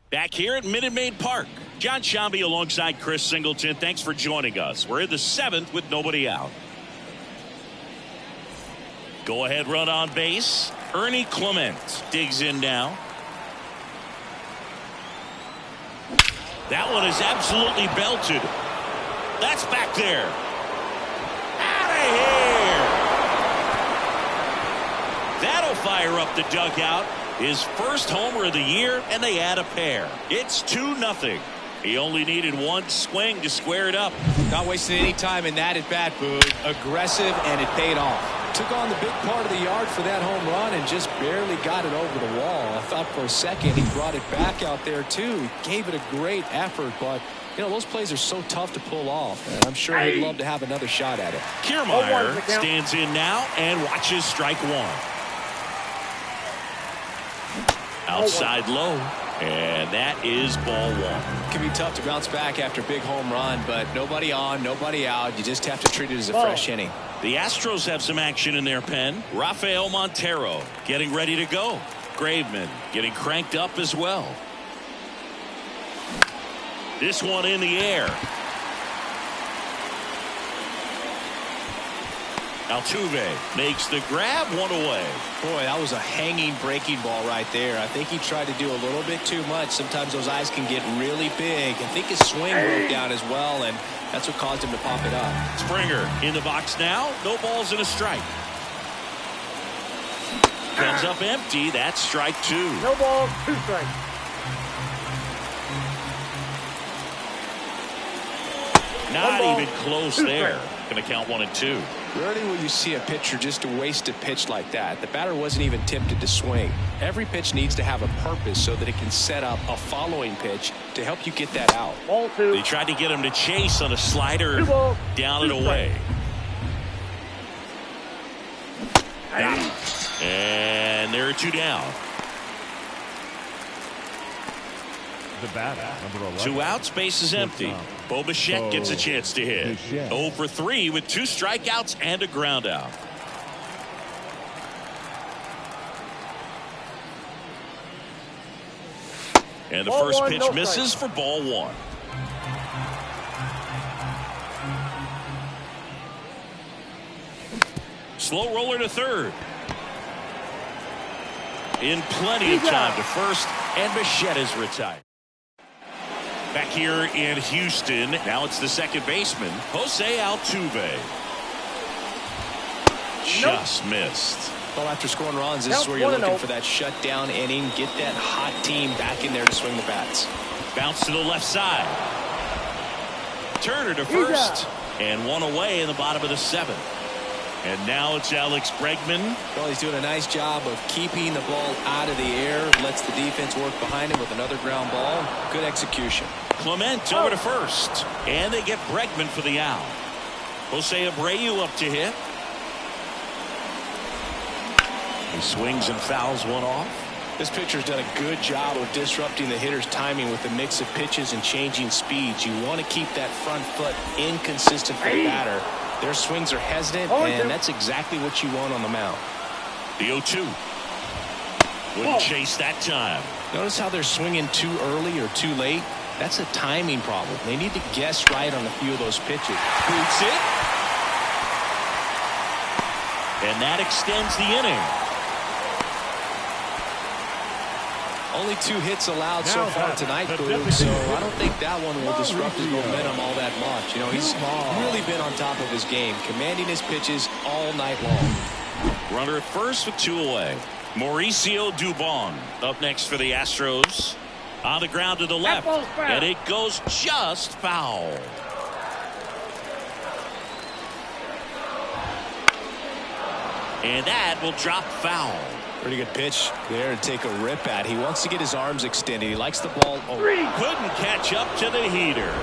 Back here at Minute Maid Park, John Shambi alongside Chris Singleton. Thanks for joining us. We're in the 7th with nobody out. Go ahead run on base. Ernie Clement digs in now. That one is absolutely belted. That's back there. Out of here. That'll fire up the dugout. His first homer of the year, and they add a pair. It's 2-0. He only needed one swing to square it up. Not wasting any time in that at bat, Boog. Aggressive, and it paid off. Took on the big part of the yard for that home run and just barely got it over the wall. I thought for a second he brought it back out there too. He gave it a great effort, but you know those plays are so tough to pull off, and I'm sure he'd love to have another shot at it. Kiermaier stands in now and watches strike one. Outside low, and that is ball one. It can be tough to bounce back after a big home run, but nobody on, nobody out. You just have to treat it as a fresh inning. The Astros have some action in their pen. Rafael Montero getting ready to go. Graveman getting cranked up as well. This one in the air. Altuve makes the grab, one away. Boy, that was a hanging breaking ball right there. I think he tried to do a little bit too much. Sometimes those eyes can get really big. I think his swing broke down as well, and that's what caused him to pop it up. Springer in the box now. No balls and a strike. Comes up empty. That's strike two. No balls, 2 strikes. Not even close there. Going to count 1 and 2. Rarely will you see a pitcher just to waste a pitch like that. The batter wasn't even tempted to swing. Every pitch needs to have a purpose so that it can set up a following pitch to help you get that out. Ball 2. They tried to get him to chase on a slider down and away. And there are 2 down. The batter, number 11. 2 outs, base is empty. Bo Bichette gets a chance to hit. 0 for 3 with 2 strikeouts and a ground out. And the first pitch misses for ball 1. Slow roller to third. In plenty of time to first, and Bichette is retired. Back here in Houston, now it's the second baseman, Jose Altuve. Just missed. Well, after scoring runs, this is where you're looking for that shutdown inning. Get that hot team back in there to swing the bats. Bounce to the left side. Turner to first, and 1 away in the bottom of the 7th. And now it's Alex Bregman. Well, he's doing a nice job of keeping the ball out of the air. Lets the defense work behind him with another ground ball. Good execution. Clement over to first. And they get Bregman for the out. Jose Abreu up to hit. He swings and fouls one off. This pitcher's done a good job of disrupting the hitter's timing with the mix of pitches and changing speeds. You want to keep that front foot inconsistent for the batter. Their swings are hesitant, and that's exactly what you want on the mound. The 0-2. Wouldn't chase that time. Notice how they're swinging too early or too late. That's a timing problem. They need to guess right on a few of those pitches. Boots it. And that extends the inning. Only 2 hits allowed so Now far back, tonight, the Boog, deputy so hitter, I don't think that one will disrupt his Mauricio. momentum all that much. You know, he's really been on top of his game, commanding his pitches all night long. Runner at first with 2 away. Mauricio Dubon up next for the Astros. On the ground to the left, and it goes just foul. And that will drop foul. Pretty good pitch there to take a rip at. He wants to get his arms extended. He likes the ball. Couldn't catch up to the heater.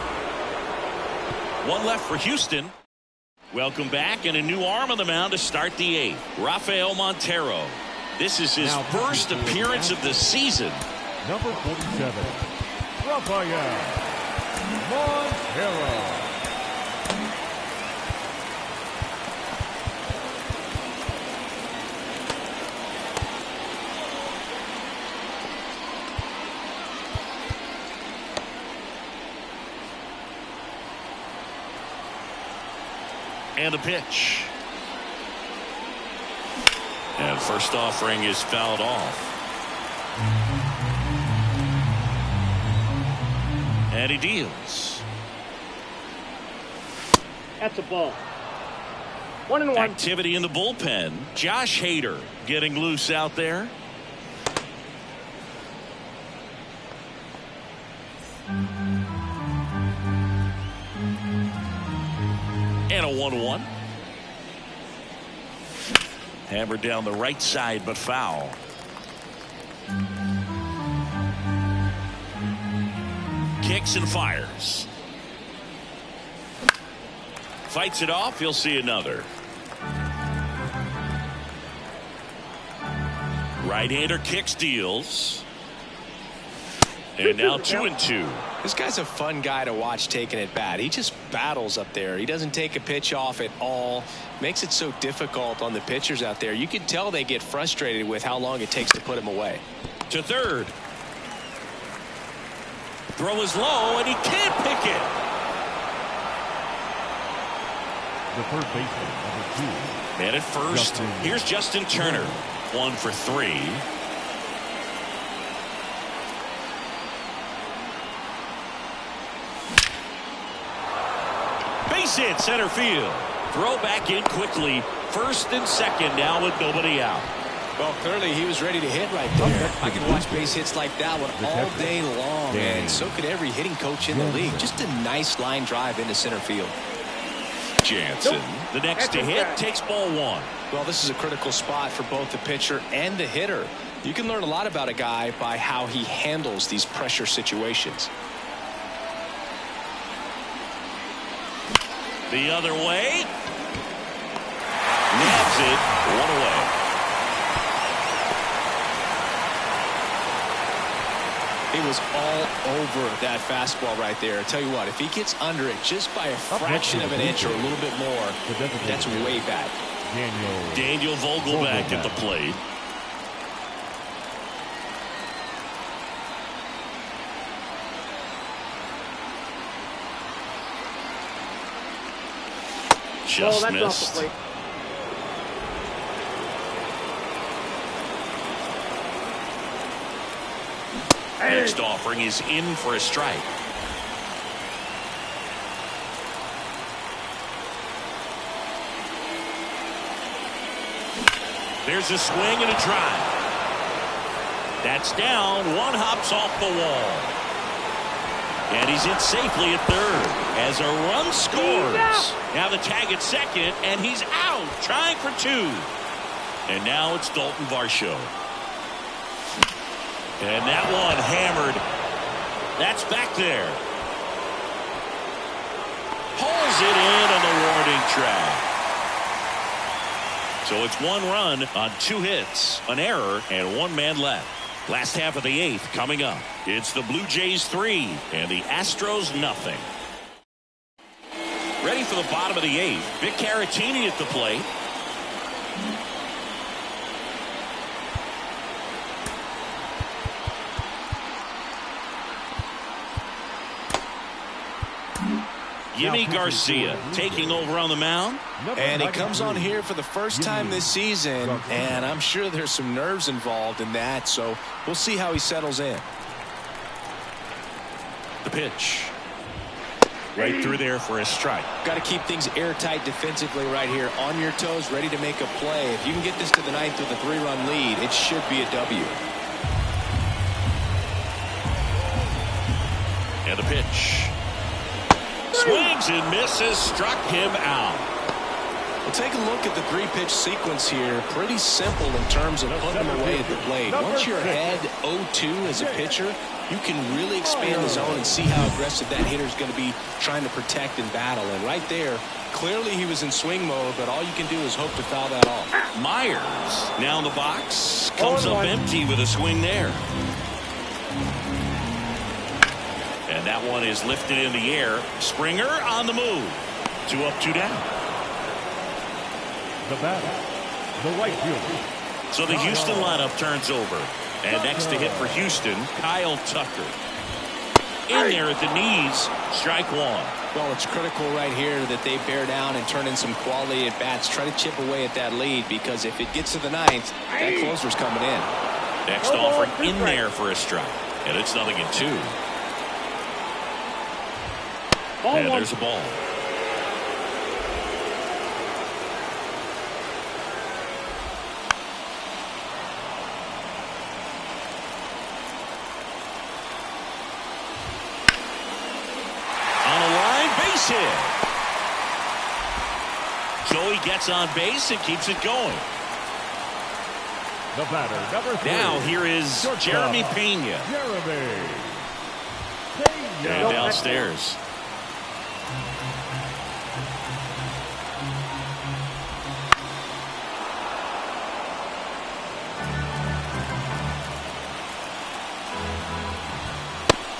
1 left for Houston. Welcome back, and a new arm on the mound to start the 8th. Rafael Montero. This is his first appearance of the season. Number 47, Rafael Montero. And the pitch. And first offering is fouled off. And he deals. That's a ball. 1-1. Activity in the bullpen. Josh Hader getting loose out there. And a 1-1. Hammered down the right side, but foul. Kicks and fires. Fights it off. He'll see another. Right-hander kicks, deals. And now 2-2. This guy's a fun guy to watch taking at bat. He just battles up there. He doesn't take a pitch off at all. Makes it so difficult on the pitchers out there. You can tell they get frustrated with how long it takes to put him away. To third. Throw is low, and he can't pick it. The third baseman, number 2. And at first, here's Justin Turner. 1 for 3. Base hit, center field. Throw back in quickly. First and second now with nobody out. Well, clearly he was ready to hit right there. I could watch base hits like that one all day long, and so could every hitting coach in the league. Just a nice line drive into center field. Jansen, the next to hit, takes ball 1. Well, this is a critical spot for both the pitcher and the hitter. You can learn a lot about a guy by how he handles these pressure situations. The other way. Nabs it. 1 away. He was all over that fastball right there. I tell you what, if he gets under it just by a fraction of an inch or a little bit more, that's way back. Daniel Vogelback at the plate. Just missed. Next offering is in for a strike. There's a swing and a drive. That's down. 1 hops off the wall. And he's in safely at third as a run scores. Now the tag at second, and he's out, trying for 2. And now it's Dalton Varsho. And that one hammered. That's back there. Pulls it in on the warning track. So it's 1 run on 2 hits, an error, and 1 man left. Last half of the 8th coming up. It's the Blue Jays 3 and the Astros nothing. Ready for the bottom of the 8th. Vic Caratini at the plate. Yimi Garcia taking over on the mound. And he comes on here for the first time this season, and I'm sure there's some nerves involved in that, so we'll see how he settles in. The pitch. Right through there for a strike. Got to keep things airtight defensively right here, on your toes, ready to make a play. If you can get this to the ninth with a 3-run lead, it should be a W. And the pitch. Swings and misses, struck him out. Well, take a look at the 3-pitch sequence here. Pretty simple in terms of putting them away at the plate. Once you're ahead 0-2 as a pitcher, you can really expand the zone and see how aggressive that hitter is going to be trying to protect and battle. And right there, clearly he was in swing mode, but all you can do is hope to foul that off. Myers now in the box. Comes up empty with a swing there. And that one is lifted in the air. Springer on the move. 2 up, 2 down. The batter, the right fielder. So the Houston lineup turns over. And next to hit for Houston, Kyle Tucker. In there at the knees, strike 1. Well, it's critical right here that they bear down and turn in some quality at bats. Try to chip away at that lead, because if it gets to the ninth, that closer's coming in. Next offering in there for a strike. And it's 0-2. And there's a ball. Hit. Joey gets on base and keeps it going. The batter, number 3. Now here is Jeremy Pena. And downstairs.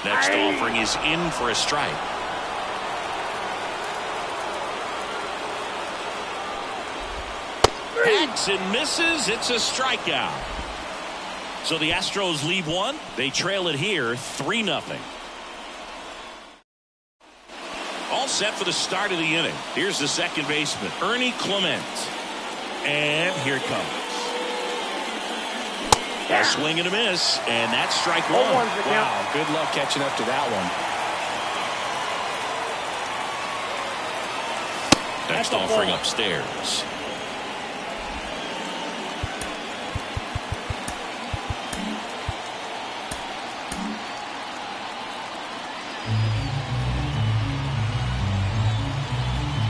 Next offering is in for a strike. Hacks and misses. It's a strikeout. So the Astros leave one. They trail it here 3-0. All set for the start of the inning. Here's the second baseman, Ernie Clement. And here it comes. A swing and a miss. And that's strike 1. Wow, good luck catching up to that one. Next offering upstairs.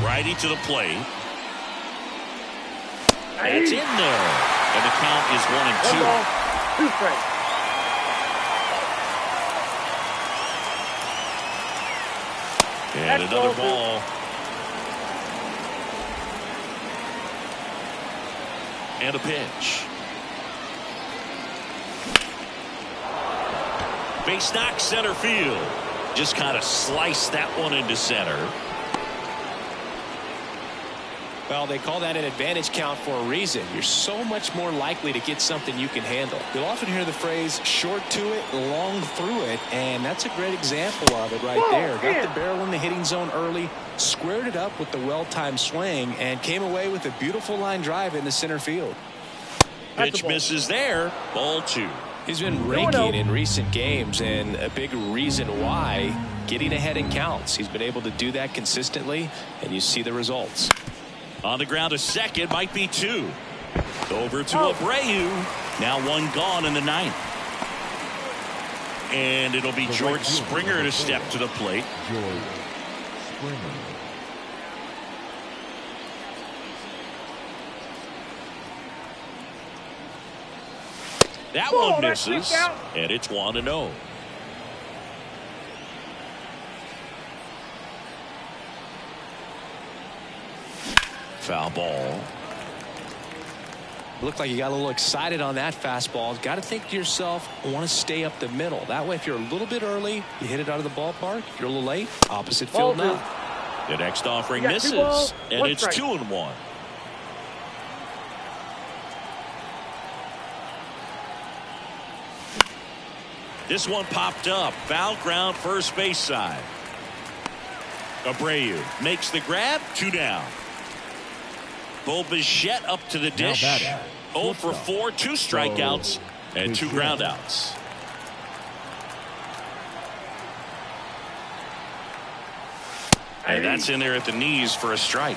Righty to the plate. It's in there. And the count is 1-2. 2 strikes. And another ball. And a pitch. Base knock, center field. Just kind of sliced that one into center. Well, they call that an advantage count for a reason. You're so much more likely to get something you can handle. You'll often hear the phrase short to it, long through it, and that's a great example of it right there. Got the barrel in the hitting zone early, squared it up with the well-timed swing, and came away with a beautiful line drive into center field. Pitch misses there. Ball 2. He's been raking in recent games, and a big reason why, getting ahead in counts. He's been able to do that consistently, and you see the results. On the ground to second, might be 2. Over to Abreu. Now 1 gone in the 9th. And it'll be George Springer to step to the plate. George Springer. That one misses, and it's 1-0. Foul ball. Looked like you got a little excited on that fastball. Got to think to yourself, I want to stay up the middle. That way, if you're a little bit early, you hit it out of the ballpark. If you're a little late, opposite field now. The next offering misses, and it's 2-1. This one popped up. Foul ground, first base side. Abreu makes the grab. 2 down. Bo Bichette up to the dish. 0 for 4, 2 strikeouts, and 2 groundouts. And that's in there at the knees for a strike.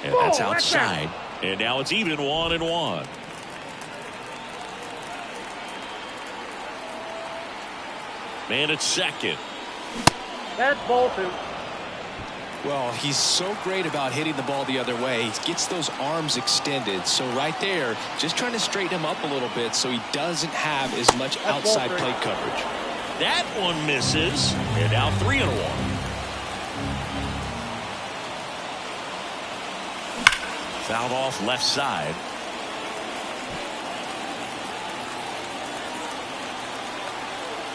And that's outside. And now it's even 1-1. Man at second. That's ball 2. Well, he's so great about hitting the ball the other way. He gets those arms extended. So right there, just trying to straighten him up a little bit so he doesn't have as much outside plate coverage. That one misses. And now 3-1. Fouled off left side.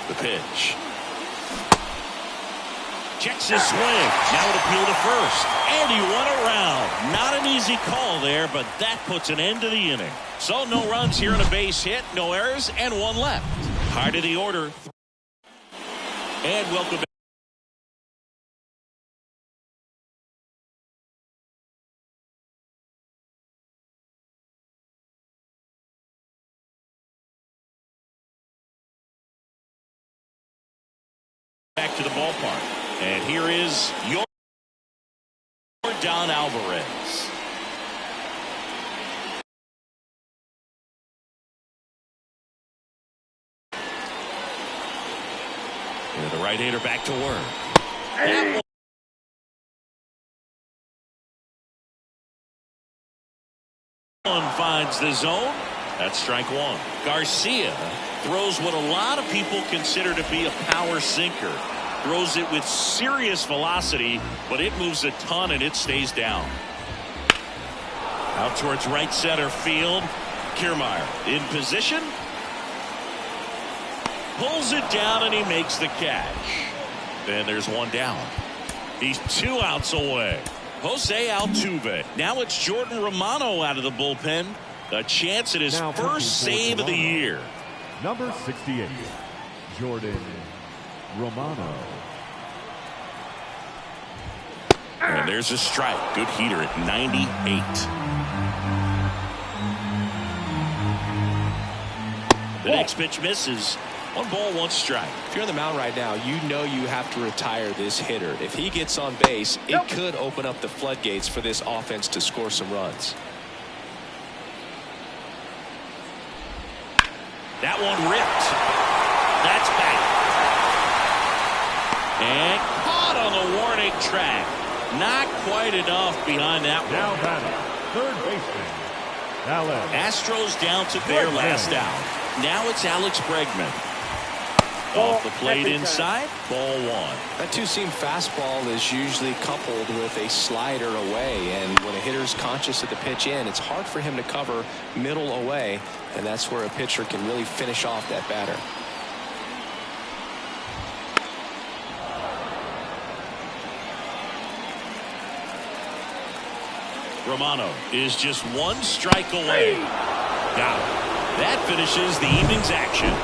The pitch. Checks his swing. Now an appeal to first. And he went around. Not an easy call there, but that puts an end to the inning. So no runs here and a base hit, no errors, and 1 left. Hard of the order. And welcome back. Back to the ballpark. And here is your Don Alvarez. And the right-hander back to work. That one finds the zone. That's strike 1. Garcia throws what a lot of people consider to be a power sinker. Throws it with serious velocity, but it moves a ton and it stays down. Out towards right center field. Kiermaier in position. Pulls it down and he makes the catch. Then there's 1 down. He's 2 outs away. Jose Altuve. Now it's Jordan Romano out of the bullpen. A chance at his first save of the year. Number 68, Jordan Romano. And there's a strike. Good heater at 98. The next pitch misses. 1 ball, 1 strike. If you're on the mound right now, you know you have to retire this hitter. If he gets on base, it could open up the floodgates for this offense to score some runs. That one ripped. That's back. And caught on the warning track. Not quite enough behind that one. Now batting, third baseman, Alex. Astros down to their last out. Now it's Alex Bregman. Off the plate inside, ball 1. That two-seam fastball is usually coupled with a slider away, and when a hitter's conscious of the pitch in, it's hard for him to cover middle away, and that's where a pitcher can really finish off that batter. Romano is just 1 strike away. Got it. That finishes the evening's action.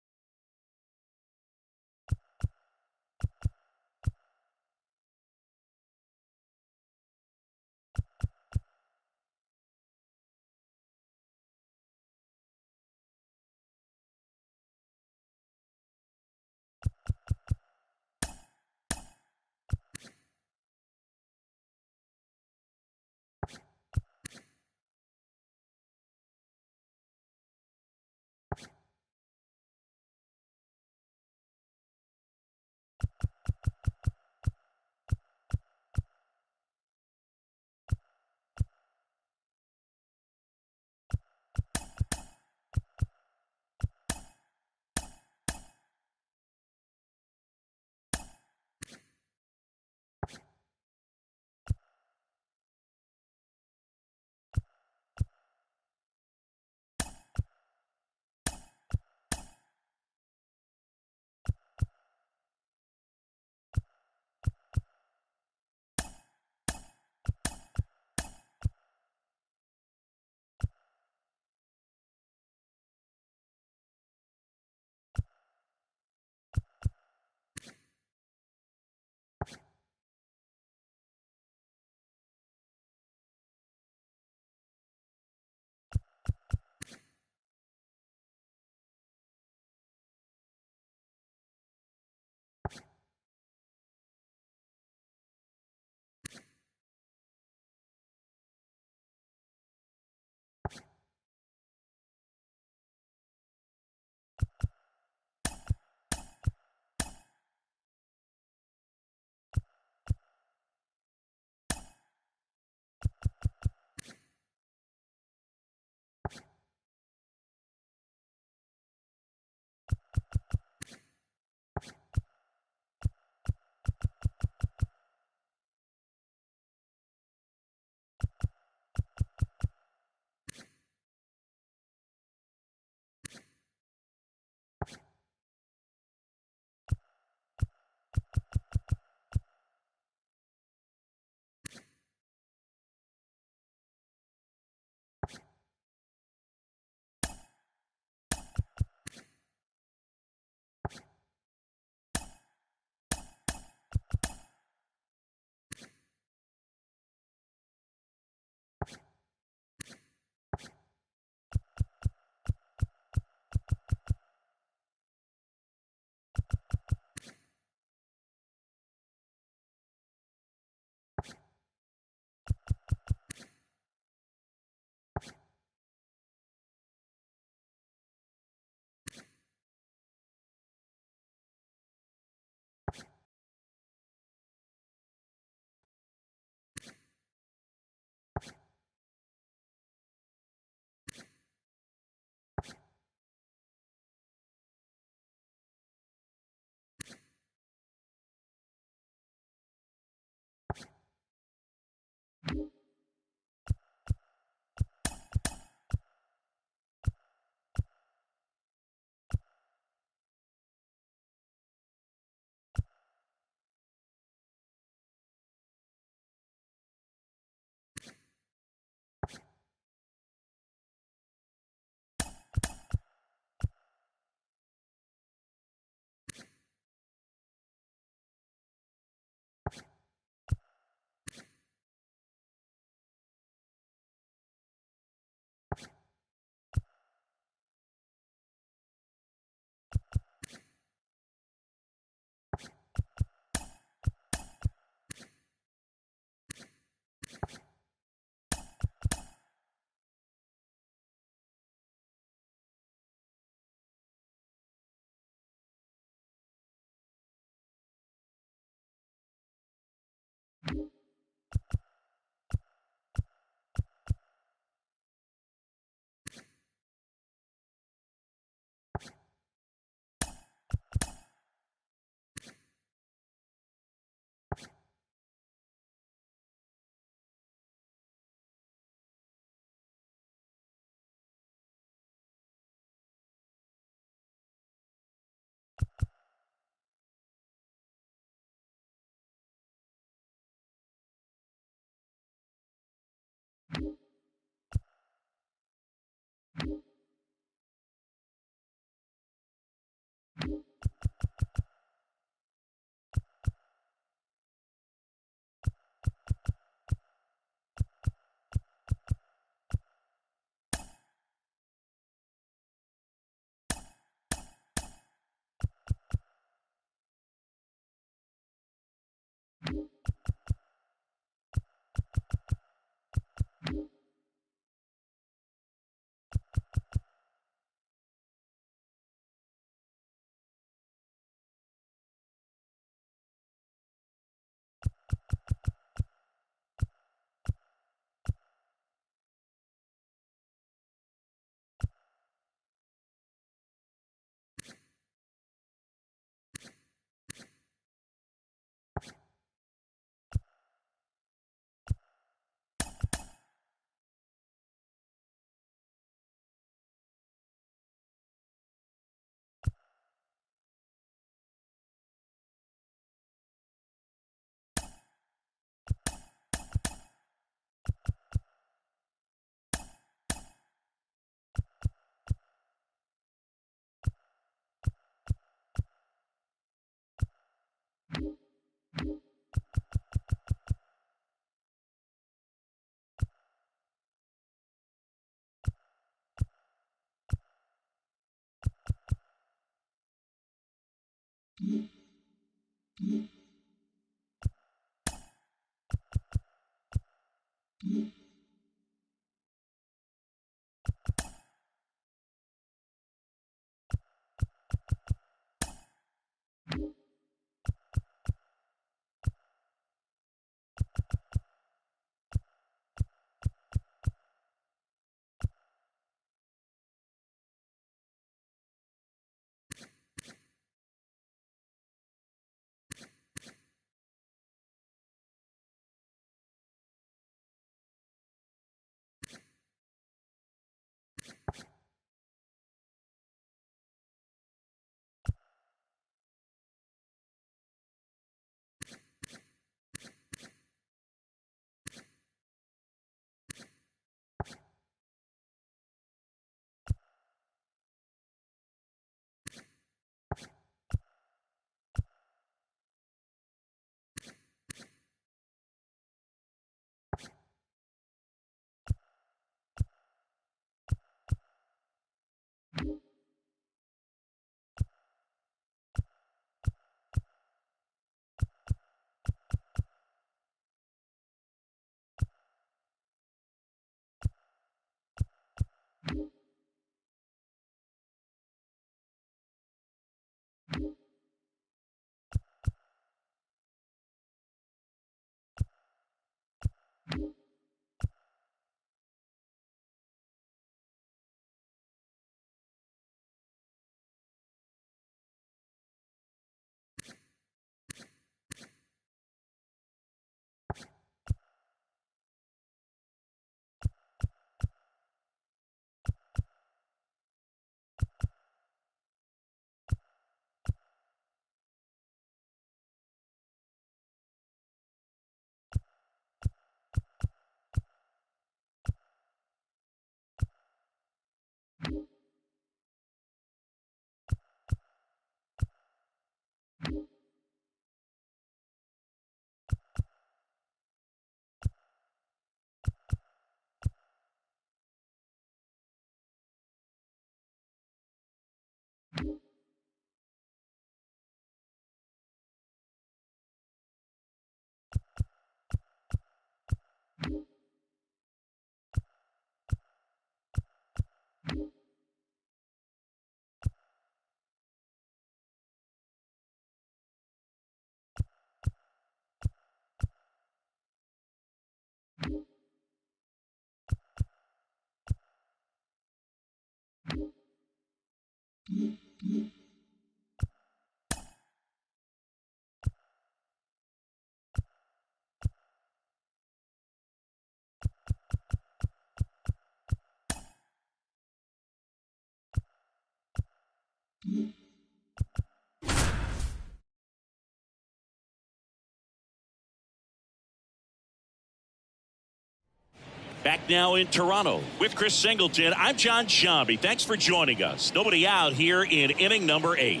Back now in Toronto with Chris Singleton. I'm John Sciambi. Thanks for joining us. Nobody out here in inning number 8.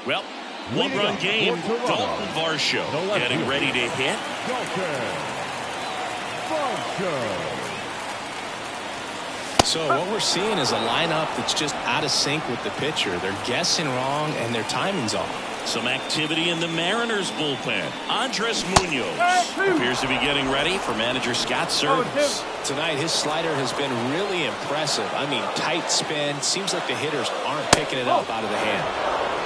Well, one-run game. Dalton Varsho getting ready to hit. So what we're seeing is a lineup that's just out of sync with the pitcher. They're guessing wrong and their timing's off. Some activity in the Mariners bullpen. Andres Munoz appears to be getting ready for manager Scott Servais. Tonight his slider has been really impressive. I mean, tight spin. Seems like the hitters aren't picking it up out of the hand.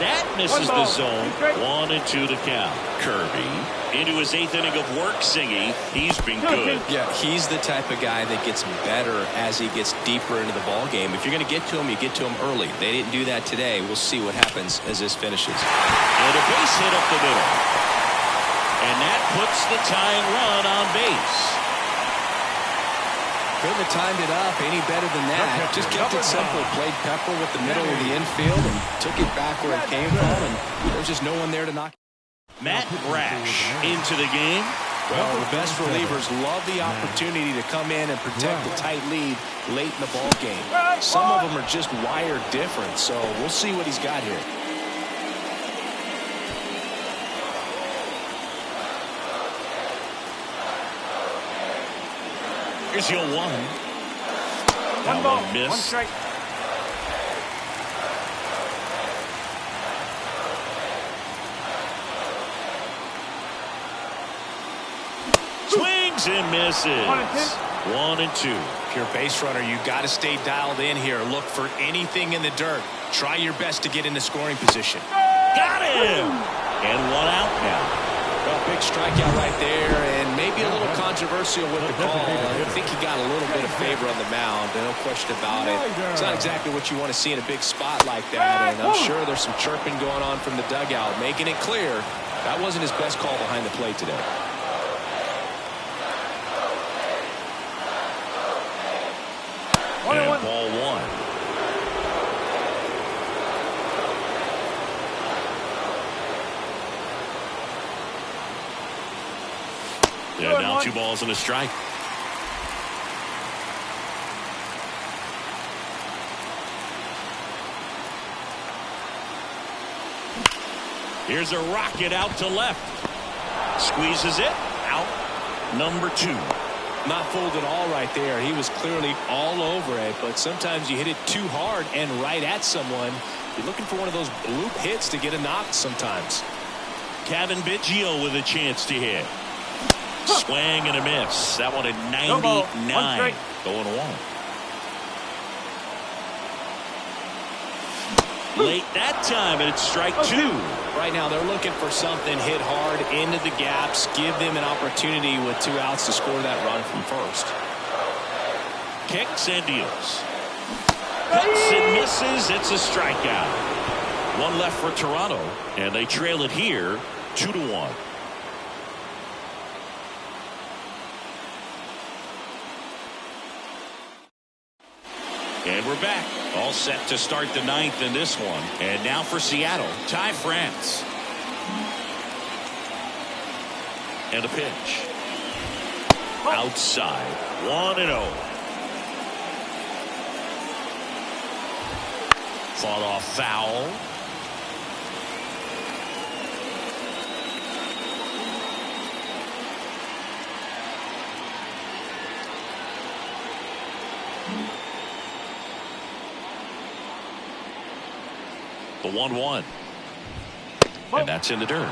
That misses the zone. 1-2 to count. Kirby into his 8th inning of work singing. He's been good. Yeah, he's the type of guy that gets better as he gets deeper into the ball game. If you're going to get to him, you get to him early. They didn't do that today. We'll see what happens as this finishes. And a base hit up the middle. And that puts the tying run on base. Couldn't have timed it up any better than that. Just kept it simple. Played Pepper with the middle of the infield and took it back where it came from. And there's just no one there to knock. Matt Brash into the game. Well, the best relievers love the opportunity to come in and protect the tight lead late in the ball game. Some of them are just wired different, so we'll see what he's got here. Here's your 1. One ball, missed. 1 strike. Swings and misses. 1 and 2. If you're a base runner, you got to stay dialed in here. Look for anything in the dirt. Try your best to get into scoring position. Got him! And 1 out now. Well, big strikeout right there, and maybe a little controversial with the call. I think he got a little bit of favor on the mound, no question about it. It's not exactly what you want to see in a big spot like that, and I'm sure there's some chirping going on from the dugout, making it clear that wasn't his best call behind the plate today. And ball 1. Yeah, now 2 balls and a strike. Here's a rocket out to left. Squeezes it. Out. Number 2. Not fooled at all right there. He was clearly all over it, but sometimes you hit it too hard and right at someone. You're looking for one of those bloop hits to get a knock sometimes. Cavan Biggio with a chance to hit. Swing and a miss. That one at 99. Going 1. Late that time, and it's strike 2. Right now, they're looking for something hit hard into the gaps, give them an opportunity with 2 outs to score that run from first. Kicks and deals. Cuts and misses. It's a strikeout. 1 left for Toronto, and they trail it here 2-1. And we're back. All set to start the 9th in this one. And now for Seattle, Ty France. And a pitch. Outside. 1-0. Fought off foul. The 1-1. And that's in the dirt.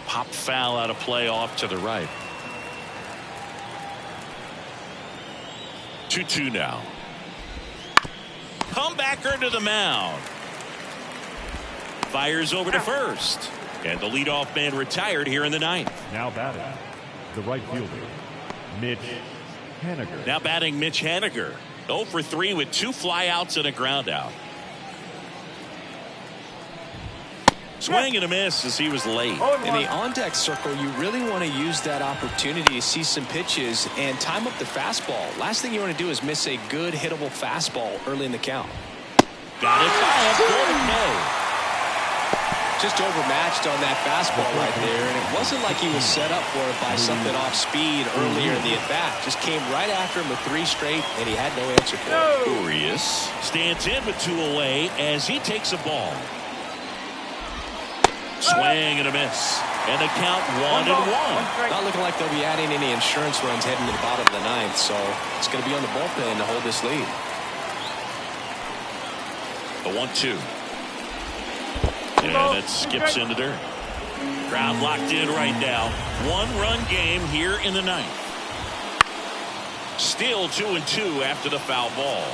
Pop foul out of play off to the right. 2-2 now. Comebacker to the mound. Fires over to first. And the leadoff man retired here in the ninth. Now batting, the right fielder, Mitch Haniger. Now batting Mitch Haniger. 0 for 3 with 2 flyouts and a ground out. Swing and a miss as he was late. In the on-deck circle, you really want to use that opportunity to see some pitches and time up the fastball. Last thing you want to do is miss a good hittable fastball early in the count. Got it by him for the play. Just overmatched on that fastball right there, and it wasn't like he was set up for it by something off speed earlier in the at-bat. Just came right after him with 3 straight, and he had no answer for it. Urias stands in with 2 away as he takes a ball. Swing and a miss. And the count 1-1. Not looking like they'll be adding any insurance runs heading to the bottom of the ninth, so it's going to be on the bullpen to hold this lead. The 1-2. And it skips into dirt. Crowd locked in right now. 1-run game here in the ninth. Still 2-2 after the foul ball.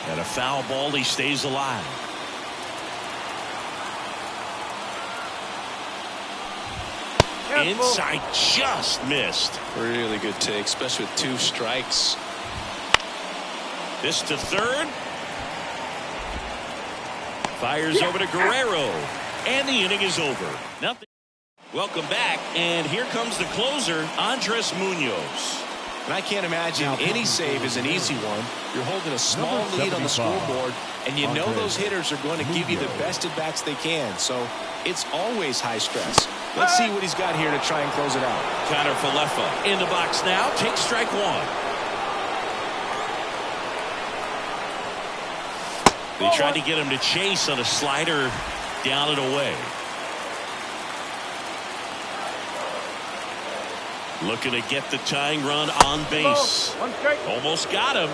And a foul ball, he stays alive. Inside, just missed. Really good take, especially with 2 strikes. This to third. Fires over to Guerrero. And the inning is over. Nothing. Welcome back. And here comes the closer, Andres Munoz. And I can't imagine any save is an easy one. You're holding a small lead on the scoreboard, and you know those hitters are going to give you the best at-bats they can. So it's always high stress. Let's see what he's got here to try and close it out. Connor Falefa in the box now. Takes strike 1. They tried to get him to chase on a slider down and away. Looking to get the tying run on base. Almost got him.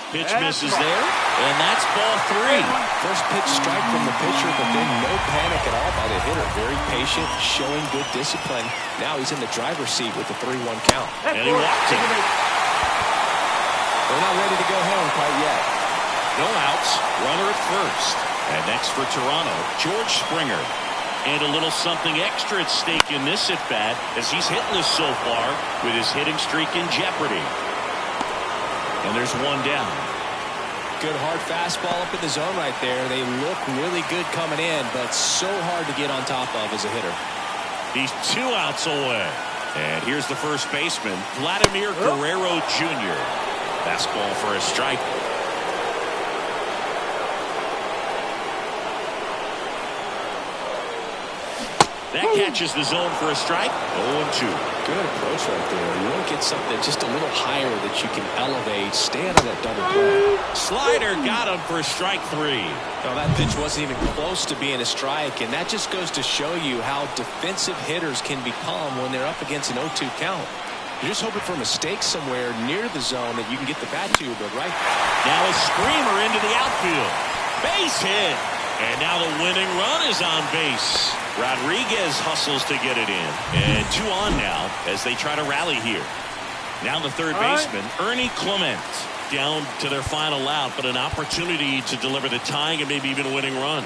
Pitch misses there, and that's ball 3. First pitch strike from the pitcher, but then no panic at all by the hitter. Very patient, showing good discipline. Now he's in the driver's seat with the 3-1 count. And he walked him. They're not ready to go home quite yet. No outs, runner at first. And next for Toronto, George Springer. And a little something extra at stake in this at-bat as he's hitless so far with his hitting streak in jeopardy. And there's 1 down. Good hard fastball up in the zone right there. They look really good coming in, but so hard to get on top of as a hitter. He's 2 outs away. And here's the first baseman, Vladimir Guerrero Jr. Fastball for a strike. That catches the zone for a strike. 0-2. Good approach right there. You want to get something just a little higher that you can elevate. Stay out of that double play. Slider got him for strike 3. Now that pitch wasn't even close to being a strike, and that just goes to show you how defensive hitters can become when they're up against an 0-2 count. You're just hoping for a mistake somewhere near the zone that you can get the bat to, but right now a screamer into the outfield. Base hit. And now the winning run is on base. Rodriguez hustles to get it in. And 2 on now as they try to rally here. Now the third baseman, Ernie Clement, down to their final out, but an opportunity to deliver the tying and maybe even a winning run.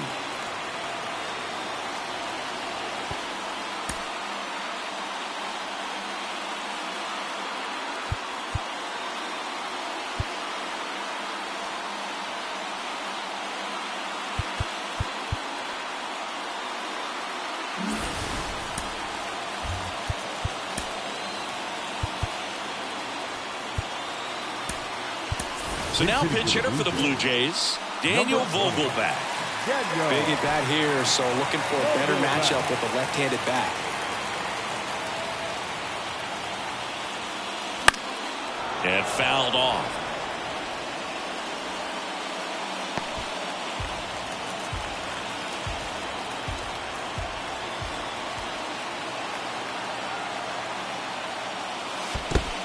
So now pitch hitter for the Blue Jays, Daniel Vogelbach. Big at bat here, so looking for a better matchup with a left-handed bat. And fouled off.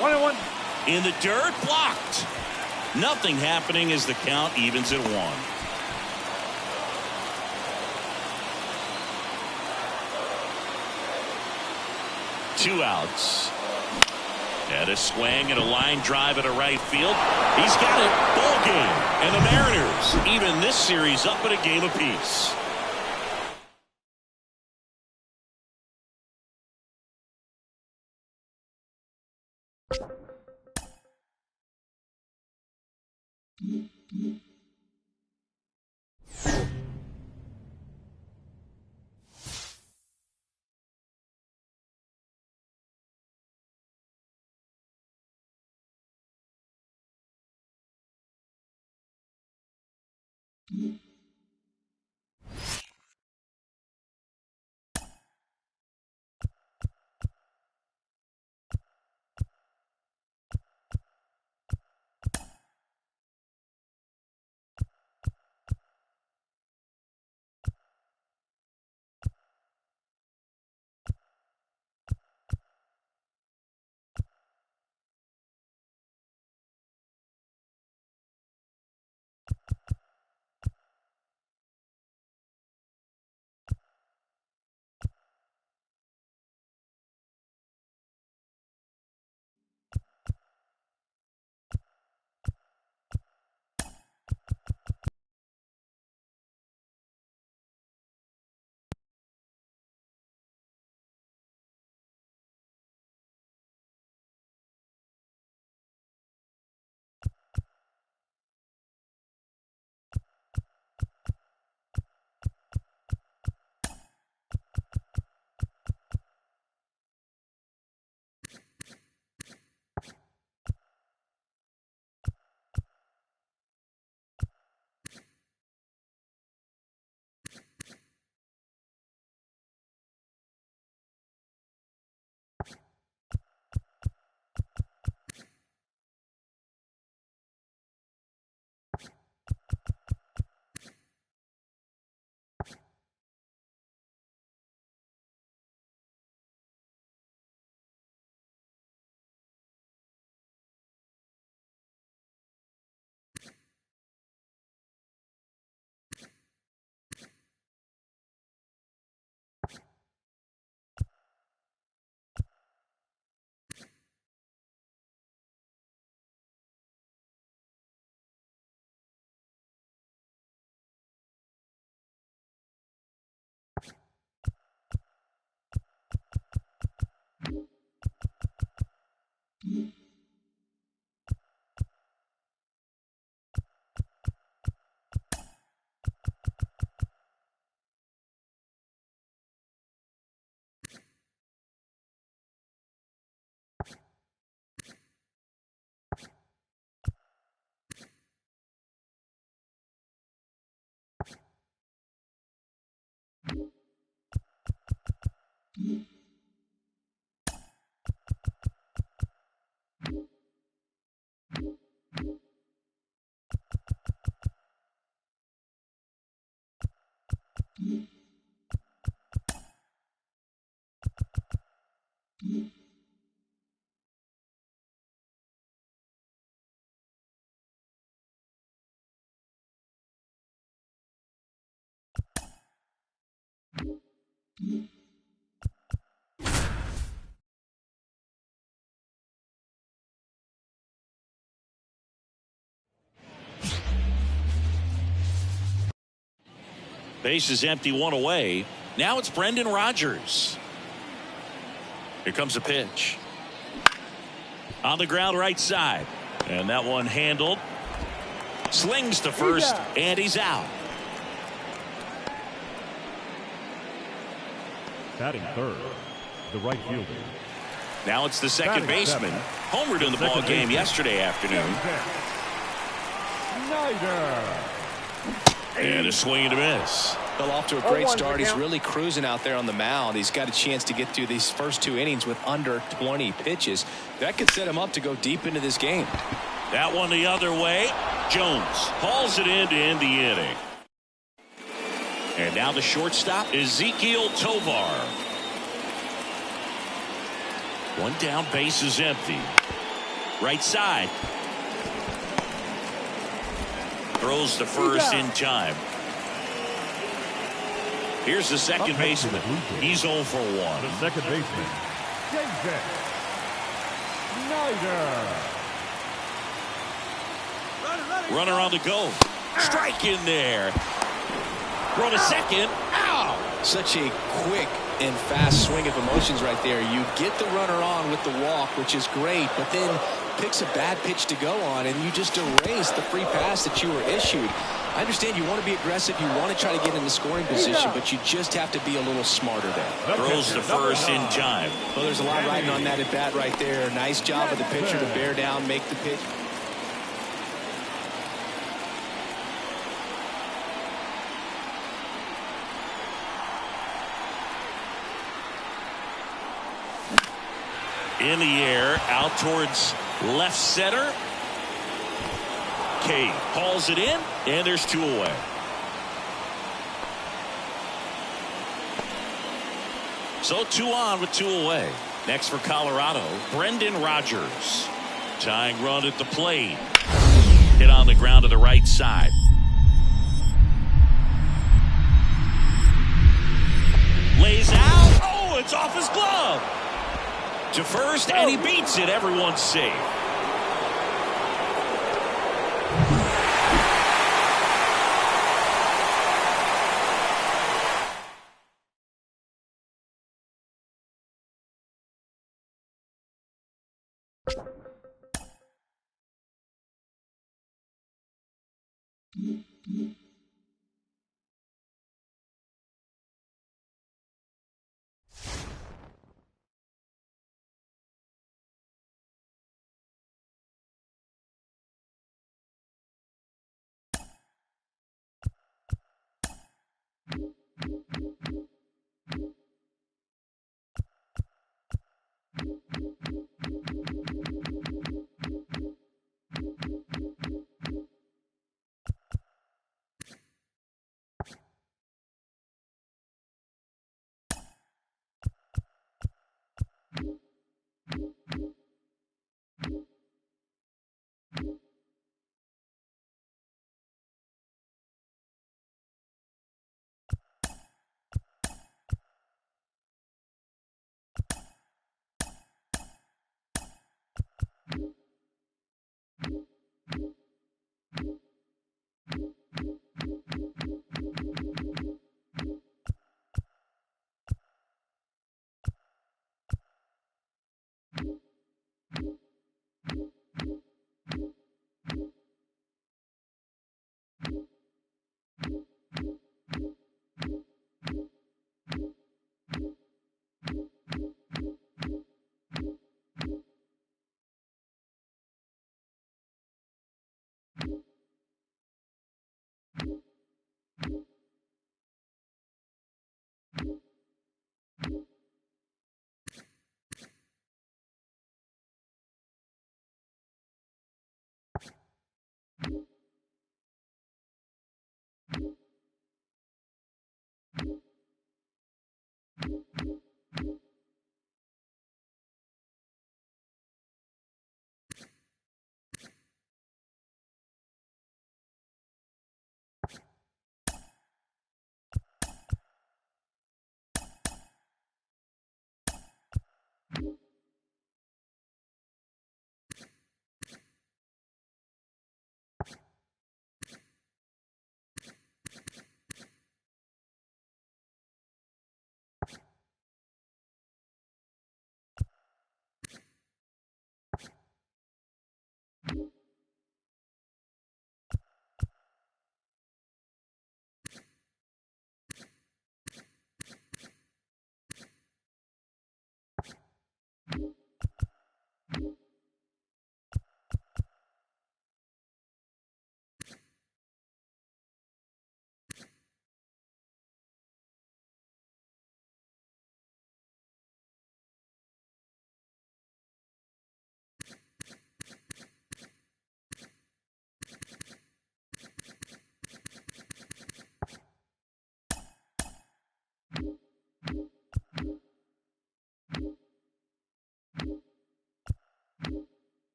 One. In the dirt, blocked. Nothing happening as the count evens at 1. 2 outs. And a swing and a line drive at a right field. He's got it. Ball game. And the Mariners even this series up at a game apiece. Base is empty, 1 away. Now it's Brendan Rodgers. Here comes a pitch. On the ground right side. And that one handled. Slings to first, and he's out. Batting third, the right fielder. Now it's the second baseman. Homered in the ball game yesterday afternoon. Snyder. And a swing and a miss. Well, off to a great start. He's really cruising out there on the mound. He's got a chance to get through these first 2 innings with under 20 pitches. That could set him up to go deep into this game. That one the other way. Jones hauls it in to end the inning. And now the shortstop, Ezequiel Tovar. One down, base is empty. Right side. Throws the first in time. Here's the second baseman. He's 0 for 1. The second baseman, David Snyder. Runner on the go. Strike in there. Throw to second. Ow! Such a quick and fast swing of emotions right there. You get the runner on with the walk, which is great, but then picks a bad pitch to go on, and you just erase the free pass that you were issued. I understand you want to be aggressive, you want to try to get in the scoring position, but you just have to be a little smarter there. Throws the first in time. Well, there's a lot riding on that at bat right there. Nice job of the pitcher to bear down, make the pitch. In the air, out towards left center. Cade hauls it in, and there's 2 away. So 2 on with 2 away. Next for Colorado, Brendan Rodgers. Tying run at the plate. Hit on the ground to the right side. Lays out. Oh, it's off his glove. To first, and he beats it. Everyone's safe.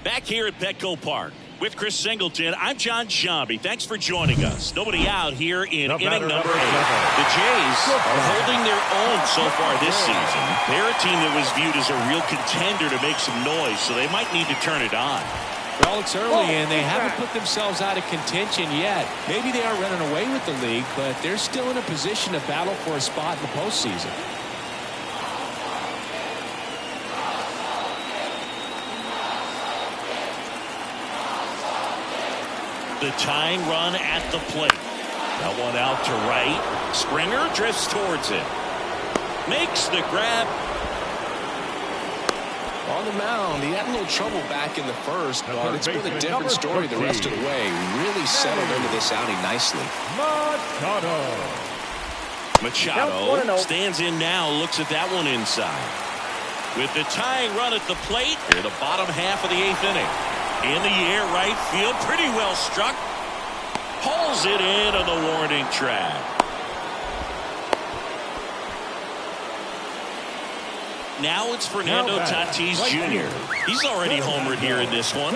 Back here at Petco Park with Chris Singleton, I'm John Sciambi. Thanks for joining us. Nobody out here in inning number 8. The Jays are holding their own so far this season. They're a team that was viewed as a real contender to make some noise, so they might need to turn it on. Well, it's early, and they haven't put themselves out of contention yet. Maybe they aren't running away with the league, but they're still in a position to battle for a spot in the postseason. The tying run at the plate. That one out to right. Springer drifts towards it. Makes the grab. On the mound, he had a little trouble back in the first, but it's been a different story the rest of the way. Really settled into this outing nicely. Machado stands in now, looks at that one inside. With the tying run at the plate, here the bottom half of the 8th inning. In the air, right field, pretty well struck. Pulls it in on the warning track. Now it's Fernando Tatis Jr. He's already homered here in this one.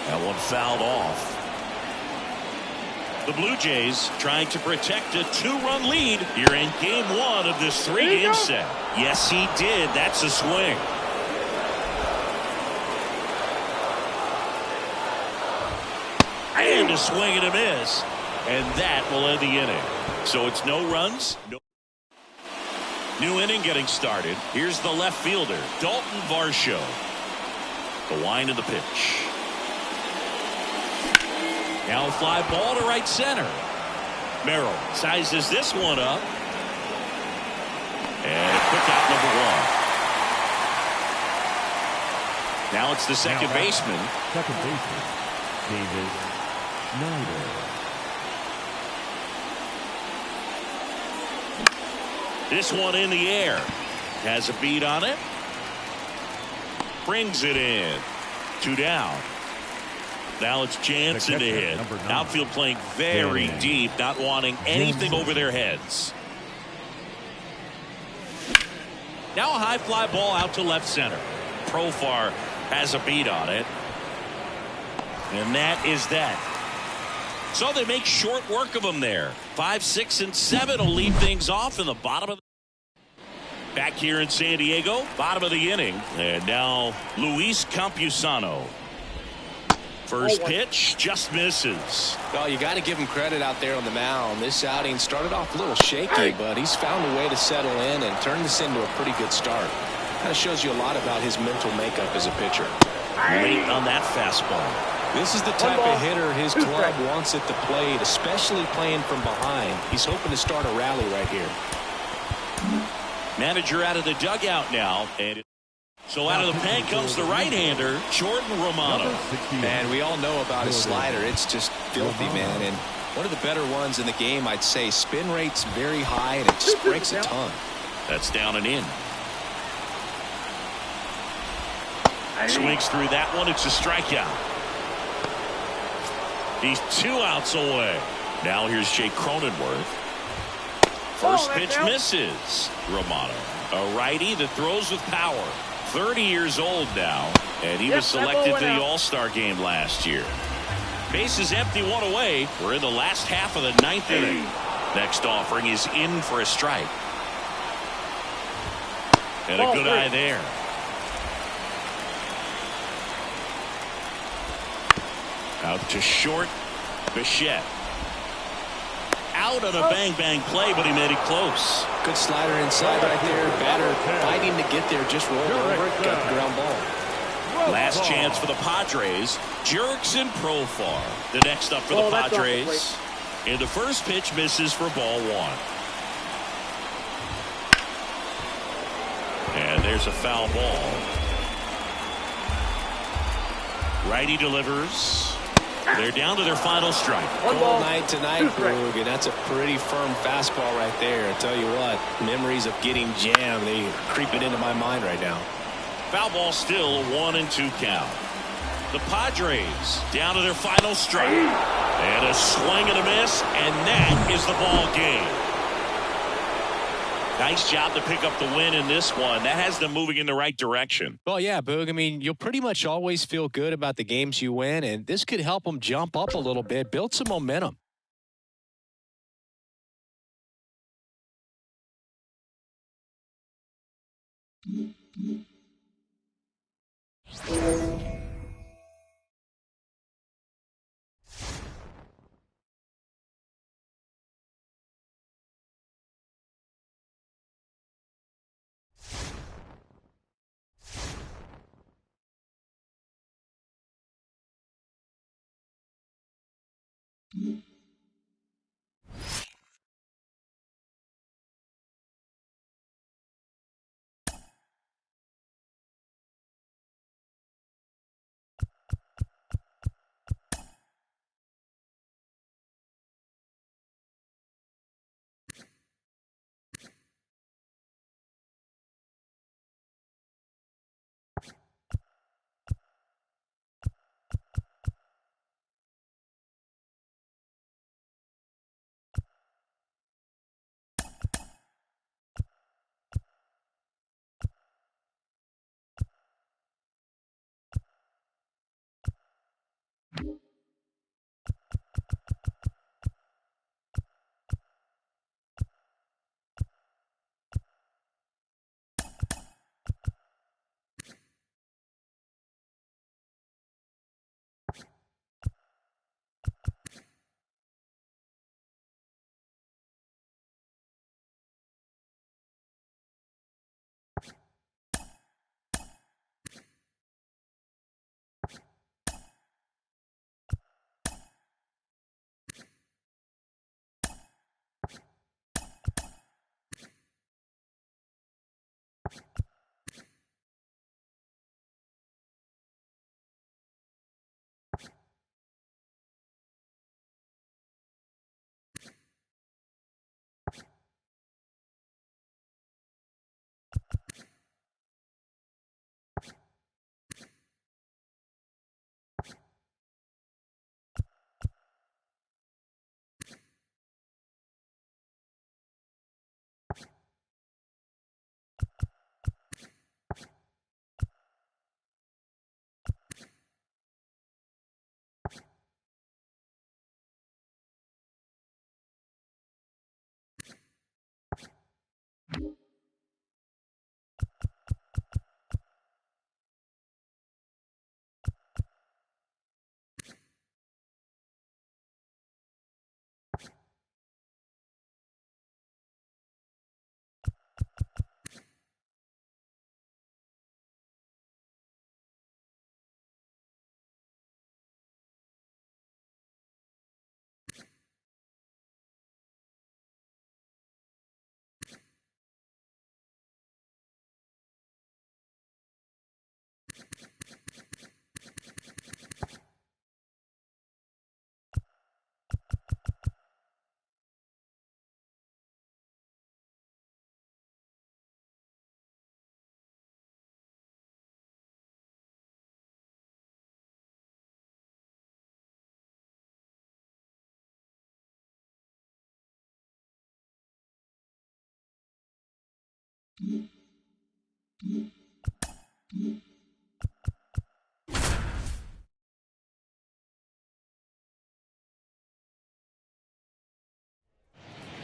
That one fouled off. The Blue Jays trying to protect a 2-run lead here in game 1 of this 3-game set. Yes, he did. That's a swing. And a swing and a miss. And that will end the inning. So it's no runs. New inning getting started. Here's the left fielder, Dalton Varsho. The wind of the pitch. Now a fly ball to right center. Merrill sizes this one up. And quick out number 1. Now it's the second baseman. David Snyder. This one in the air. Has a beat on it. Brings it in. 2 down. Now it's Jansen to hit. Outfield playing very deep, not wanting anything over their heads. Now a high fly ball out to left center. Profar has a beat on it. And that is that. So they make short work of them there. 5, 6, and 7 will lead things off in the bottom of the. Back here in San Diego, bottom of the inning. And now Luis Campusano. First pitch just misses. Well, you got to give him credit out there on the mound. This outing started off a little shaky, but he's found a way to settle in and turn this into a pretty good start. Kind of shows you a lot about his mental makeup as a pitcher. Late on that fastball. This is the type of hitter his club wants at the plate, especially playing from behind. He's hoping to start a rally right here. Manager out of the dugout now. And so out of the pen comes the right-hander, Jordan Romano. Man, we all know about his slider. It's just filthy, man. And one of the better ones in the game, I'd say. Spin rate's very high, and it just breaks a ton. That's down and in. Swings through that one. It's a strikeout. He's 2 outs away. Now here's Jake Cronenworth. First pitch misses. Romano, a righty that throws with power. 30 years old now, and he was selected to the All-Star game last year. Bases empty, 1 away. We're in the last half of the 9th inning. Next offering is in for a strike. And a good eye there. Out to short. Bichette. Out on a bang-bang play, but he made it close. Good slider inside right there. Batter fighting to get there, just rolled over. Got the ground ball. Last chance for the Padres. Jurickson Profar. The next up for the Padres. And the first pitch misses for ball 1. And there's a foul ball. Righty delivers. They're down to their final strike. All night tonight, Boog, and that's a pretty firm fastball right there. I tell you what, memories of getting jammed, they are creeping into my mind right now. Foul ball still, 1-2 count. The Padres down to their final strike. And a swing and a miss, and that is the ball game. Nice job to pick up the win in this one. That has them moving in the right direction. Well, yeah, Boog. I mean, you'll pretty much always feel good about the games you win, and this could help them jump up a little bit, build some momentum.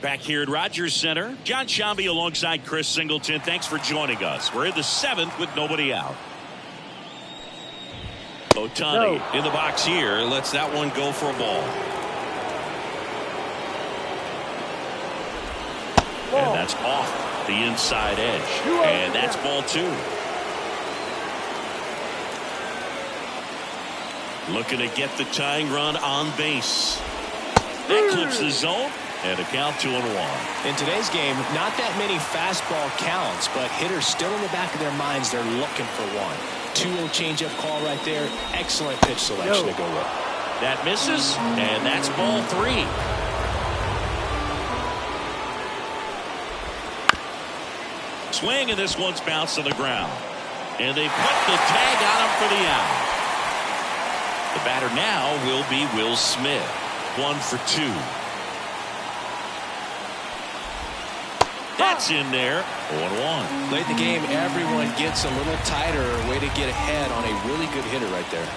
Back here at Rogers Center, John Shambi alongside Chris Singleton. Thanks for joining us. We're in the 7th with nobody out. Ohtani in the box here. Lets that one go for a ball. And that's off the inside edge. And that's ball 2. Looking to get the tying run on base. That clips the zone. And a count 2-1. In today's game, not that many fastball counts, but hitters still in the back of their minds, they're looking for one. 2-0 changeup call right there. Excellent pitch selection to go with. That misses, and that's ball 3. Swing, and this one's bounced to the ground. And they put the tag on him for the out. The batter now will be Will Smith. 1 for 2. That's in there. 1-1. Late in the game, everyone gets a little tighter. Way to get ahead on a really good hitter right there.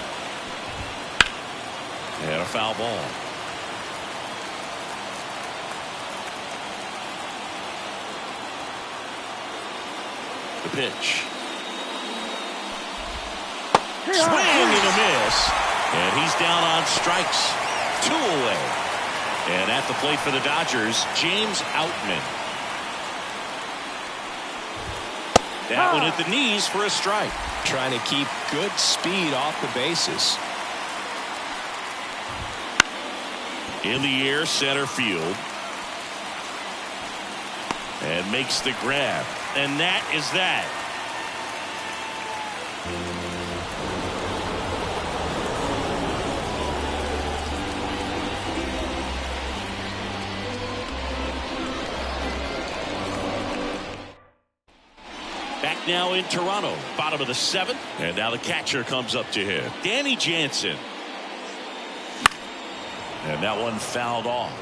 And a foul ball. The pitch. Swing and a miss. And he's down on strikes. 2 away. And at the plate for the Dodgers, James Outman. That one at the knees for a strike. Trying to keep good speed off the bases. In the air, center field. And makes the grab. And that is that. Back now in Toronto, bottom of the 7th, and now the catcher comes up to him, Danny Jansen. And that one fouled off.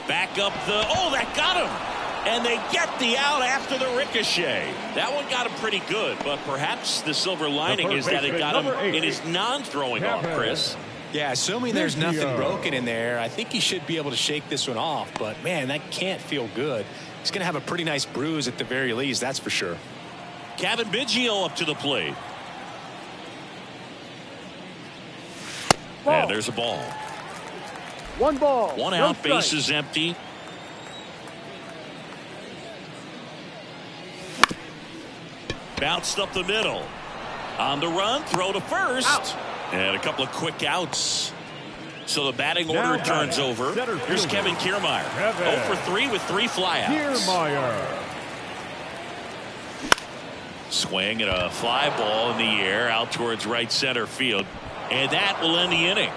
Back up the, that got him. And they get the out after the ricochet. That one got him pretty good, but perhaps the silver lining is that it got him in his non-throwing arm, Chris. Yeah, assuming there's nothing broken in there, I think he should be able to shake this one off. But, man, that can't feel good. He's going to have a pretty nice bruise at the very least, that's for sure. Kevin Biggio up to the plate. And there's a ball. 1 ball. 1 out, base is empty. Bounced up the middle. On the run, throw to first. Out. And a couple of quick outs. So the batting order turns over. Here's Kevin Kiermaier. 0 for 3 with 3 flyouts. Kiermaier. Swing and a fly ball in the air out towards right center field. And that will end the inning.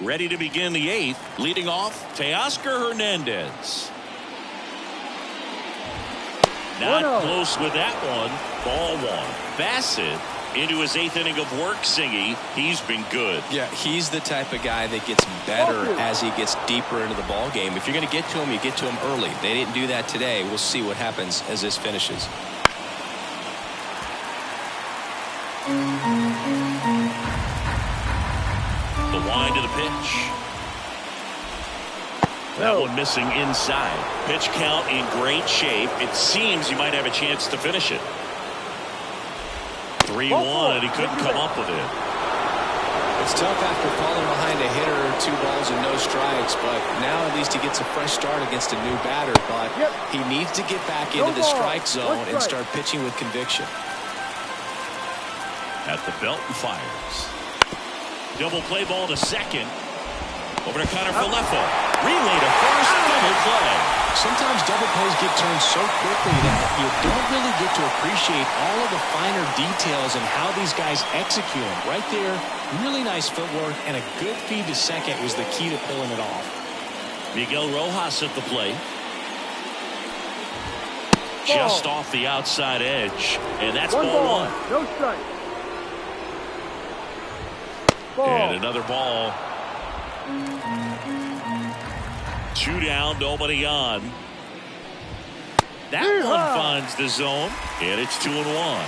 Ready to begin the 8th. Leading off, Teoscar Hernandez. Not close with that one. Ball 1. Bassett into his 8th inning of work, Singy. He's been good. Yeah, he's the type of guy that gets better as he gets deeper into the ball game. If you're going to get to him, you get to him early. They didn't do that today. We'll see what happens as this finishes. The wind to the pitch. That one missing inside. Pitch count in great shape. It seems he might have a chance to finish it. 3-1, and he couldn't come up with it. It's tough after falling behind a hitter, 2 balls and no strikes, but now at least he gets a fresh start against a new batter. But he needs to get back into the strike zone and start pitching with conviction. At the belt and fires. Double play ball to second. Over to Connor Falefa. Relay to first, double play. Sometimes double plays get turned so quickly that you don't really get to appreciate all of the finer details and how these guys execute them. Right there, really nice footwork, and a good feed to second was the key to pulling it off. Miguel Rojas at the plate. Just off the outside edge, and that's ball one. No strike. And another ball. 2 down, nobody on. That one finds the zone, and it's 2-1.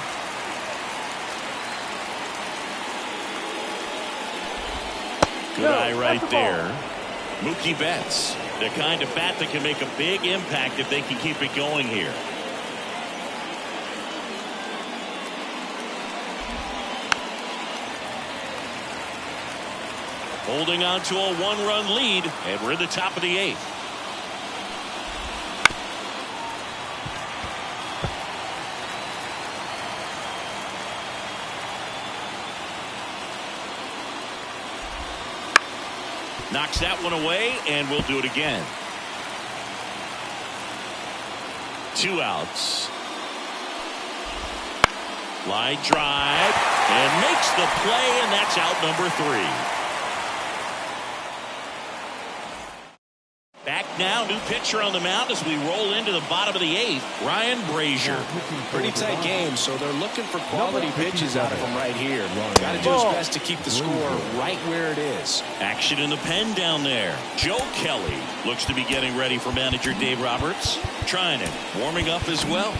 Good eye right there. Mookie Betts, the kind of bat that can make a big impact if they can keep it going here. Holding on to a 1-run lead, and we're in the top of the 8th. Knocks that one away, and we'll do it again. 2 outs. Line drive, and makes the play, and that's out number 3. Back now, new pitcher on the mound as we roll into the bottom of the 8th, Ryan Brazier. Pretty tight game, so they're looking for quality pitches out of him right here. Got to do his best to keep the score right where it is. Action in the pen down there. Joe Kelly looks to be getting ready for manager Dave Roberts. Treinen warming up as well.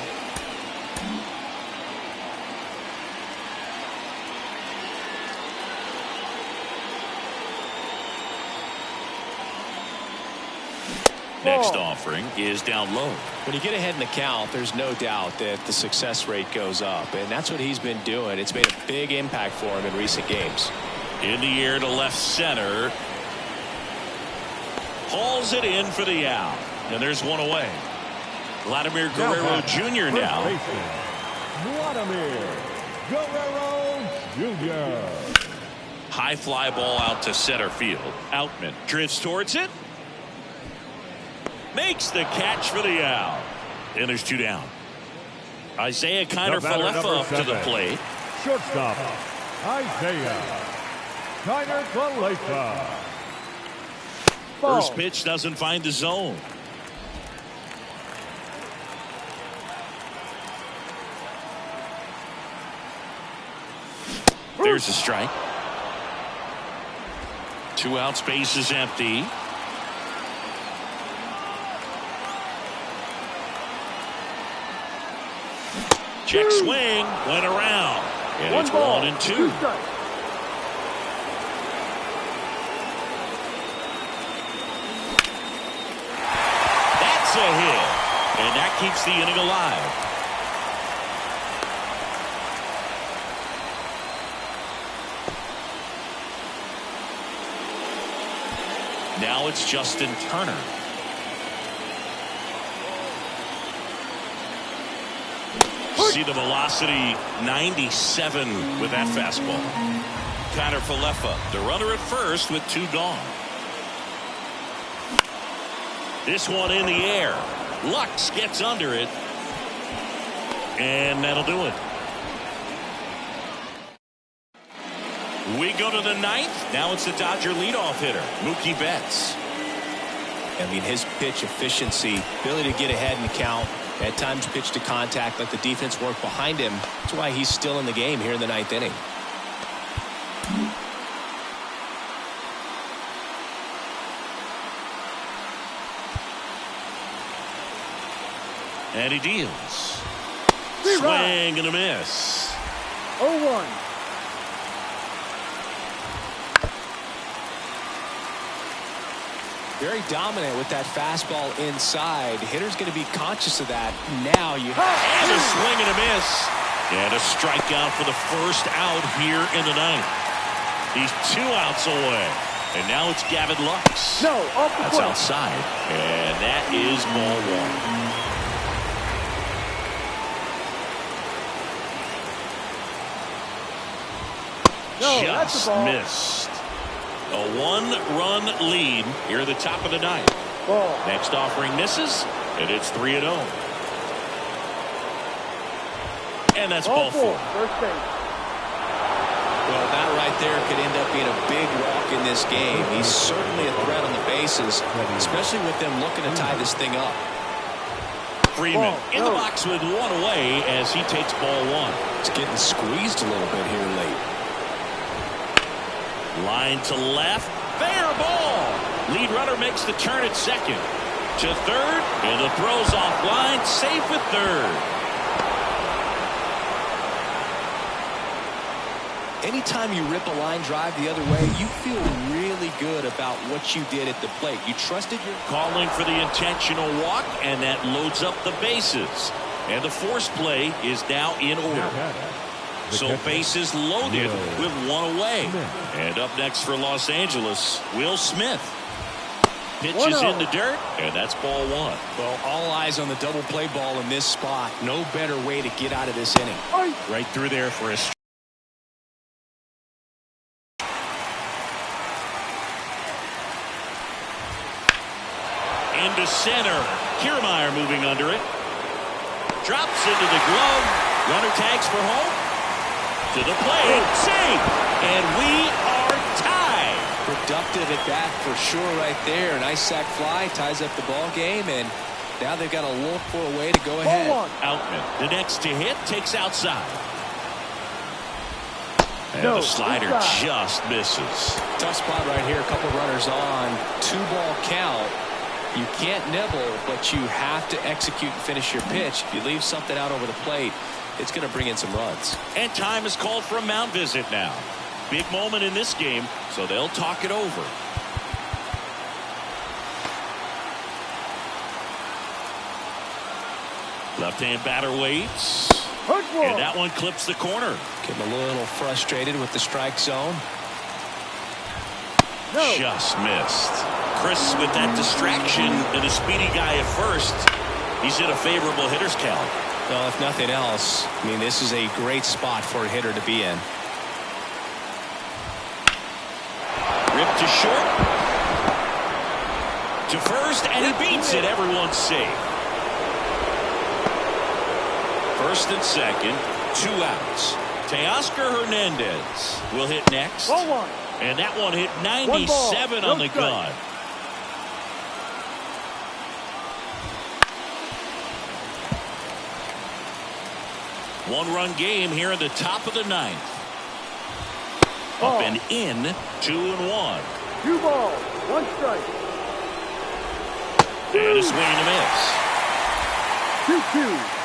Next offering is down low. When you get ahead in the count, there's no doubt that the success rate goes up, and that's what he's been doing. It's made a big impact for him in recent games. In the air to left center. Hauls it in for the out. And there's one away. Vladimir Guerrero Jr. now. Vladimir Guerrero Jr. High fly ball out to center field. Outman drifts towards it. Makes the catch for the out. And there's 2 down. Isaiah Kiner Falefa up to the plate. Shortstop, Isaiah Kiner Falefa. First pitch doesn't find the zone. There's a strike. 2 outs, base is empty. Check swing, went around, and it's 1-2. That's a hit, and that keeps the inning alive. Now it's Justin Turner. See the velocity 97 with that fastball. Kiner Falefa, the runner at first with 2 gone. This one in the air. Lux gets under it. And that'll do it. We go to the 9th. Now it's the Dodger leadoff hitter, Mookie Betts. I mean, his pitch efficiency, ability to get ahead in the count, at times pitch to contact, let the defense work behind him. That's why he's still in the game here in the 9th inning. And he deals. Swing and a miss. 0-1. Very dominant with that fastball inside. Hitter's going to be conscious of that. Now you have and a swing and a miss. And a strikeout for the first out here in the 9th. He's 2 outs away. And now it's Gavin Lux. No, off the That's plate. outside. And that is ball 1. No, that's Just the ball. missed. A one-run lead here at the top of the ninth. Ball. Next offering misses, and it's 3-0. And that's ball four. First base. Well, that right there could end up being a big walk in this game. He's certainly a threat on the bases, especially with them looking to tie this thing up. Freeman in the box with one away as he takes ball one. It's getting squeezed a little bit here late. Line to left. Fair ball. Lead runner makes the turn at second. To third, and the throw's offline. Safe at third. Anytime you rip a line drive the other way, you feel really good about what you did at the plate. You trusted your... Calling for the intentional walk, and that loads up the bases. And the force play is now in order. So bases loaded with one away. And up next for Los Angeles, Will Smith. Pitches in the dirt, and that's ball one. Well, all eyes on the double play ball in this spot. No better way to get out of this inning. Right through there for a... Into center. Kiermaier moving under it. Drops into the glove. Runner tags for home. To the plate. Safe. And we are tied. Productive at bat for sure right there. Nice sac fly. Ties up the ball game. And now they've got to look for a way to go ahead. Outman, the next to hit, takes outside. And the slider just misses. Tough spot right here. A couple runners on. 2-ball count. You can't nibble, but you have to execute and finish your pitch. If you leave something out over the plate, it's going to bring in some runs. And time is called for a mound visit now. Big moment in this game, so they'll talk it over. Left-hand batter waits. And that one clips the corner. Getting a little frustrated with the strike zone. Just missed. Chris with that distraction and a speedy guy at first. He's in a favorable hitter's count. Well, if nothing else, I mean, this is a great spot for a hitter to be in. Ripped to short. To first, and he beats it. Everyone's safe. First and second, 2 outs. Teoscar Hernandez will hit next. And that one hit 97 on the gun. One-run game here in the top of the ninth. Up and in, 2-1. 2 balls, 1 strike. And a swing and a miss. 2-2.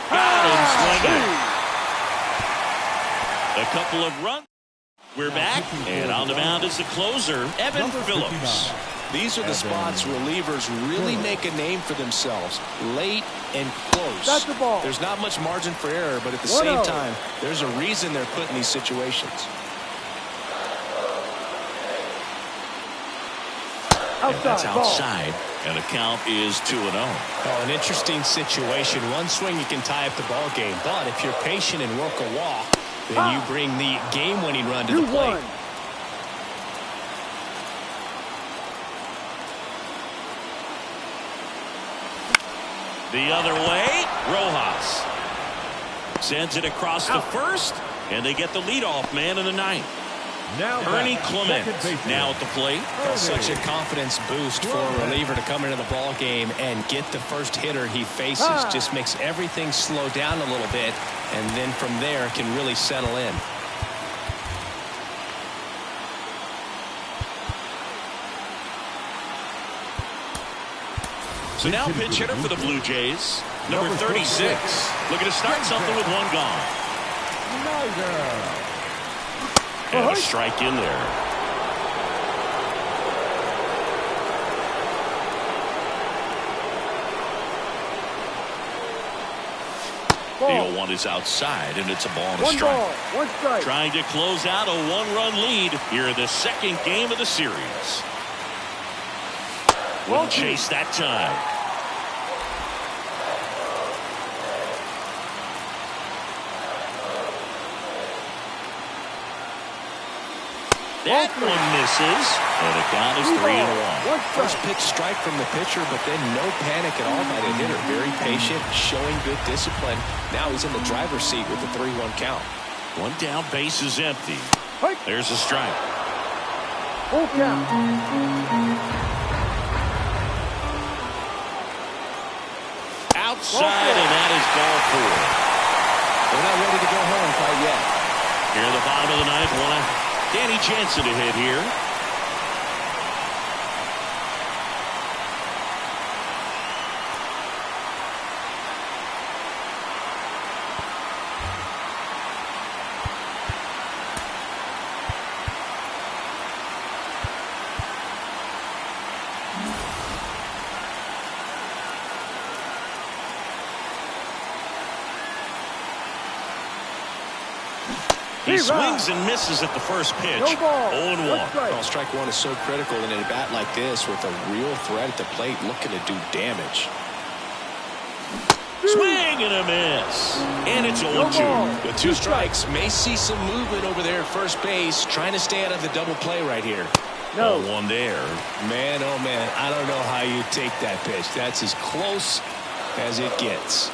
Got him swinging. A couple of runs. We're back, and on the mound is the closer, Evan Phillips. These are the spots relievers really make a name for themselves. Late and close. That's the ball. There's not much margin for error, but at the same time, there's a reason they're put in these situations. And that's outside, and the count is 2-0. Well, an interesting situation. One swing you can tie up the ball game, but if you're patient and work a walk, then you bring the game-winning run to the plate. The other way, Rojas sends it across the first, and they get the leadoff man in the ninth. Now Ernie Clement now at the plate. Such a confidence boost for a reliever to come into the ball game and get the first hitter he faces. Just makes everything slow down a little bit, and then from there can really settle in. So now pitch hitter for the Blue Jays, number 36. Looking to start something with one gone. And a strike in there. The 0-1 is outside, and it's a ball and a strike. 1 strike. Trying to close out a 1-run lead here in the second game of the series. Wouldn't chase that time. That one misses, and the count is 3-1. First pitch strike from the pitcher, but then no panic at all by the hitter. Very patient, showing good discipline. Now he's in the driver's seat with the 3-1 count. One down, base is empty. There's a strike. Full count. Outside, and that is ball 4. They're not ready to go home quite yet. Here in the bottom of the ninth, Danny Jansen to hit here. He swings and misses at the first pitch. 0-1. Well, strike one is so critical in a bat like this with a real threat at the plate looking to do damage. Swing and a miss. And it's 0-2. With 2 strikes, may see some movement over there at first base, trying to stay out of the double play right here. No. 1 there. Man, oh man, I don't know how you take that pitch. That's as close as it gets.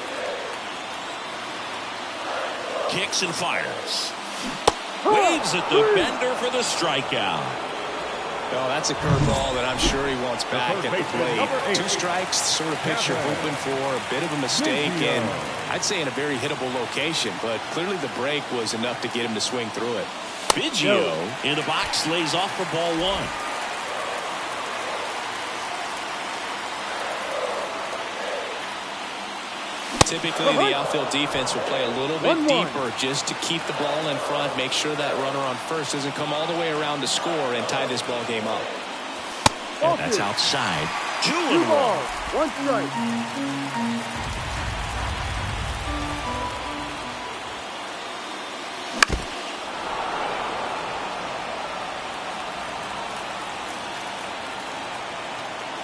Kicks and fires. Waves at the bender for the strikeout. Oh, that's a curveball that I'm sure he wants back at the plate. 2 strikes, the sort of pitch you're hoping for. A bit of a mistake, and I'd say in a very hittable location, but clearly the break was enough to get him to swing through it. Biggio in the box lays off for ball 1. Typically, the outfield defense will play a little bit deeper just to keep the ball in front, make sure that runner on first doesn't come all the way around to score and tie this ball game up. And that's outside. 2-1. 1 strike.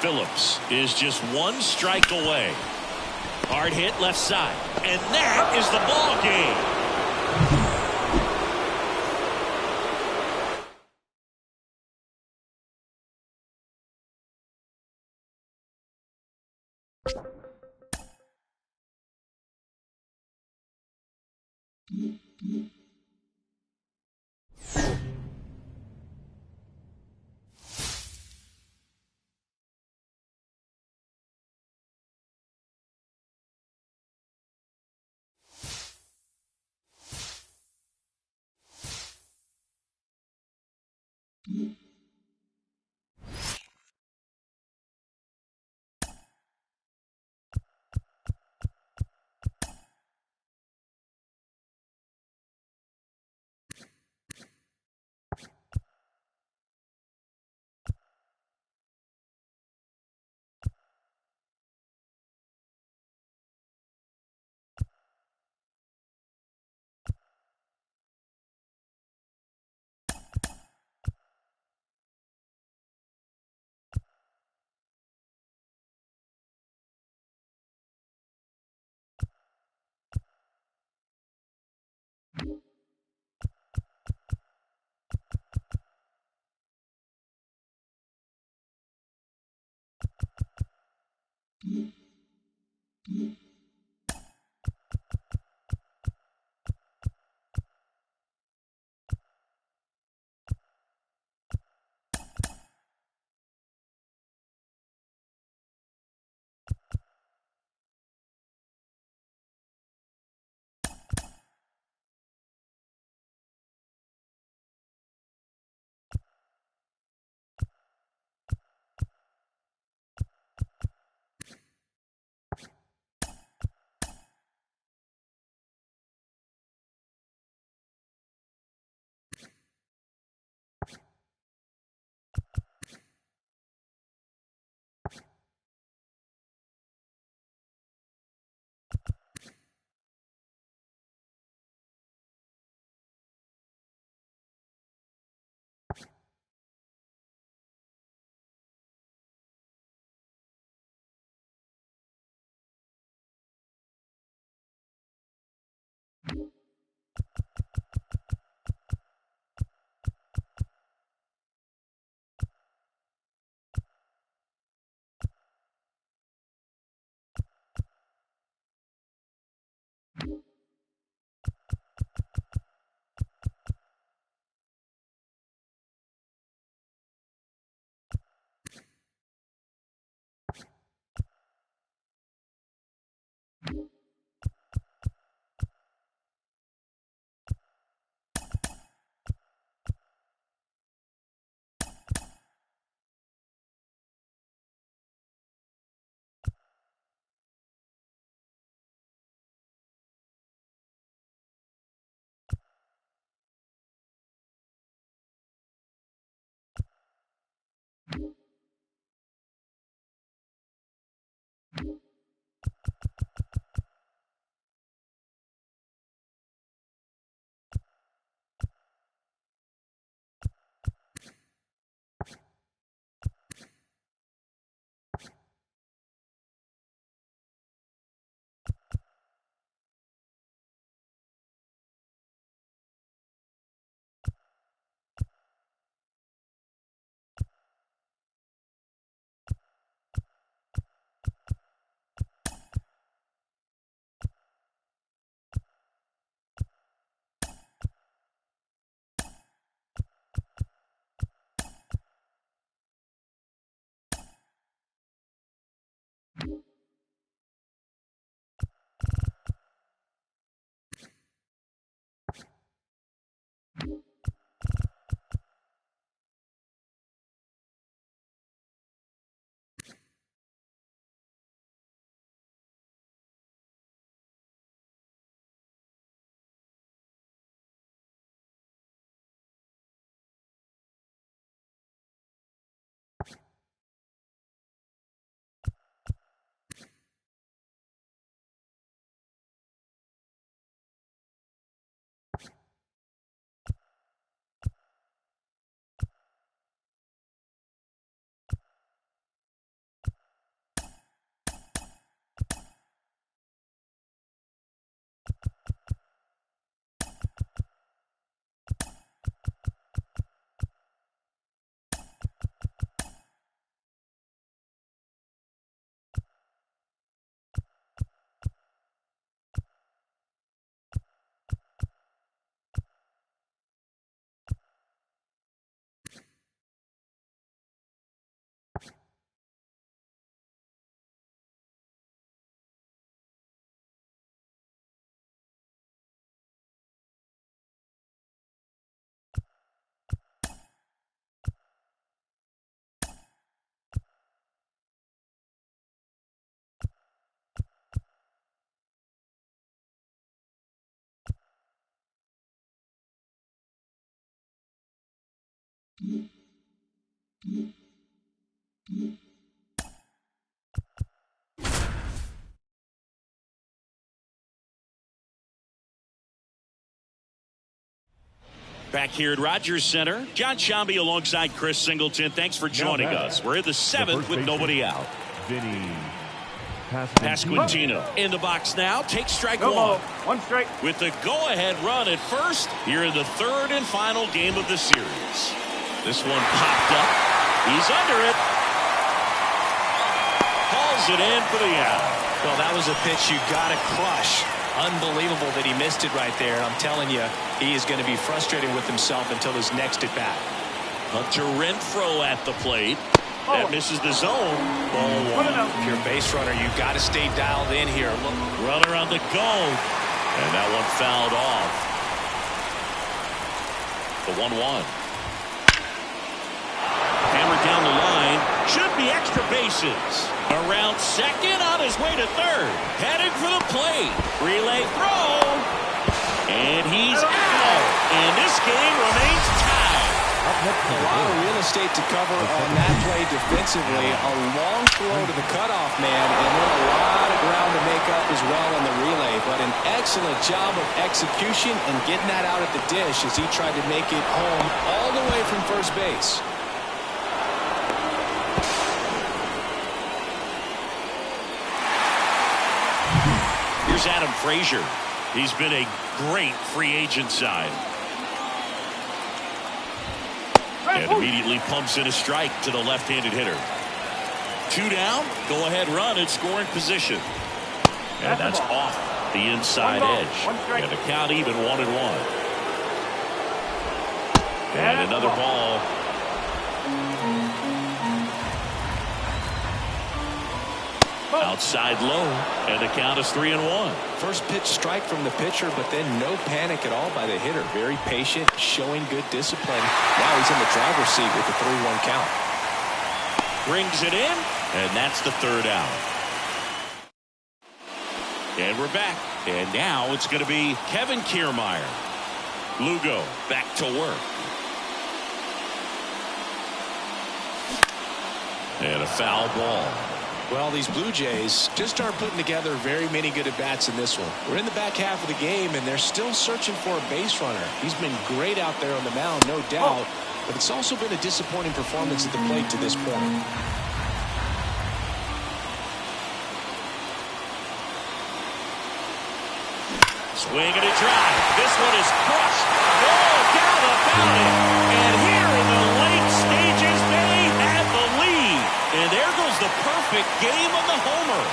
Phillips is just 1 strike away. Hard hit left side. And that is the ball game. Back here at Rogers Center, John Shambi alongside Chris Singleton. Thanks for joining us. We're in the 7th with nobody out. Vinny Pasquantino in the box now. Takes strike one. One strike. With the go-ahead run at first here in the 3rd and final game of the series. This one popped up. He's under it. Hauls it in for the out. Well, that was a pitch you got to crush. Unbelievable that he missed it right there. I'm telling you, he is going to be frustrated with himself until his next at bat. Hunter Renfroe at the plate. That misses the zone. Ball one. If you're a base runner, you got to stay dialed in here. Look. Runner on the go. And that one fouled off. The 1-1. Hammered down the line. Should be extra bases. Around second, on his way to third. Headed for the plate. Relay throw. And he's out. And this game remains tied. A lot of real estate to cover on that play defensively. A long throw to the cutoff man, and then a lot of ground to make up as well on the relay. But an excellent job of execution and getting that out at the dish as he tried to make it home all the way from first base. Here's Adam Frazier. He's been a great free agent sign. And immediately pumps in a strike to the left-handed hitter. 2 down, go-ahead run in scoring position. And that's off the inside edge. And the count even 1-1. And another ball. Outside low, and the count is 3-1. First pitch strike from the pitcher, but then no panic at all by the hitter. Very patient, showing good discipline. Now he's in the driver's seat with the 3-1 count. Brings it in, and that's the 3rd out. And we're back. And now it's going to be Kevin Kiermaier. Lugo back to work. And a foul ball. Well, these Blue Jays just aren't putting together very many good at-bats in this one. We're in the back half of the game, and they're still searching for a base runner. He's been great out there on the mound, no doubt, but it's also been a disappointing performance at the plate to this point. Swing and a drive. This one is crushed. Oh, down about it. And here in the late stages, they have the lead. And there goes the perfect game of the homer.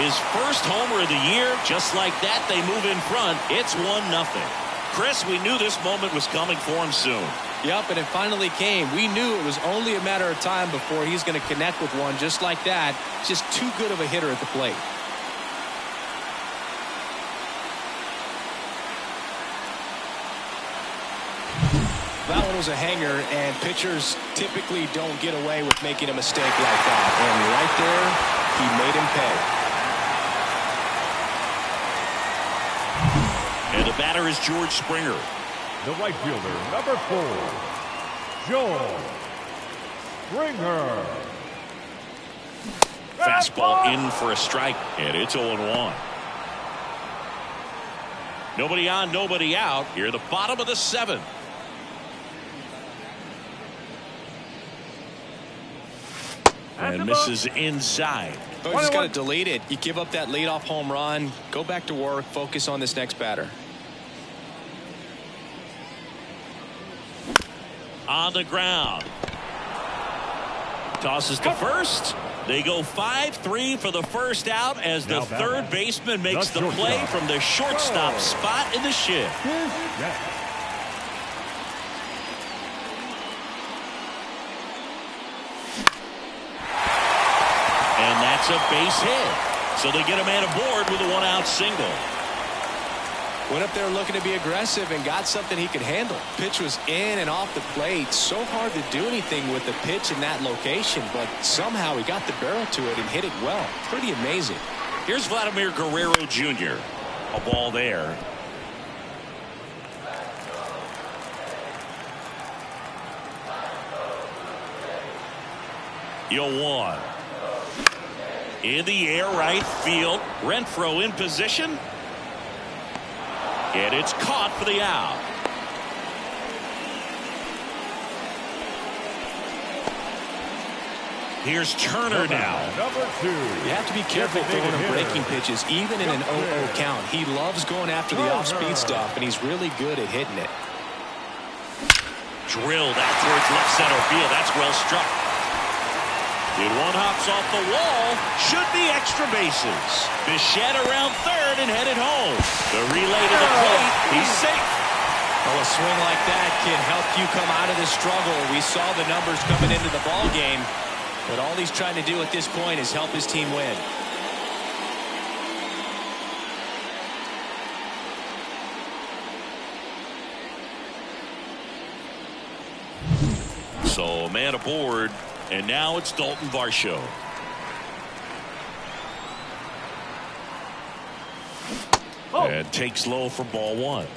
His first homer of the year. Just like that, they move in front. It's 1-0. Chris, we knew this moment was coming for him soon. Yep, and it finally came. We knew it was only a matter of time before he's going to connect with one just like that. Just too good of a hitter at the plate. That one was a hanger, and pitchers typically don't get away with making a mistake like that. And right there, he made him pay. And the batter is George Springer. The right fielder, number 4, George Springer. Fastball in for a strike, and it's 0-1. Nobody on, nobody out. Here at the bottom of the 7th. And misses inside. Oh, you just got to delete it. You give up that leadoff home run. Go back to work. Focus on this next batter. On the ground. Tosses to first. They go 5-3 for the first out as the third baseman makes the play from the shortstop spot in the shift. And that's a base hit. So they get a man aboard with a 1-out single. Went up there looking to be aggressive and got something he could handle. Pitch was in and off the plate. So hard to do anything with the pitch in that location, but somehow he got the barrel to it and hit it well. Pretty amazing. Here's Vladimir Guerrero Jr. A ball there. 0-1. In the air, right field. Renfroe in position. And it's caught for the out. Here's Turner now. Number 2. You have to be careful throwing him breaking pitches, even in an 0-0 count. He loves going after the off-speed stuff, and he's really good at hitting it. Drilled out towards left center field. That's well struck. And one hops off the wall. Should be extra bases. Bichette around third and headed home. The relay to the plate. He's safe. Well, a swing like that can help you come out of the struggle. We saw the numbers coming into the ball game, but all he's trying to do at this point is help his team win. So a man aboard, and now it's Dalton Varsho. And takes low for ball 1.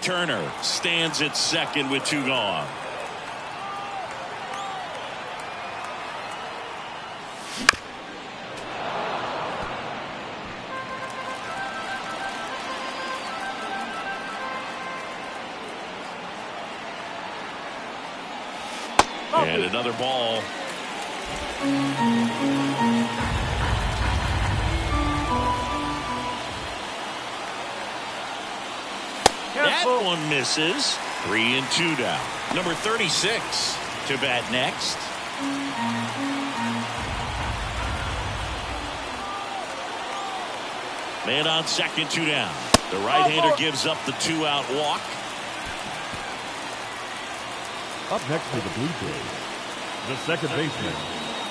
Turner stands at second with 2 gone. And another ball. That one misses. 3 and 2 down. Number 36 to bat next. Man on second, 2 down. The right-hander gives up the 2-out walk. Up next for the Blue Jays, the second baseman,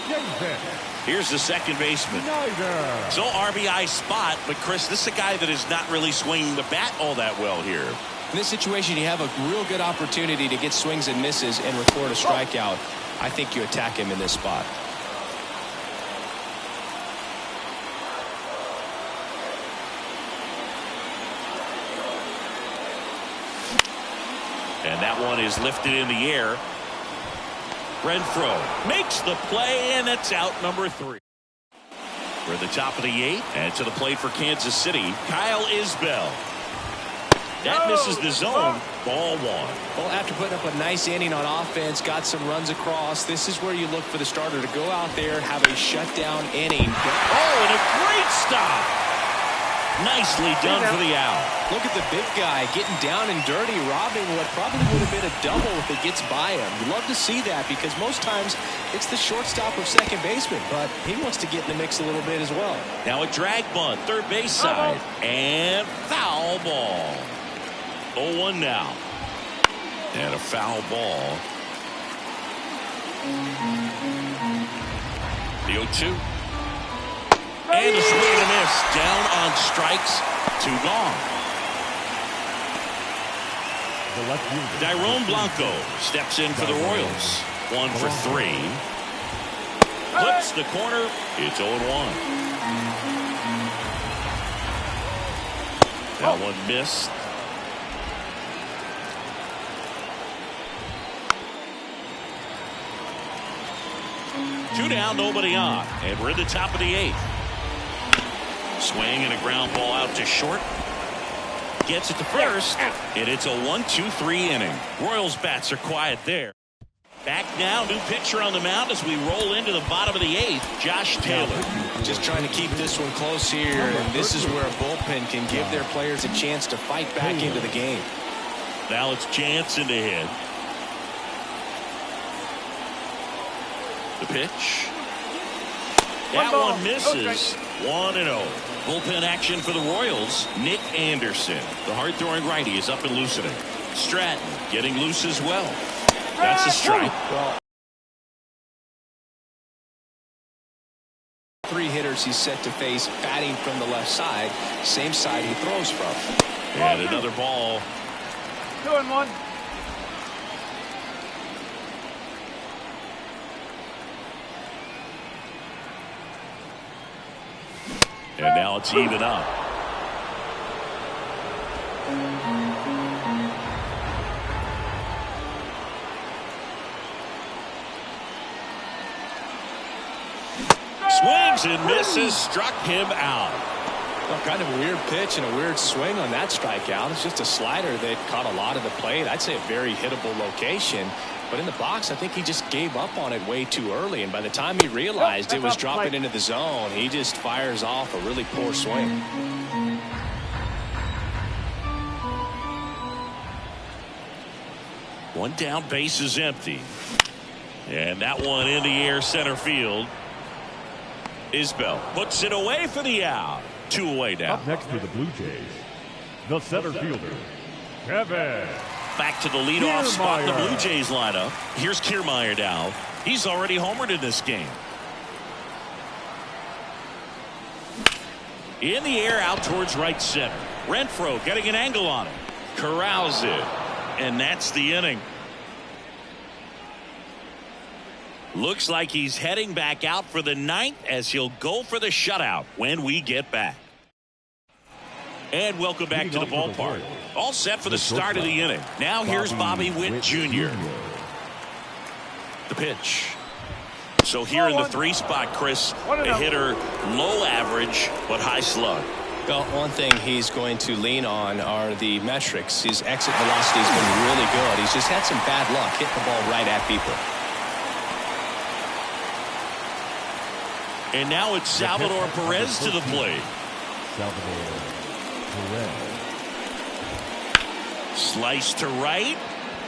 Jason Here's the second baseman. Schneider. So RBI spot, but Chris, this is a guy that is not really swinging the bat all that well here. In this situation, you have a real good opportunity to get swings and misses and record a strikeout. I think you attack him in this spot. And that one is lifted in the air. Renfroe makes the play, and it's out, number 3. We're at the top of the 8th, and to the plate for Kansas City, Kyle Isbell. That misses the zone. Ball 1. Well, after putting up a nice inning on offense, got some runs across, this is where you look for the starter to go out there, have a shutdown inning. Oh, and a great stop. Nicely done for the out. Look at the big guy getting down and dirty, robbing what probably would have been a double if it gets by him. You love to see that because most times it's the shortstop or second baseman, but he wants to get in the mix a little bit as well. Now a drag bunt, third base side, and foul ball. 0-1 now. And a foul ball. The 0-2. And a swing and a miss. Down on strikes. 2 gone. The left fielder, Dairon Blanco steps in for the Royals. 1 for 3. Flips the corner. It's 0-1. That one missed. Two down, nobody on. And we're at the top of the 8th. Swing and a ground ball out to short. Gets it to first. And it's a 1-2-3 inning. Royals bats are quiet there. Back now, new pitcher on the mound as we roll into the bottom of the 8th. Josh Taylor. Just trying to keep this one close here. And this is where a bullpen can give their players a chance to fight back into the game. Now it's Jansen to hit. The pitch. That one misses. 1-0. Bullpen action for the Royals. Nick Anderson, the hard-throwing righty, is up and loosening. Stratton getting loose as well. That's a strike. Well, 3 hitters he's set to face batting from the left side, same side he throws from. And another ball. 2-1. And now it's even up. Swings and misses, struck him out. Well, kind of a weird pitch and a weird swing on that strikeout. It's just a slider that caught a lot of the plate. I'd say a very hittable location. But in the box, I think he just gave up on it way too early. And by the time he realized it was dropping into the zone, he just fires off a really poor swing. One down, base is empty. And that one in the air center field. Isbell puts it away for the out. 2 away now. Up next for the Blue Jays, the center fielder, Kevin. Back to the leadoff spot in the Blue Jays lineup. Here's Kiermaier now. He's already homered in this game. In the air out towards right center. Renfroe getting an angle on it. Corrals it. And that's the inning. Looks like he's heading back out for the 9th as he'll go for the shutout when we get back. And welcome back to the ballpark. All set for the start of the inning. Now here's Bobby Witt Jr. The pitch. So here in the 3 spot, Chris, a hitter low average but high slug. Well, one thing he's going to lean on are the metrics. His exit velocity has been really good. He's just had some bad luck hitting the ball right at people. And now it's Salvador Perez to the plate. Salvador Perez. Slice to right,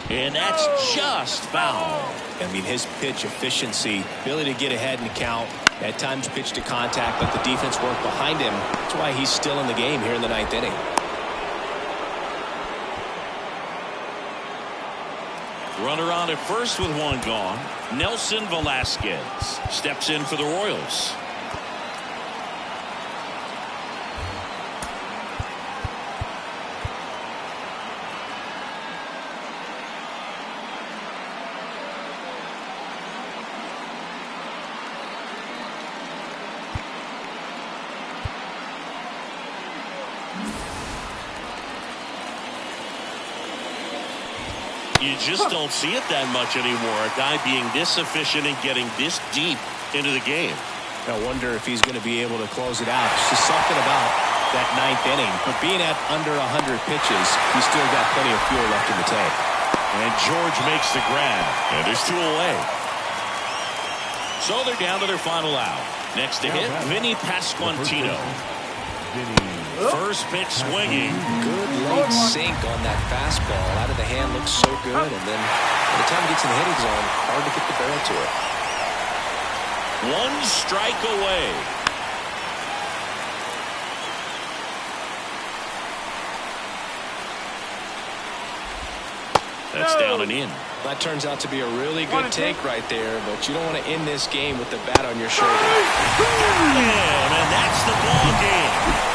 and that's just foul. I mean, his pitch efficiency, ability to get ahead in the count, at times pitch to contact, but the defense worked behind him. That's why he's still in the game here in the 9th inning. Runner on at first with one gone. Nelson Velasquez steps in for the Royals. You just don't see it that much anymore. A guy being this efficient and getting this deep into the game. I wonder if he's going to be able to close it out. It's just something about that 9th inning. But being at under 100 pitches, he's still got plenty of fuel left in the tank. And George makes the grab. And there's 2 away. So they're down to their final out. Next to hit, Vinny Pasquantino. First pitch swinging. Good late sink on that fastball. Out of the hand looks so good. And then by the time it gets in the hitting zone, hard to get the barrel to it. 1 strike away. That's down and in. That turns out to be a really good take right there, but you don't want to end this game with the bat on your shoulder. Got him, and that's the ball game.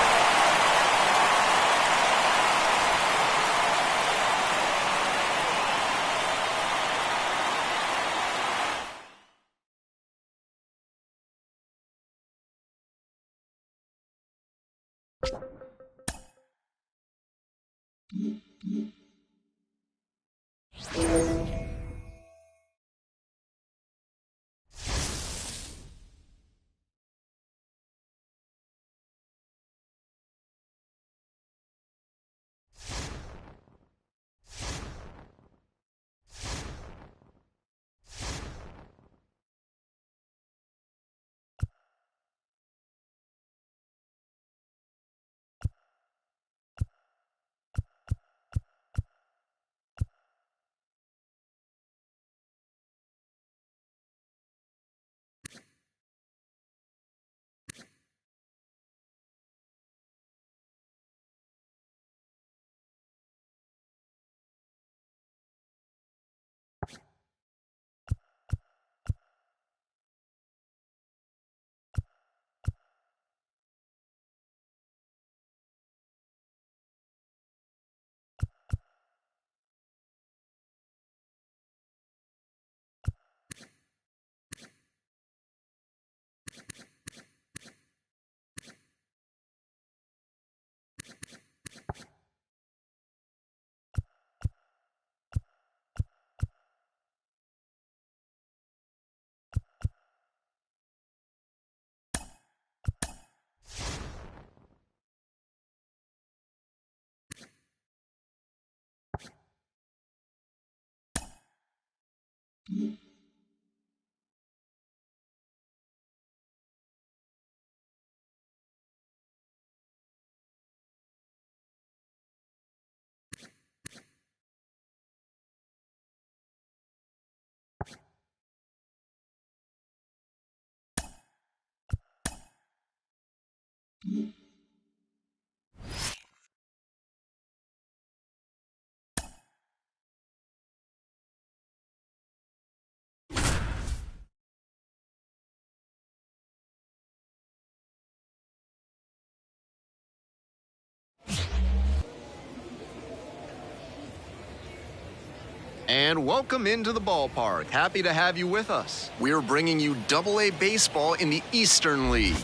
And welcome into the ballpark. Happy to have you with us. We're bringing you Double-A baseball in the Eastern League.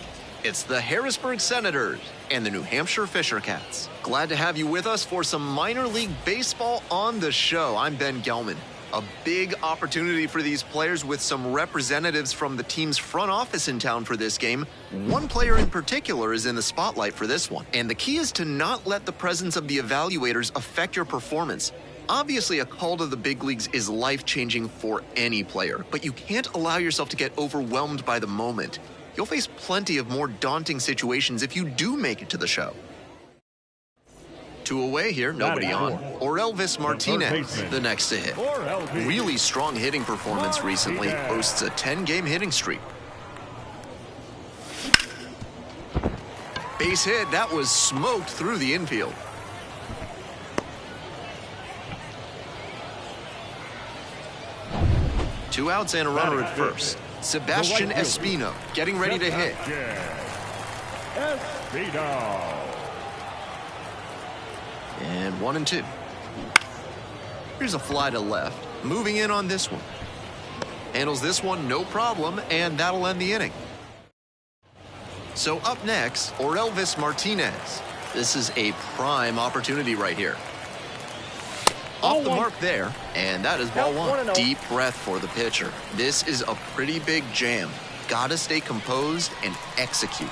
It's the Harrisburg Senators and the New Hampshire Fisher Cats. Glad to have you with us for some minor league baseball on the show. I'm Ben Gelman. A big opportunity for these players with some representatives from the team's front office in town for this game. One player in particular is in the spotlight for this one. And the key is to not let the presence of the evaluators affect your performance. Obviously, a call to the big leagues is life-changing for any player, but you can't allow yourself to get overwhelmed by the moment. You'll face plenty of more daunting situations if you do make it to the show. Two away here, nobody on. Orelvis Martinez, the next to hit. Really strong hitting performance recently, boasts a 10-game hitting streak. Base hit, that was smoked through the infield. Two outs and a runner at first. Sebastian Espino getting ready to hit. And 1-2. Here's a fly to left. Moving in on this one. Handles this one no problem, and that'll end the inning. So up next, Orelvis Martinez. This is a prime opportunity right here. Off the mark there, and that is ball one. Deep breath for the pitcher. This is a pretty big jam. Gotta stay composed and execute.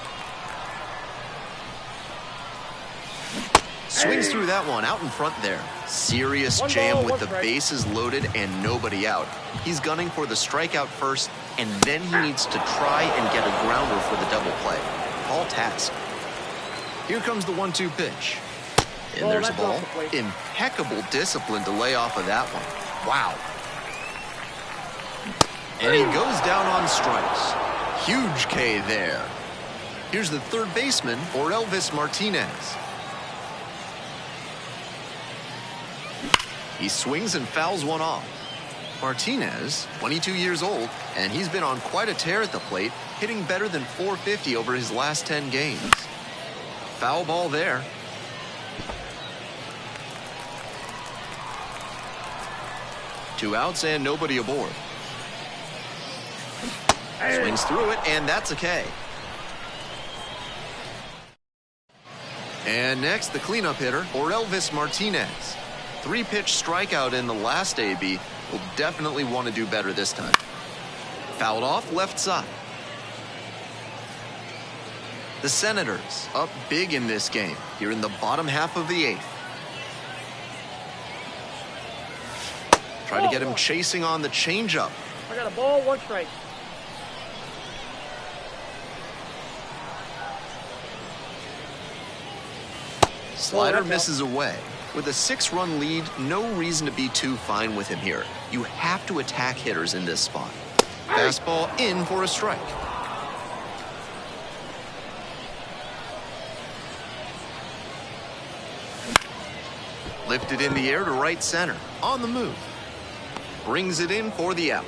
Swings through that one out in front there. Serious jam with the bases loaded and nobody out. He's gunning for the strikeout first, and then he needs to try and get a grounder for the double play. Tall task. Here comes the 1-2 pitch. And there's a ball. Impeccable discipline to lay off of that one. Wow. And he goes down on strikes. Huge K there. Here's the third baseman, Orelvis Martinez. He swings and fouls one off. Martinez, 22 years old, and he's been on quite a tear at the plate, hitting better than .450 over his last 10 games. Foul ball there. Two outs and nobody aboard. Swings through it, and that's a K. And next, the cleanup hitter, Orelvis Martinez. 3-pitch strikeout in the last AB. Will definitely want to do better this time. Fouled off left side. The Senators up big in this game here in the bottom half of the 8th. Try to get him chasing on the changeup. I got a ball, 1 strike. Slider misses away. With a 6-run lead, no reason to be too fine with him here. You have to attack hitters in this spot. Fastball in for a strike. Lifted in the air to right center. On the move. Brings it in for the out.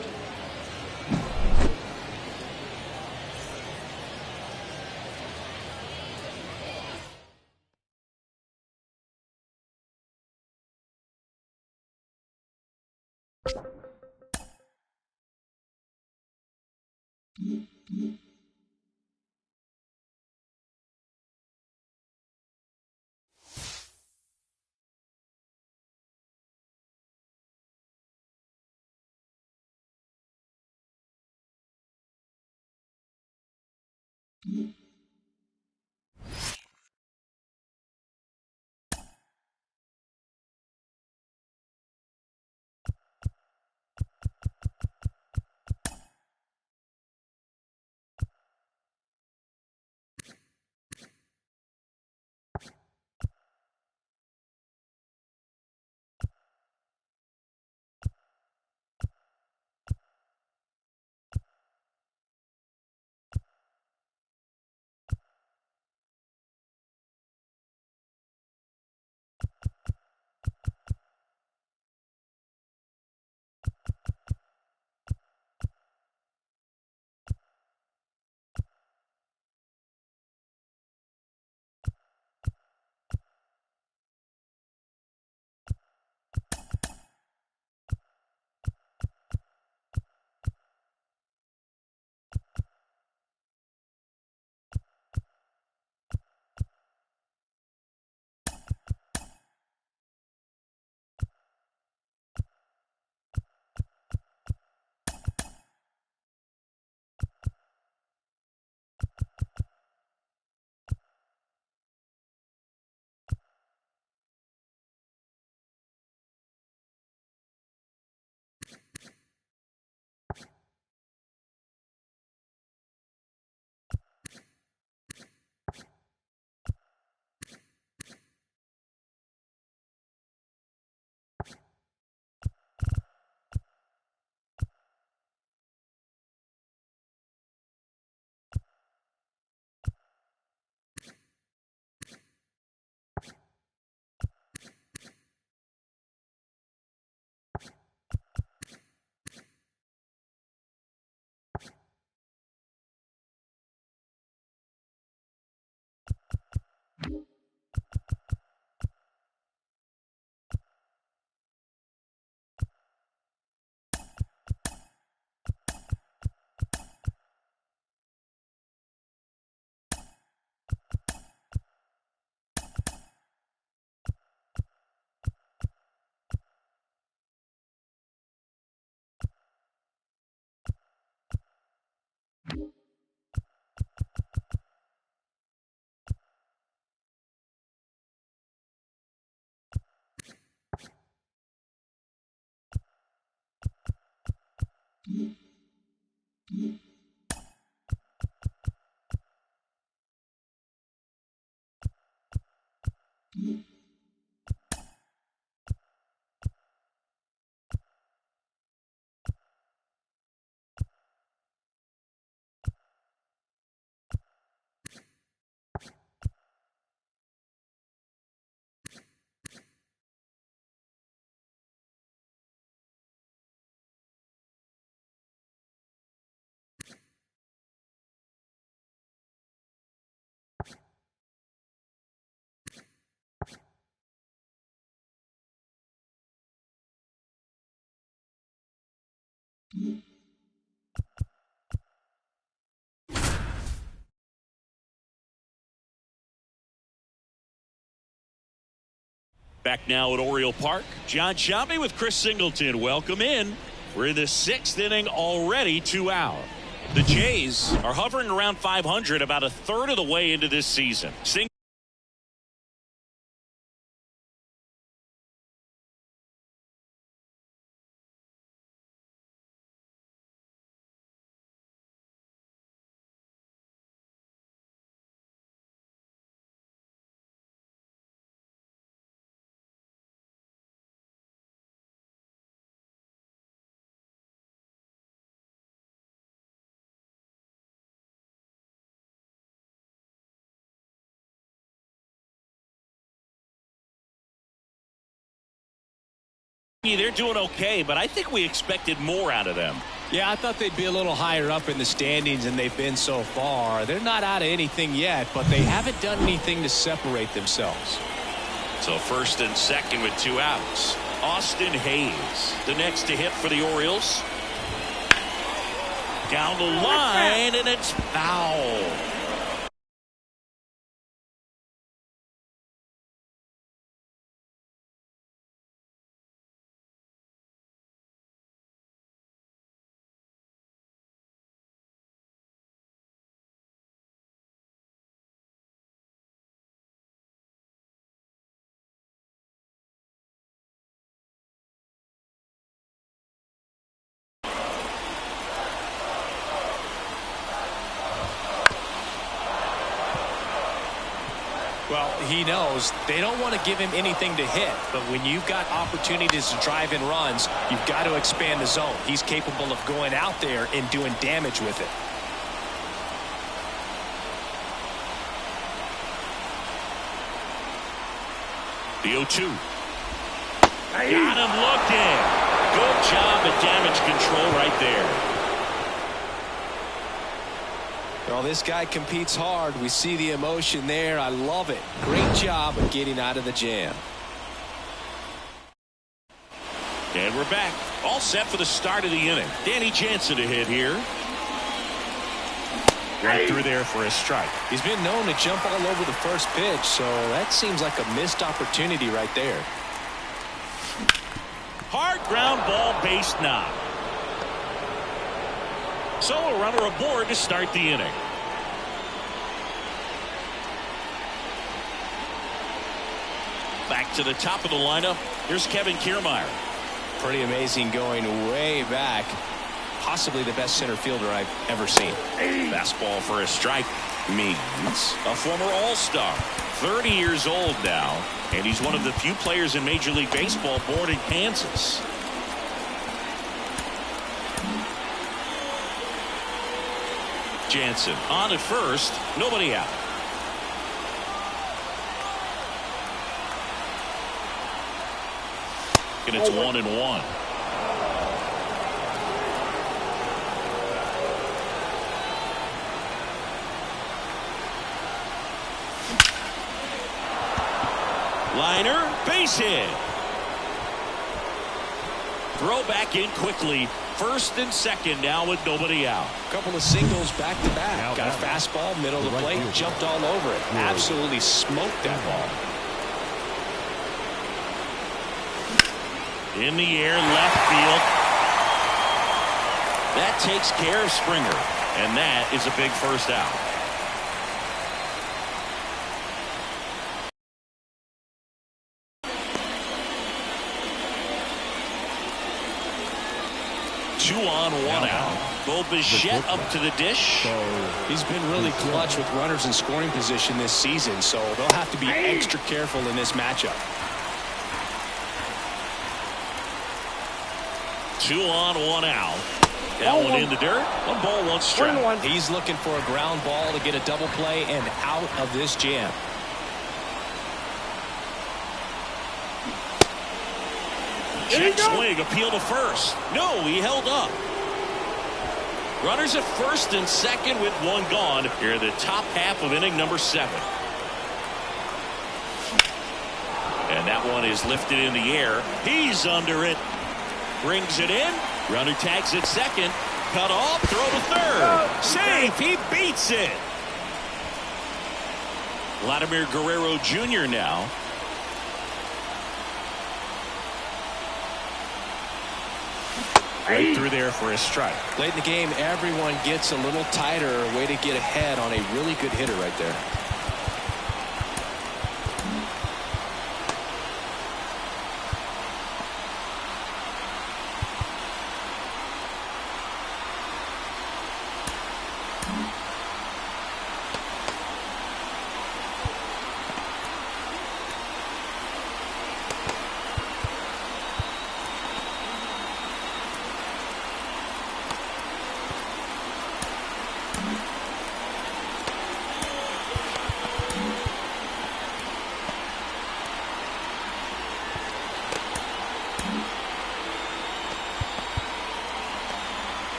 Back now at Oriole Park, John Sciambi with Chris Singleton. Welcome in. We're in the 6th inning already, 2 out. The Jays are hovering around 500 about a third of the way into this season. They're doing okay, but I think we expected more out of them. Yeah, I thought they'd be a little higher up in the standings than they've been so far. They're not out of anything yet, but they haven't done anything to separate themselves. So 1st and 2nd with 2 outs. Austin Hayes, the next to hit for the Orioles. Down the line, and it's foul. Well, he knows they don't want to give him anything to hit, but when you've got opportunities to drive in runs, you've got to expand the zone. He's capable of going out there and doing damage with it. The 0-2. Got him looking. Good job at damage control right there. Well, this guy competes hard. We see the emotion there. I love it. Great job of getting out of the jam. And we're back. All set for the start of the inning. Danny Jansen to hit here. Right through there for a strike. He's been known to jump all over the first pitch, so that seems like a missed opportunity right there. Hard ground ball, base knock. So a runner aboard to start the inning. Back to the top of the lineup. Here's Kevin Kiermaier. Pretty amazing, going way back. Possibly the best center fielder I've ever seen. Fastball for a strike means a former All-Star. 30 years old now, and he's one of the few players in Major League Baseball born in Kansas. Jansen on at first, nobody out. And it's 1-1. Liner, base hit. Throw back in quickly. 1st and 2nd now with nobody out. Couple of singles back to back. Got a fastball, middle of the plate, jumped all over it. Absolutely smoked that ball. In the air, left field. That takes care of Springer. And that is a big first out. 2 on, 1 out. Bo Bichette up to the dish. He's been really clutch with runners in scoring position this season, so they'll have to be extra careful in this matchup. 2 on, 1 out. That one in the dirt. 1 ball, 1 strike. He's looking for a ground ball to get a double play and out of this jam. Check swing, appeal to first. No, he held up. Runners at first and second with 1 gone here in the top half of inning number 7. And that one is lifted in the air. He's under it. Brings it in. Runner tags at second. Cut off. Throw to third. Safe. He beats it. Vladimir Guerrero Jr. now. Right through there for a strike. Late in the game, everyone gets a little tighter. A way to get ahead on a really good hitter right there.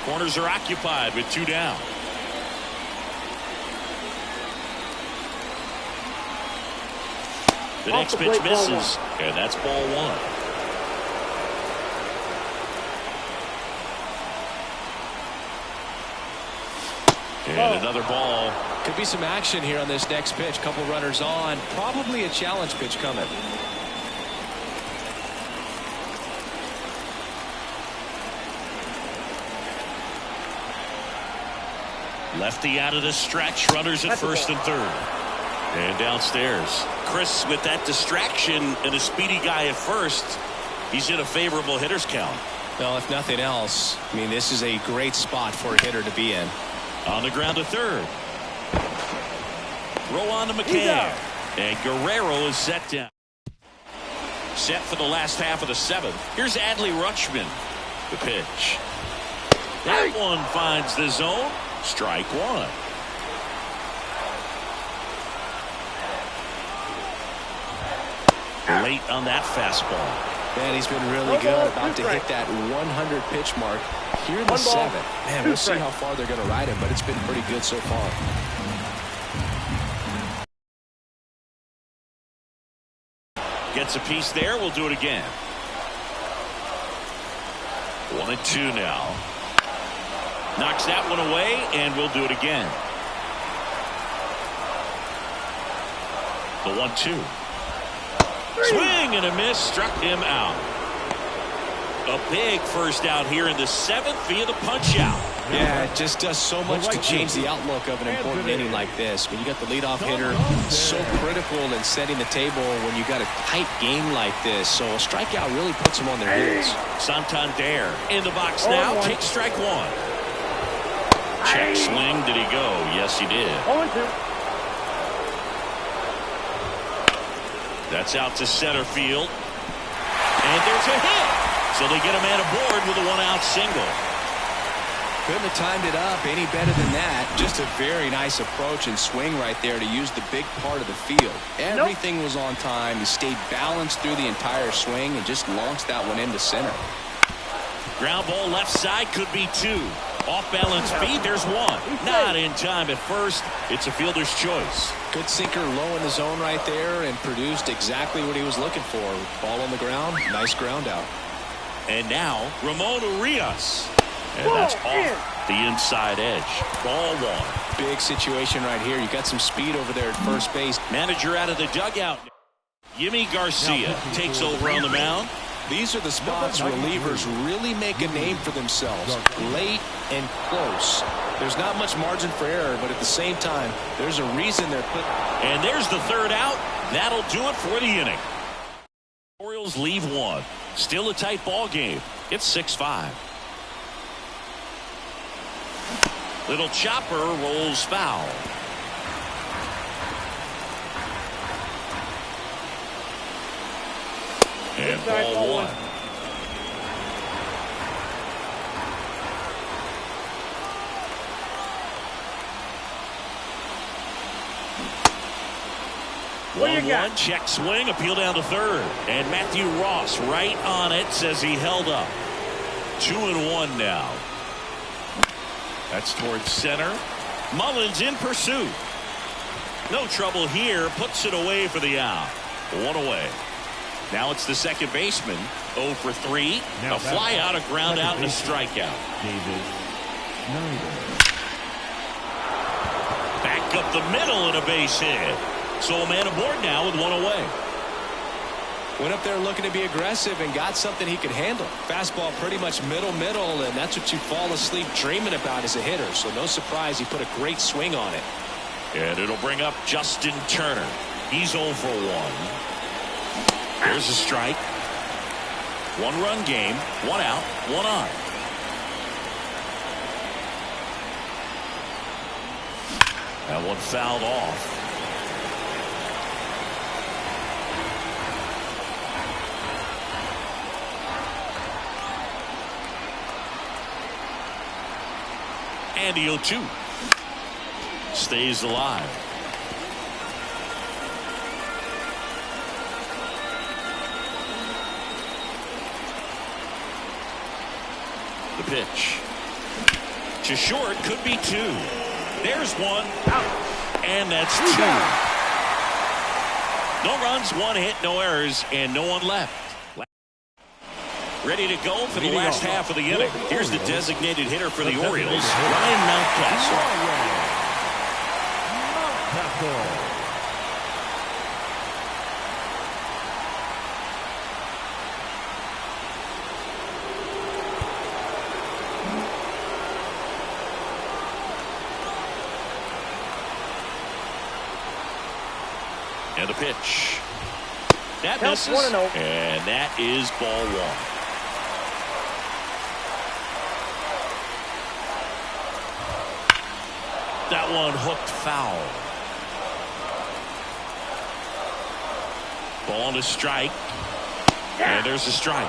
Corners are occupied with 2 down. The next pitch misses, and that's ball 1. And another ball. Could be some action here on this next pitch. Couple runners on. Probably a challenge pitch coming. Lefty out of the stretch. Runners at first and third. And downstairs. Chris, with that distraction and a speedy guy at first, he's in a favorable hitter's count. Well, if nothing else, I mean, this is a great spot for a hitter to be in. On the ground to third. Throw on to McCann. And Guerrero is set down. Set for the last half of the 7th. Here's Adley Rutschman. The pitch. That one finds the zone. Strike 1. Late on that fastball. Man, he's been really good. About to hit that 100 pitch mark here in the 7th. Man, we'll see how far they're going to ride him, but it's been pretty good so far. Gets a piece there. We'll do it again. 1 and 2 now. Knocks that one away, and we'll do it again. The 1-2. Swing and a miss. Struck him out. A big first out here in the 7th via the punch out. Yeah, it just does so much to change the outlook of an important inning like this. When you got the leadoff hitter, so critical in setting the table when you got a tight game like this. So a strikeout really puts them on their heels. Santander in the box now. Takes strike 1. Check swing. Did he go? Yes, he did. 0-2. That's out to center field. And there's a hit. So they get a man aboard with a 1-out single. Couldn't have timed it up any better than that. Just a very nice approach and swing right there to use the big part of the field. Everything was on time. He stayed balanced through the entire swing and just launched that one into center. Ground ball left side, could be 2. Off balance feed, there's 1. Not in time at first. It's a fielder's choice. Good sinker low in the zone right there and produced exactly what he was looking for. Ball on the ground, nice ground out. And now Ramon Urias. And that's off the inside edge. Ball 1. Big situation right here. You got some speed over there at first base. Manager out of the dugout. Yimi Garcia takes over on the mound. These are the spots relievers really make a name for themselves. Late and close. There's not much margin for error, but at the same time, there's a reason they're put. And there's the 3rd out. That'll do it for the inning. Orioles leave 1. Still a tight ball game. It's 6-5. Little chopper rolls foul. And ball one. What you got? 1-1, check swing, appeal down to third. And Matthew Ross right on it, says he held up. 2-1 now. That's towards center. Mullins in pursuit. No trouble here, puts it away for the out. One away. Now it's the second baseman. 0 for 3. Now a fly out, a ground out, and a strikeout. David Snyder. Back up the middle and a base hit. So a man aboard now with one away. Went up there looking to be aggressive and got something he could handle. Fastball pretty much middle, and that's what you fall asleep dreaming about as a hitter. So no surprise he put a great swing on it. And it'll bring up Justin Turner. He's 0 for 1. There's a strike. 1-run game, 1 out, 1 on. That one fouled off. And the 0-2 stays alive. The pitch to short, could be 2. There's 1 out, and that's 2. No runs, 1 hit, no errors, and no one left. Ready to go for the last half of the inning. Here's the designated hitter for the Orioles, Ryan Mountcastle. And the pitch. That misses, and that is ball 1. That one hooked foul. Ball to strike. And there's a strike.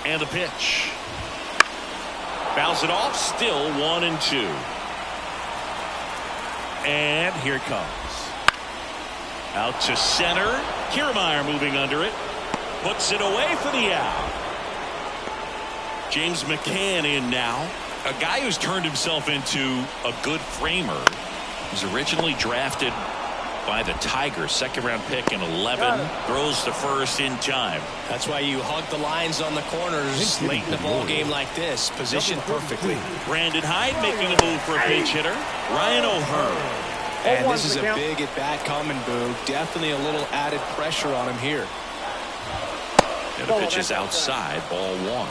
And the pitch. Fouls it off. Still 1-2. And here it comes. Out to center. Kiermaier moving under it. Puts it away for the out. James McCann in now. A guy who's turned himself into a good framer. He was originally drafted by the Tigers, second-round pick in 11. Throws to first in time. That's why you hug the lines on the corners late in the ball game like this. Positioned perfectly. Brandon Hyde making a move for a pinch hitter. Ryan O'Hearn. And this is a big at-bat coming, Boo. Definitely a little added pressure on him here. And the pitch is outside, ball 1.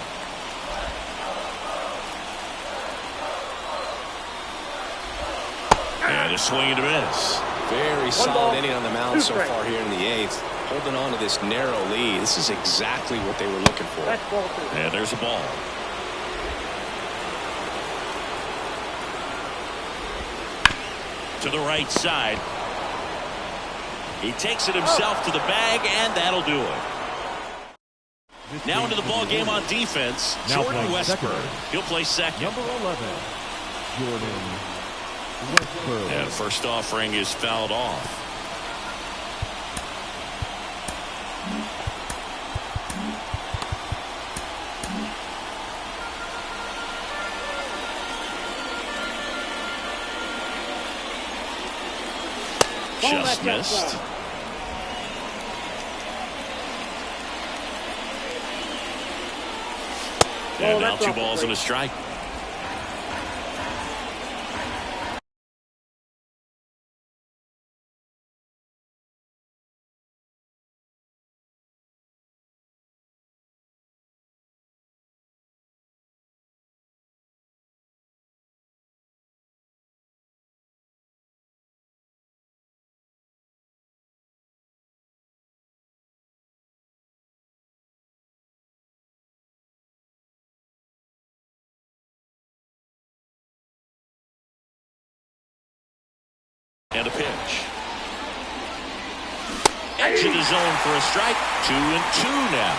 And a swing and a miss. Very solid inning on the mound so far here in the 8th. Holding on to this narrow lead. This is exactly what they were looking for. And there's a ball. To the right side. He takes it himself to the bag, and that'll do it. Now into the ball game on defense, Jordan Westburg. He'll play second. Number 11, Jordan Westburg. And first offering is fouled off. Just missed. And now 2 balls and a strike. into the zone for a strike. 2-2 now.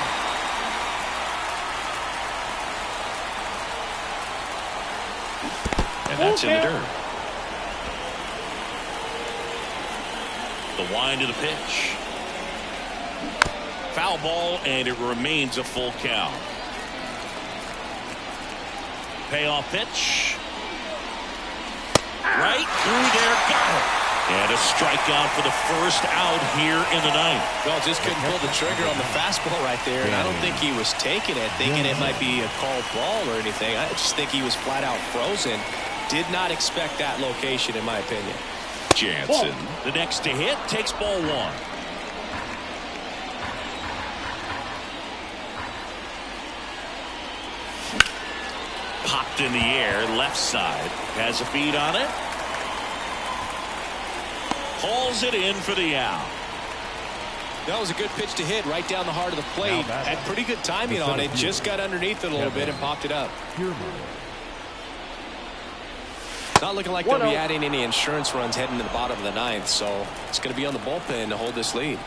And that's in the dirt. The wind of the pitch. Foul ball, and it remains a full count. Payoff pitch. Right through there, got it. And a strikeout for the first out here in the ninth. Well, just couldn't pull the trigger on the fastball right there, and I don't think he was taking it, thinking it might be a called ball or anything. I just think he was flat out frozen. Did not expect that location, in my opinion. Jansen, the next to hit, takes ball one. Popped in the air, left side. Has a feed on it. Hauls it in for the out. That was a good pitch to hit right down the heart of the plate. Had pretty good timing on it. Just got underneath it a little bit and popped it up. Not looking like they'll be adding any insurance runs heading to the bottom of the ninth, so it's going to be on the bullpen to hold this lead.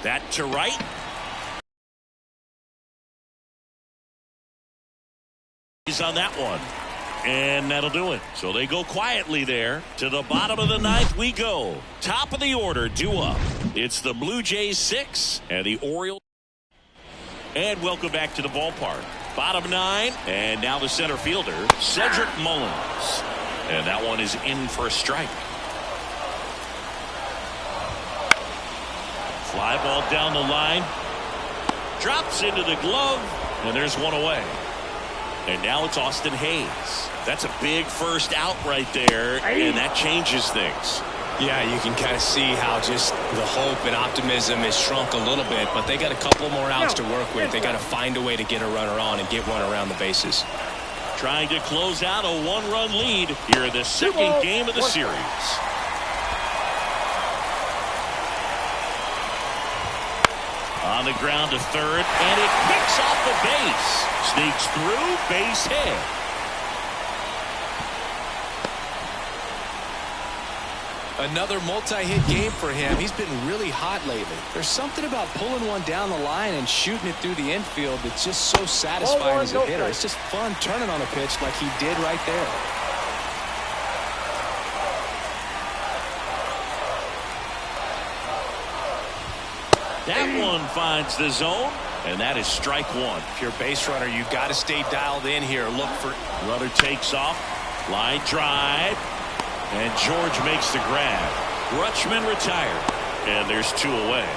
That to right. He's on that one. And that'll do it. So they go quietly there. To the bottom of the ninth we go. Top of the order, due up. It's the Blue Jays 6 and the Orioles. And welcome back to the ballpark. Bottom nine, and now the center fielder, Cedric Mullins. And that one is in for a strike. Fly ball down the line. Drops into the glove, and there's one away. And now it's Austin Hayes. That's a big first out right there, and that changes things. Yeah, you can kind of see how just the hope and optimism has shrunk a little bit, but they got a couple more outs to work with. They got to find a way to get a runner on and get one around the bases. Trying to close out a one-run lead here in the second game of the series. On the ground to third, and it picks off the base. Sneaks through, base hit. Another multi-hit game for him. He's been really hot lately. There's something about pulling one down the line and shooting it through the infield that's just so satisfying as a hitter. It's just fun turning on a pitch like he did right there. That one finds the zone, and that is strike one. If you're a base runner, you've got to stay dialed in here. Look for... Runner takes off. Line drive. And George makes the grab. Rutschman retired. And there's two away.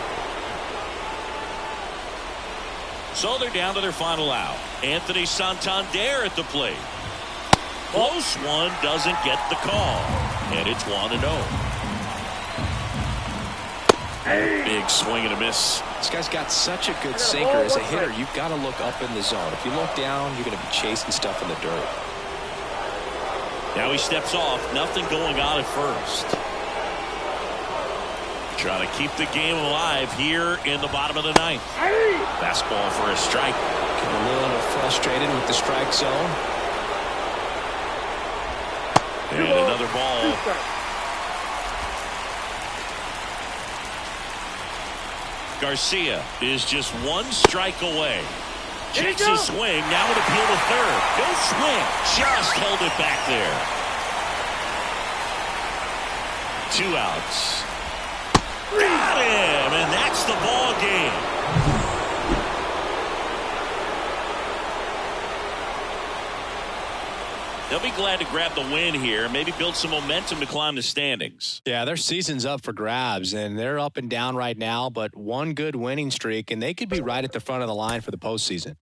So they're down to their final out. Anthony Santander at the plate. Close one, doesn't get the call. And it's 1-0. Big swing and a miss. This guy's got such a good sinker. As a hitter, you've got to look up in the zone. If you look down, you're going to be chasing stuff in the dirt. Now he steps off. Nothing going on at first. Trying to keep the game alive here in the bottom of the ninth. Fastball for a strike. Getting a little frustrated with the strike zone. And another ball. Garcia is just one strike away. Takes a swing. Now an appeal to third. No swing. Just held it back there. 2 outs. Got him, and that's the ball game. They'll be glad to grab the win here, maybe build some momentum to climb the standings. Yeah, their season's up for grabs, and they're up and down right now, but one good winning streak, and they could be right at the front of the line for the postseason.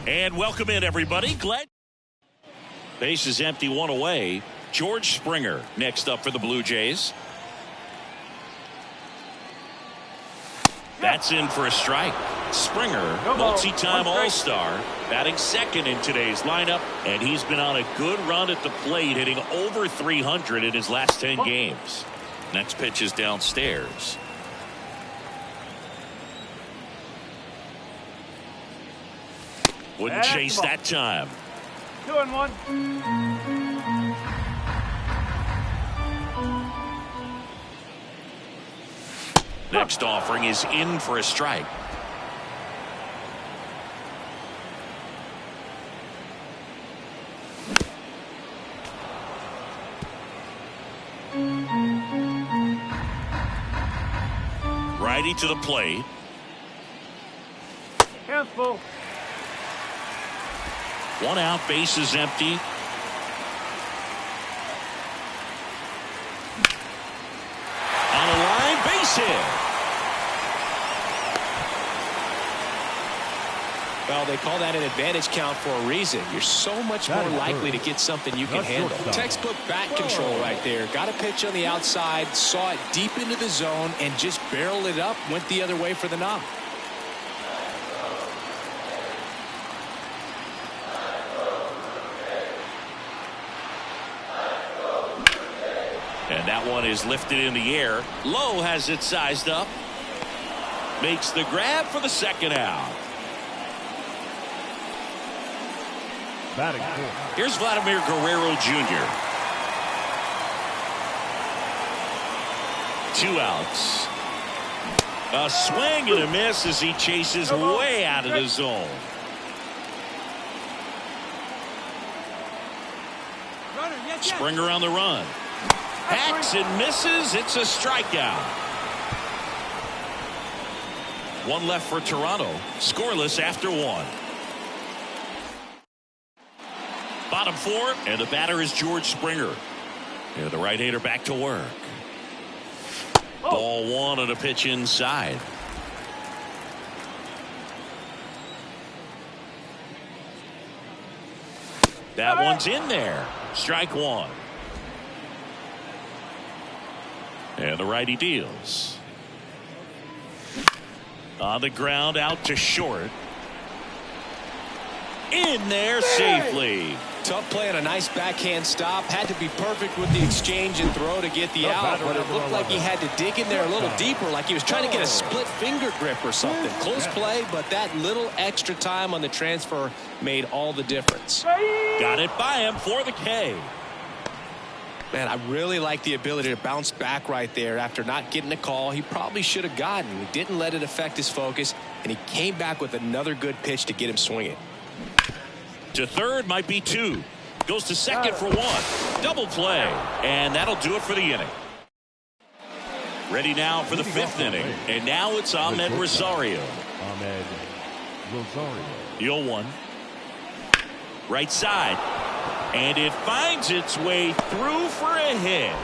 And welcome in, everybody. Glad. Base is empty, one away. George Springer next up for the Blue Jays. That's in for a strike. Springer, multi-time All-Star, batting second in today's lineup, and he's been on a good run at the plate, hitting over 300 in his last 10 games. Next pitch is downstairs. Wouldn't chase that time. 2-1. Next offering is in for a strike. Righty to the plate. Careful. One out, base is empty. On the line, base hit. Well, they call that an advantage count for a reason. You're so much more likely to get something you can handle. Textbook bat control right there. Got a pitch on the outside, saw it deep into the zone, and just barreled it up, went the other way for the knock. And that one is lifted in the air. Lowe has it sized up. Makes the grab for the second out. Batting fourth. Here's Vladimir Guerrero Jr. 2 outs. A swing and a miss as he chases way out of the zone. Springer on the run. Hacks and misses. It's a strikeout. One left for Toronto. Scoreless after 1. Bottom 4, and the batter is George Springer. And the right-hander back to work. Ball 1 and a pitch inside. That one's in there. Strike 1. And the righty deals. On the ground, out to short. In there safely. Tough play and a nice backhand stop. Had to be perfect with the exchange and throw to get the out, but it looked like he had to dig in there a little deeper, like he was trying to get a split finger grip or something. Close play, but that little extra time on the transfer made all the difference. Got it by him for the K. Man, I really like the ability to bounce back right there after not getting a call he probably should have gotten. He didn't let it affect his focus, and he came back with another good pitch to get him swinging. To third, might be 2. Goes to second for 1. Double play. And that'll do it for the inning. Ready now for the 5th inning. And now it's Ahmed Rosario. Ahmed Rosario. The 0-1. Right side. And it finds its way through for a hit.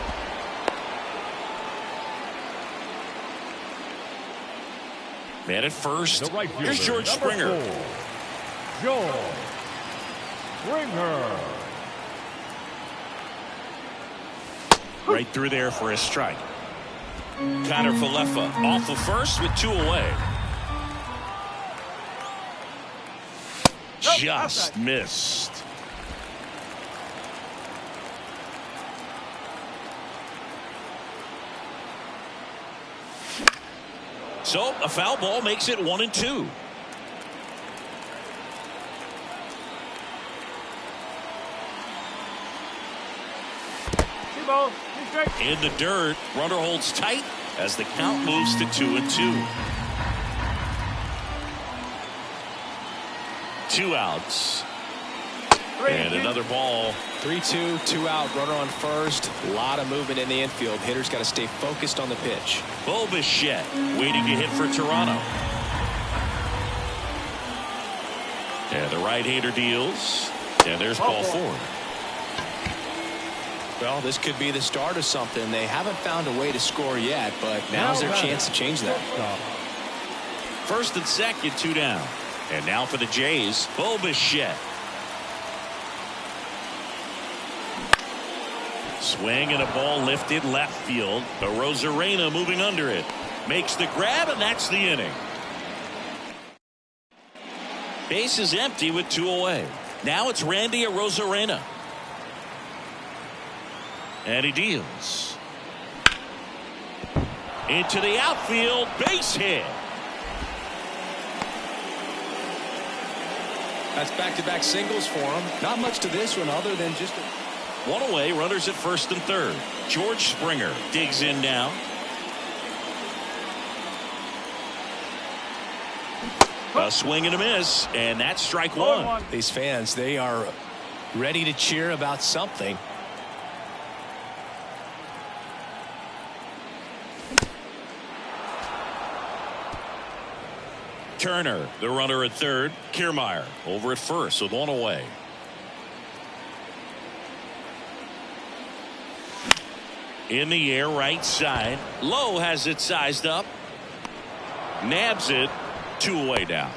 Man at first. Here's George Springer. George Springer. Right through there for a strike. Connor Falefa off of first with 2 away. Just missed. So a foul ball makes it 1-2. In the dirt, runner holds tight as the count moves to 2-2. 2 outs. And another ball. 3-2, 2 out, runner on first. A lot of movement in the infield. Hitters got to stay focused on the pitch. Bo Bichette waiting to hit for Toronto. And the right-hander deals. And there's ball 4. Well, this could be the start of something. They haven't found a way to score yet, but now's their chance to change that. First and second, 2 down. And now for the Jays, Bo Bichette. Swing and a ball lifted left field. But Rosarena moving under it. Makes the grab, and that's the inning. Base is empty with 2 away. Now it's Randy Arozarena. And he deals. Into the outfield, base hit. That's back-to-back singles for him. Not much to this one other than just 1 away, runners at first and third. George Springer digs in now. A swing and a miss, and that's strike one. These fans, they are ready to cheer about something. Turner, the runner at third. Kiermaier over at first with one away. In the air, right side. Lowe has it sized up. Nabs it. 2 away down.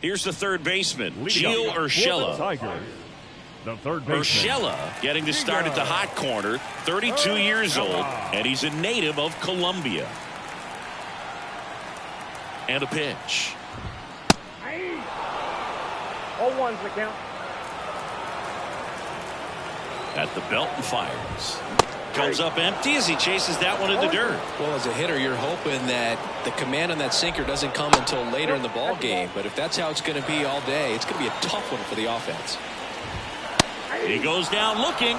Here's the third baseman, Leading Gio off for the Urshela. Tigers, the third baseman. Urshela getting to start at the hot corner, 32 years old, and he's a native of Colombia. And a pitch. 0-1's the count. At the belt and fires. Comes up empty as he chases that one in the dirt. Well, as a hitter, you're hoping that the command on that sinker doesn't come until later in the ball game. But if that's how it's going to be all day, it's going to be a tough one for the offense. He goes down looking.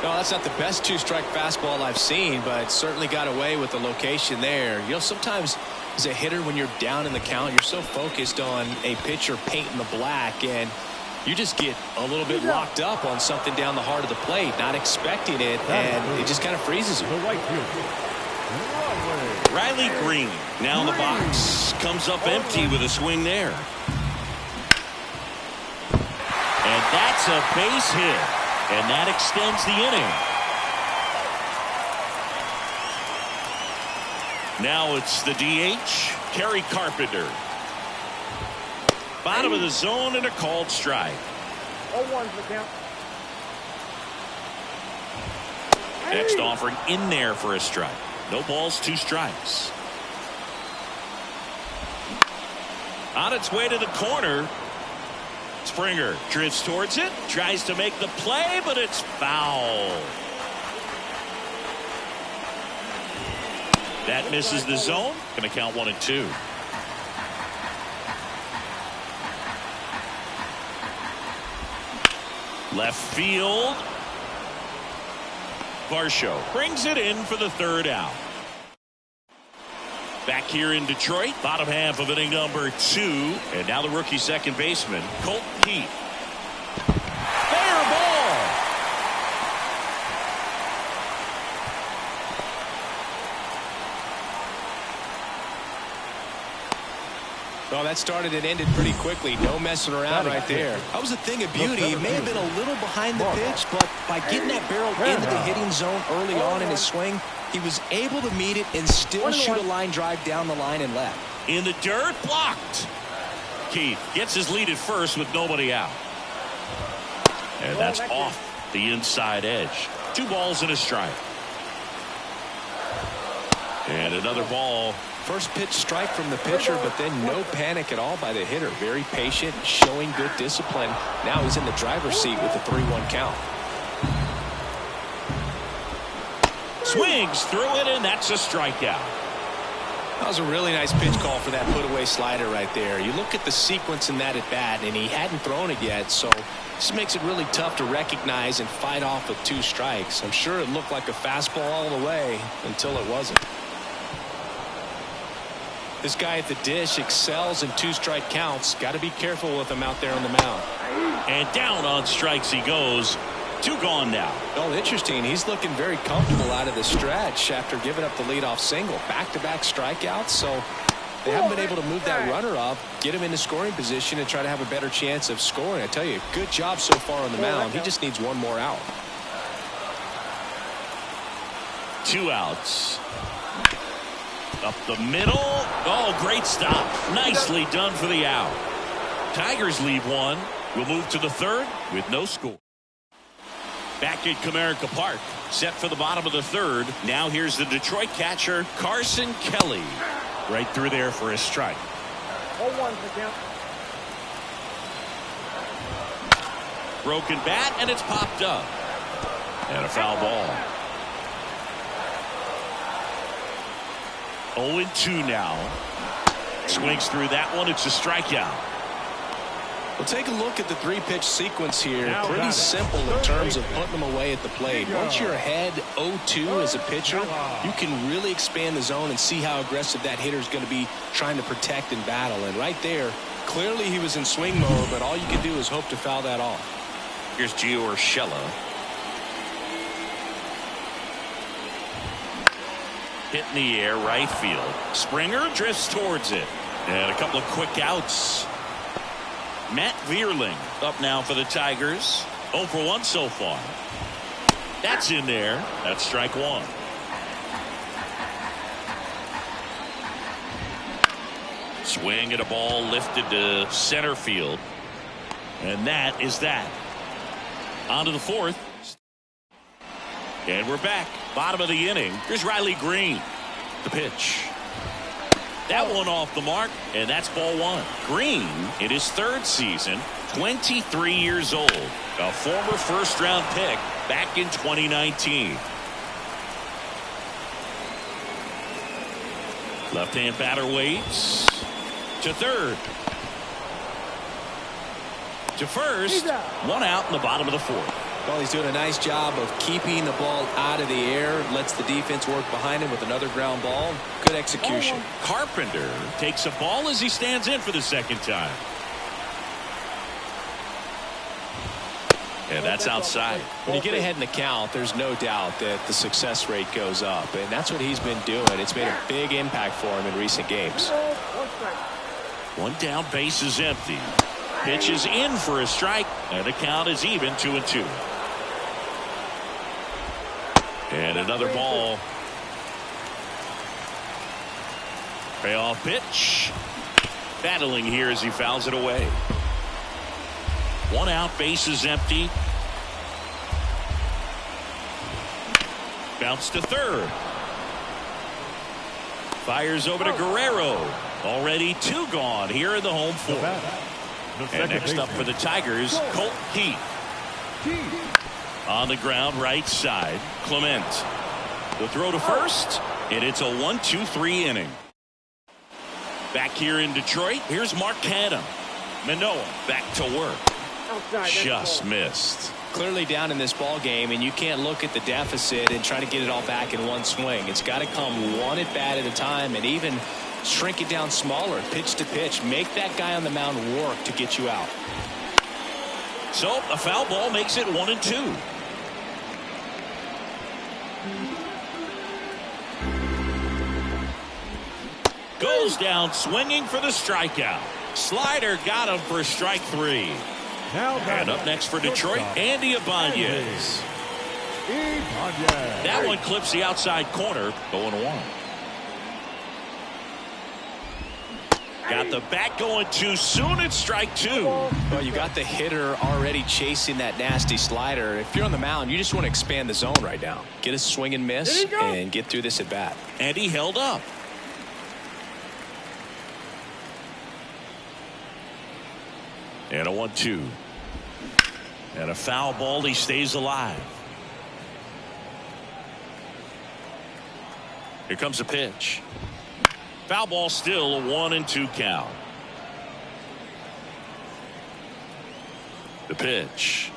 No, that's not the best two-strike fastball I've seen, but certainly got away with the location there. You know, sometimes as a hitter, when you're down in the count, you're so focused on a pitcher painting the black, and you just get a little bit locked up on something down the heart of the plate, not expecting it, and it just kind of freezes you. The right fielder, Riley Green now in the box. Comes up empty with a swing there. And that's a base hit. And that extends the inning. Now it's the DH, Kerry Carpenter. Bottom of the zone and a called strike. 0-1's the count. Next offering in there for a strike. No balls, 2 strikes. On its way to the corner. Springer drifts towards it, tries to make the play, but it's foul. That misses the zone. Going to count 1-2. Left field. Varsho brings it in for the 3rd out. Back here in Detroit, bottom half of inning number 2. And now the rookie second baseman, Colt Heath. Fair ball. Well, that started and ended pretty quickly. No messing around right there. That was a thing of beauty. He may have been a little behind the pitch, but by getting that barrel into the hitting zone early on in his swing, he was able to meet it and still shoot a line drive down the line and left. In the dirt, blocked. Keith gets his lead at first with nobody out. And that's off the inside edge. 2 balls and a strike. And another ball. First pitch strike from the pitcher, but then no panic at all by the hitter. Very patient, showing good discipline. Now he's in the driver's seat with the 3-1 count. Swings through it, and that's a strikeout. That was a really nice pitch call for that put-away slider right there. You look at the sequence in that at-bat, and he hadn't thrown it yet, so this makes it really tough to recognize and fight off with 2 strikes. I'm sure it looked like a fastball all the way until it wasn't. This guy at the dish excels in 2-strike counts. Got to be careful with him out there on the mound. And down on strikes he goes. 2 gone now. Well, interesting. He's looking very comfortable out of the stretch after giving up the leadoff single. Back-to-back strikeouts, so they haven't been able to move that runner up, get him into scoring position, and try to have a better chance of scoring. I tell you, good job so far on the mound. He just needs 1 more out. 2 outs. Up the middle. Oh, great stop. Nicely done for the out. Tigers leave 1. We'll move to the 3rd with no score. Back at Comerica Park, set for the bottom of the 3rd. Now here's the Detroit catcher, Carson Kelly. Right through there for a strike. 0-1's the count. Broken bat, and it's popped up. And a foul ball. 0-2 now. Swings through that one. It's a strikeout. Well, take a look at the 3-pitch sequence here. Now Pretty simple in terms of putting them away at the plate. Once you're ahead 0-2 as a pitcher, you can really expand the zone and see how aggressive that hitter is going to be trying to protect and battle. And right there, clearly he was in swing mode, but all you can do is hope to foul that off. Here's Gio Urshela. Hit in the air, right field. Springer drifts towards it. And a couple of quick outs. Matt Vierling up now for the Tigers. 0 for 1 so far. That's in there. That's strike 1. Swing and a ball lifted to center field. And that is that. On to the fourth. And we're back. Bottom of the inning. Here's Riley Green. The pitch. That one off the mark, and that's ball one. Green, in his third season, 23 years old. A former first-round pick back in 2019. Left-hand batter waits. To third. To first. One out in the bottom of the fourth. Well, he's doing a nice job of keeping the ball out of the air. Lets the defense work behind him with another ground ball. Good execution. Carpenter takes a ball as he stands in for the second time. And that's outside. When you get ahead in the count, there's no doubt that the success rate goes up. And that's what he's been doing. It's made a big impact for him in recent games. One down, base is empty. Pitch is in for a strike. And the count is even 2-2. And another ball. Payoff pitch. Battling here as he fouls it away. One out, base is empty. Bounce to third. Fires over to Guerrero. Already two gone here in the home fourth. And next up for the Tigers, Colt Keith. On the ground, right side, Clement. The throw to first, and it's a 1-2-3 inning. Back here in Detroit, here's Mark Canha. Manoah back to work. Just missed. Clearly down in this ball game, and you can't look at the deficit and try to get it all back in one swing. It's got to come one at bat at a time, and even shrink it down smaller, pitch to pitch. Make that guy on the mound work to get you out. So a foul ball makes it 1-2. Goes down swinging for the strikeout. Slider got him for strike three. And up next for Detroit, Andy Ibanez. That one clips the outside corner, 0-1. Got the bat going too soon. It's strike two. Well, you got the hitter already chasing that nasty slider. If you're on the mound, you just want to expand the zone right now. Get a swing and miss and get through this at bat. And he held up. And a 1-2. And a foul ball. He stays alive. Here comes a pitch. Foul ball, still a 1-2 count. The pitch.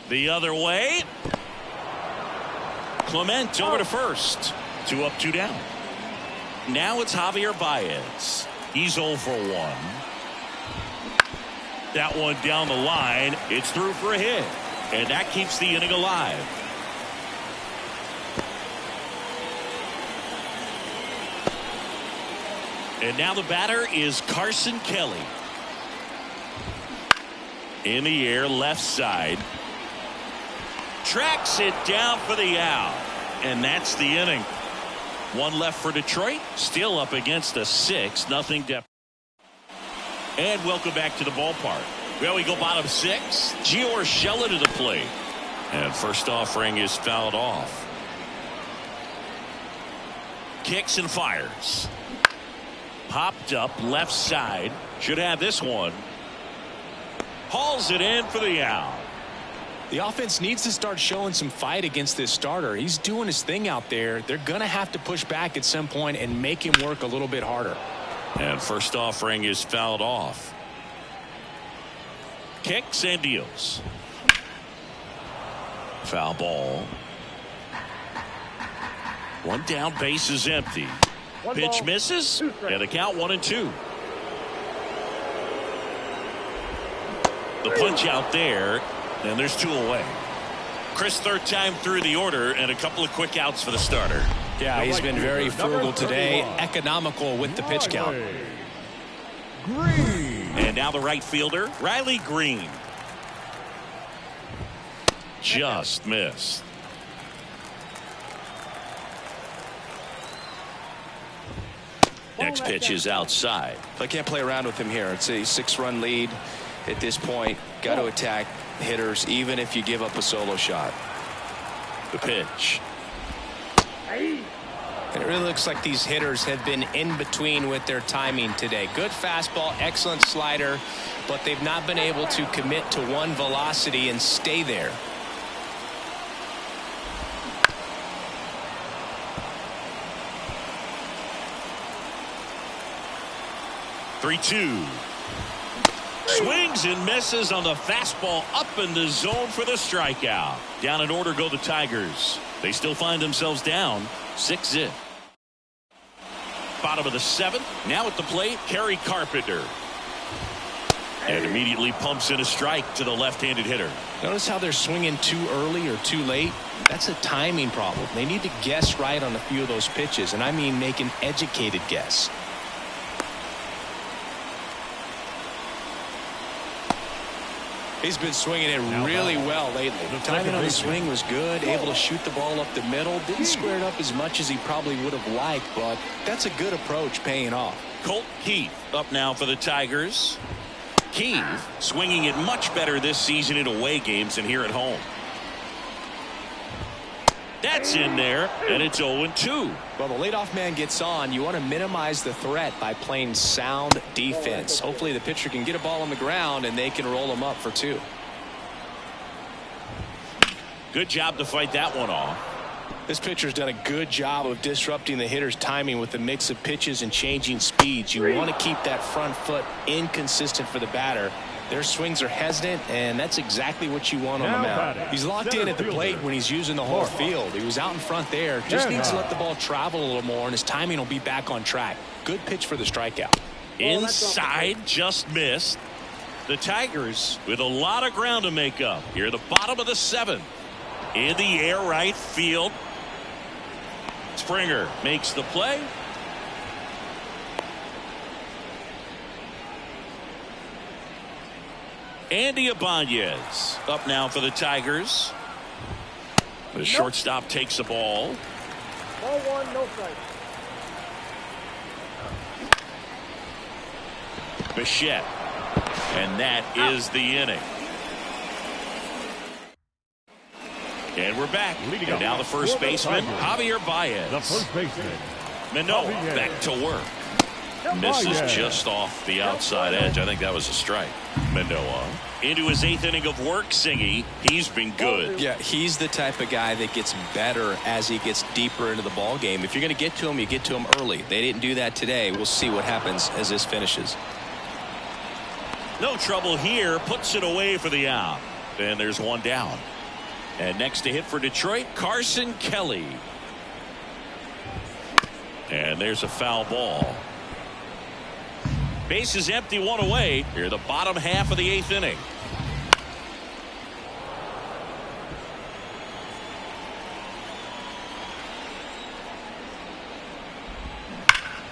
The other way. Clement over to first. 2 up, 2 down. Now it's Javier Baez. He's 0 for 1. That one down the line. It's through for a hit. And that keeps the inning alive. And now the batter is Carson Kelly. In the air, left side. Tracks it down for the out. And that's the inning. One left for Detroit. Still up against a 6-0 deficit. And welcome back to the ballpark. Well, we go bottom 6. Gio Urshela to the plate. And first offering is fouled off. Kicks and fires. Popped up left side. Should have this one. Hauls it in for the out. The offense needs to start showing some fight against this starter. He's doing his thing out there. They're going to have to push back at some point and make him work a little bit harder. And first offering is fouled off. Kicks and deals. Foul ball. One down, base is empty. Pitch misses, and the count 1-2. The punch out there, and there's 2 away. Chris, third time through the order, and a couple of quick outs for the starter. Yeah, he's been very frugal today, economical with the pitch count. And now the right fielder, Riley Green. Just missed. next pitch is outside. I can't play around with him here. It's a 6-run lead at this point. Got to attack hitters even if you give up a solo shot. The pitch. It really looks like these hitters have been in between with their timing today. Good fastball, excellent slider, but they've not been able to commit to one velocity and stay there. Three-two. Swings and misses on the fastball up in the zone for the strikeout. Down in order go the Tigers. They still find themselves down 6-0. Bottom of the 7th. Now at the plate, Kerry Carpenter. And immediately pumps in a strike to the left-handed hitter. Notice how they're swinging too early or too late. That's a timing problem. They need to guess right on a few of those pitches, and I mean make an educated guess. He's been swinging it really well lately. The timing on the swing was good, able to shoot the ball up the middle. Didn't square it up as much as he probably would have liked, but that's a good approach paying off. Colt Keith up now for the Tigers. Keith swinging it much better this season in away games than here at home. That's in there, and it's 0-2. Well, the leadoff man gets on. You want to minimize the threat by playing sound defense. Hopefully the pitcher can get a ball on the ground and they can roll him up for 2. Good job to fight that one off. This pitcher's done a good job of disrupting the hitter's timing with a mix of pitches and changing speeds. You want to keep that front foot inconsistent for the batter. Their swings are hesitant, and that's exactly what you want on the mound. He's locked in at the plate when he's using the whole field. He was out in front there. Just needs to let the ball travel a little more, and his timing will be back on track. Good pitch for the strikeout. Inside, just missed. The Tigers with a lot of ground to make up. Here at the bottom of the 7th. In the air right field. Springer makes the play. Andy Ibanez up now for the Tigers. The shortstop takes the ball. Ball 1, no strike. Bichette. And that is the inning. And we're back. And now the first baseman, Javier Baez. The first baseman. Manoah back to work. Misses just off the outside edge. I think that was a strike. Manoah into his 8th inning of work. Singy, he's been good. Yeah, he's the type of guy that gets better as he gets deeper into the ball game. If you're going to get to him, you get to him early. They didn't do that today. We'll see what happens as this finishes. No trouble here. Puts it away for the out. And there's one down. And next to hit for Detroit, Carson Kelly. And there's a foul ball. Base is empty, one away. Here the bottom half of the 8th inning.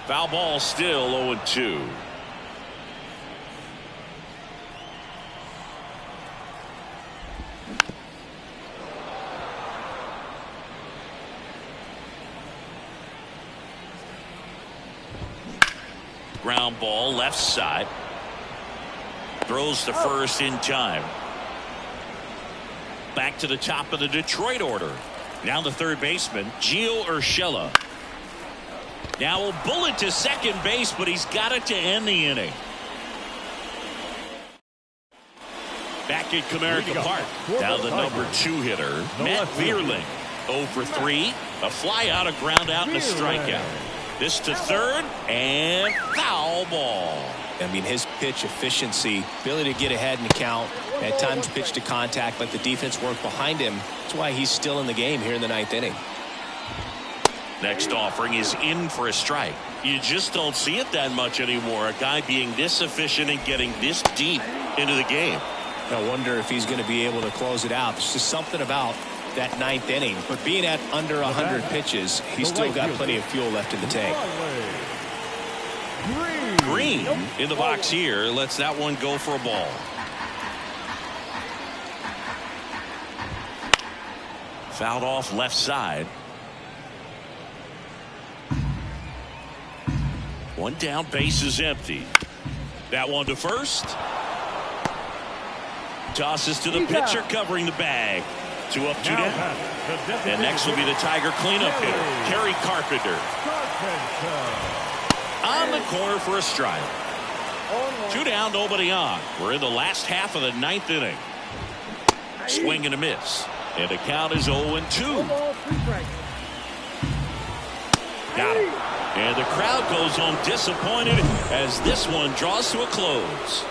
Foul ball still 0-2. Ground ball left side. Throws to first in time. Back to the top of the Detroit order. Now the third baseman, Gio Urshela. Now a bullet to second base, but he's got it to end the inning. Back at Comerica Park. Now the number 2 hitter, Matt Vierling. 0 for 3. A fly out, a ground out, and a strikeout. This to third, and foul ball. I mean, his pitch efficiency, ability to get ahead in the count, at times pitch to contact, let the defense work behind him. That's why he's still in the game here in the 9th inning. Next offering is in for a strike. You just don't see it that much anymore. A guy being this efficient and getting this deep into the game. I wonder if he's going to be able to close it out. There's just something about that 9th inning, but being at under 100 pitches, he's still got plenty of fuel left in the tank. Green in the box here lets that one go for a ball. Fouled off left side. One down, base is empty. That one to first. Tosses to the pitcher, covering the bag. 2 up, 2 down. And next will be the Tiger cleanup hitter, Kerry Carpenter. On the corner for a strike. 2 down, nobody on. We're in the last half of the 9th inning. Swing and a miss. And the count is 0-2. Got him. And the crowd goes home disappointed as this one draws to a close.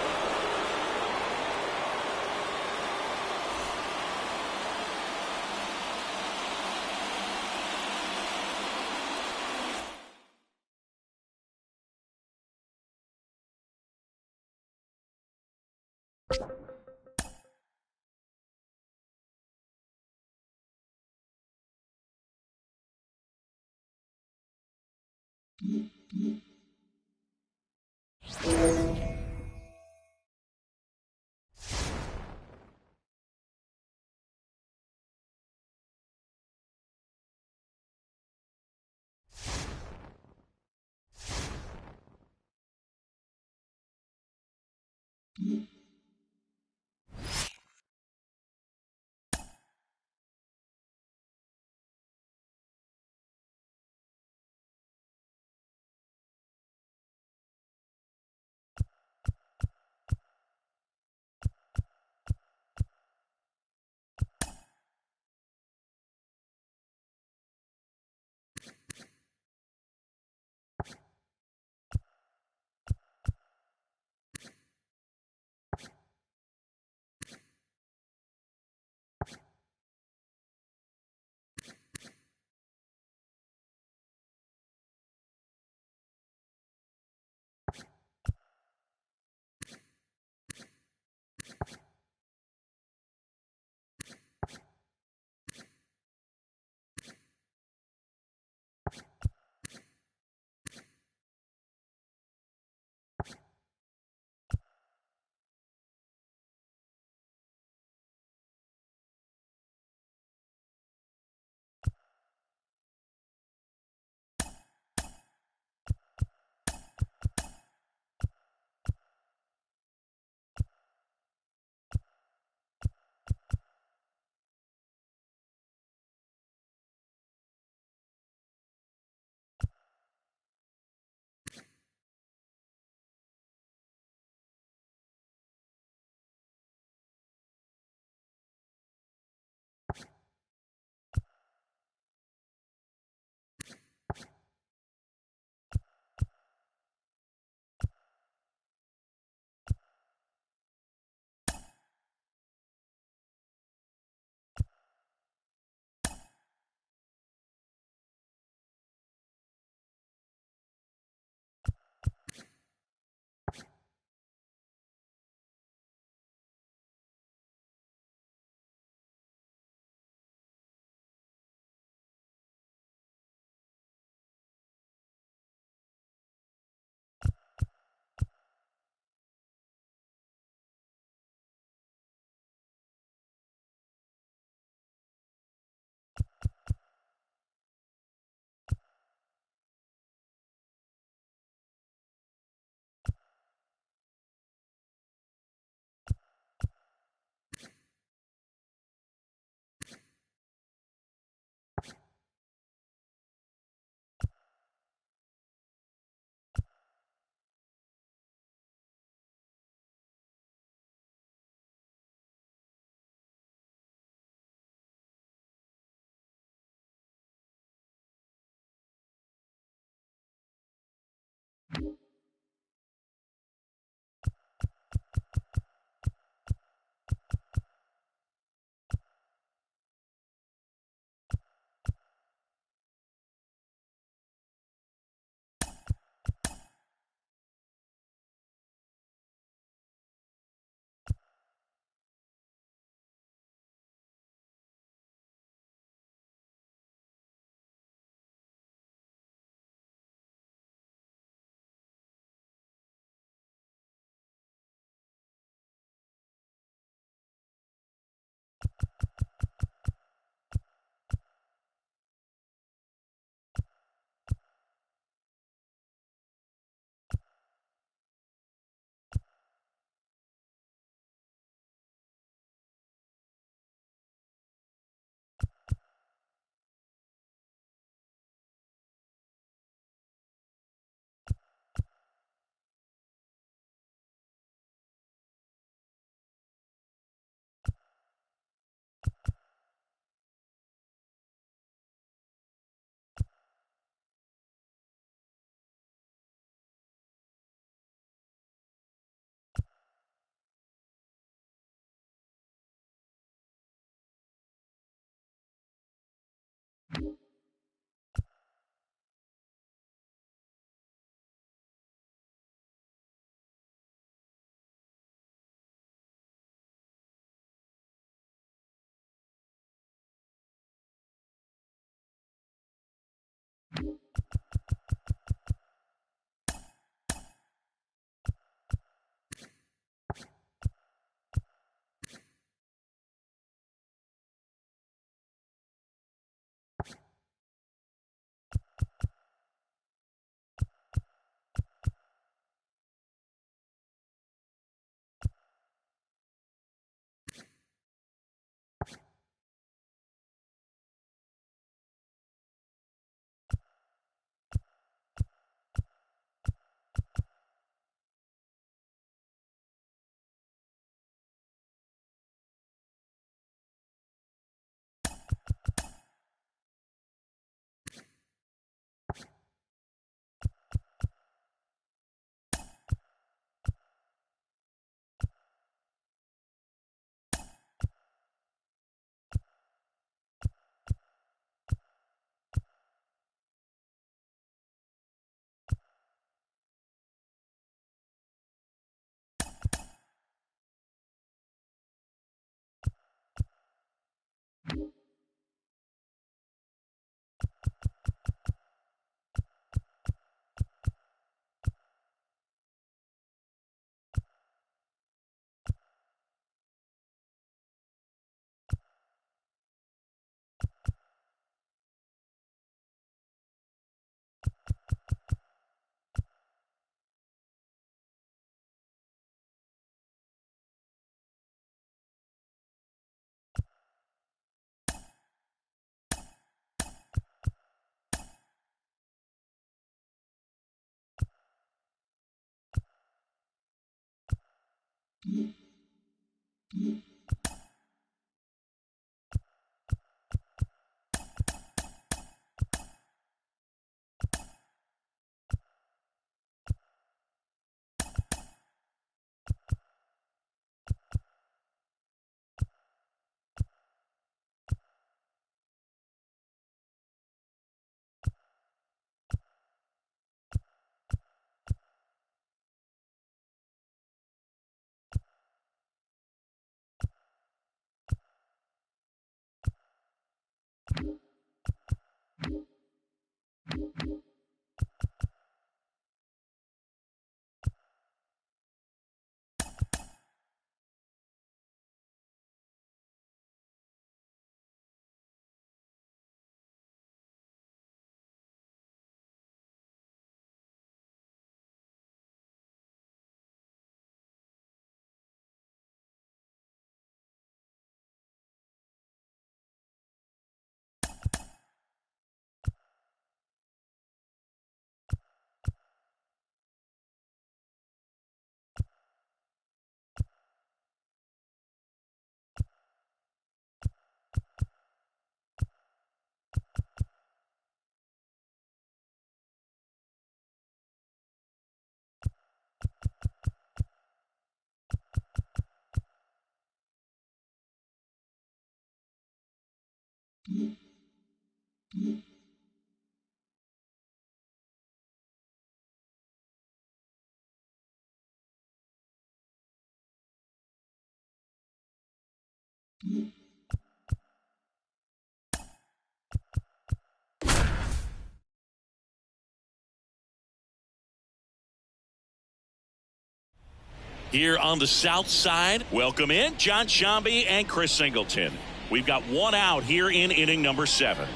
Here on the south side, welcome in John Sciambi and Chris Singleton. We've got one out here in inning number 7.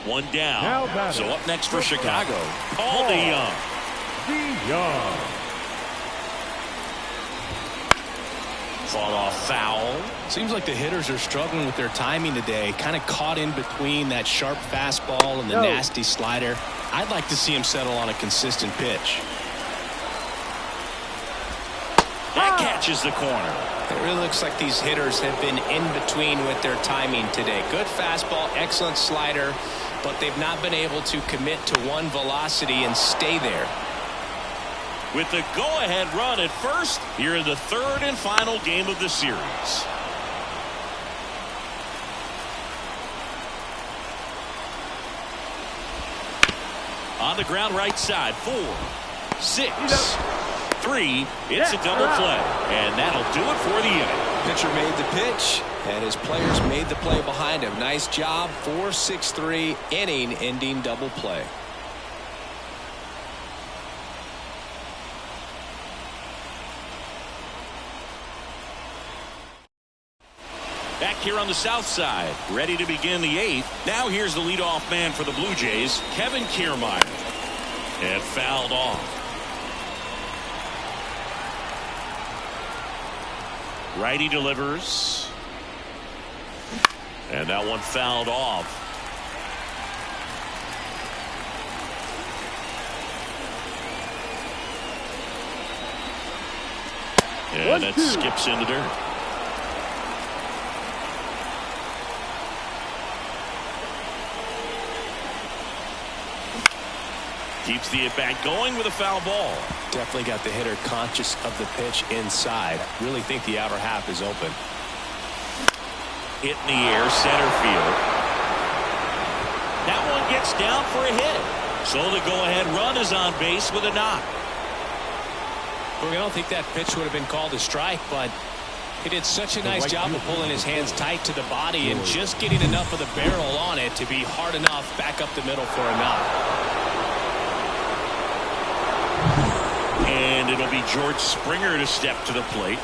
One down. So up next for Chicago, Paul DeJong. Fought off foul. Seems like the hitters are struggling with their timing today. Kind of caught in between that sharp fastball and the nasty slider. I'd like to see him settle on a consistent pitch. That catches the corner. It really looks like these hitters have been in between with their timing today. Good fastball, excellent slider, but they've not been able to commit to one velocity and stay there. With the go-ahead run at first, here in the third and final game of the series. On the ground right side, 4, 6, 3, 3. It's a double play, and that'll do it for the inning. Pitcher made the pitch, and his players made the play behind him. Nice job. 4-6-3 inning-ending double play. Back here on the south side, ready to begin the 8th. Now here's the leadoff man for the Blue Jays, Kevin Kiermaier. And fouled off. Righty delivers. And that one fouled off. And that skips in the dirt. Keeps the at-bat going with a foul ball. Definitely got the hitter conscious of the pitch inside. Really think the outer half is open. Hit in the air, center field. That one gets down for a hit. So the go-ahead run is on base with a knock. Well, I don't think that pitch would have been called a strike, but he did such a nice job of pulling his hands tight to the body and just getting enough of the barrel on it to be hard enough back up the middle for a knock. And it'll be George Springer to step to the plate.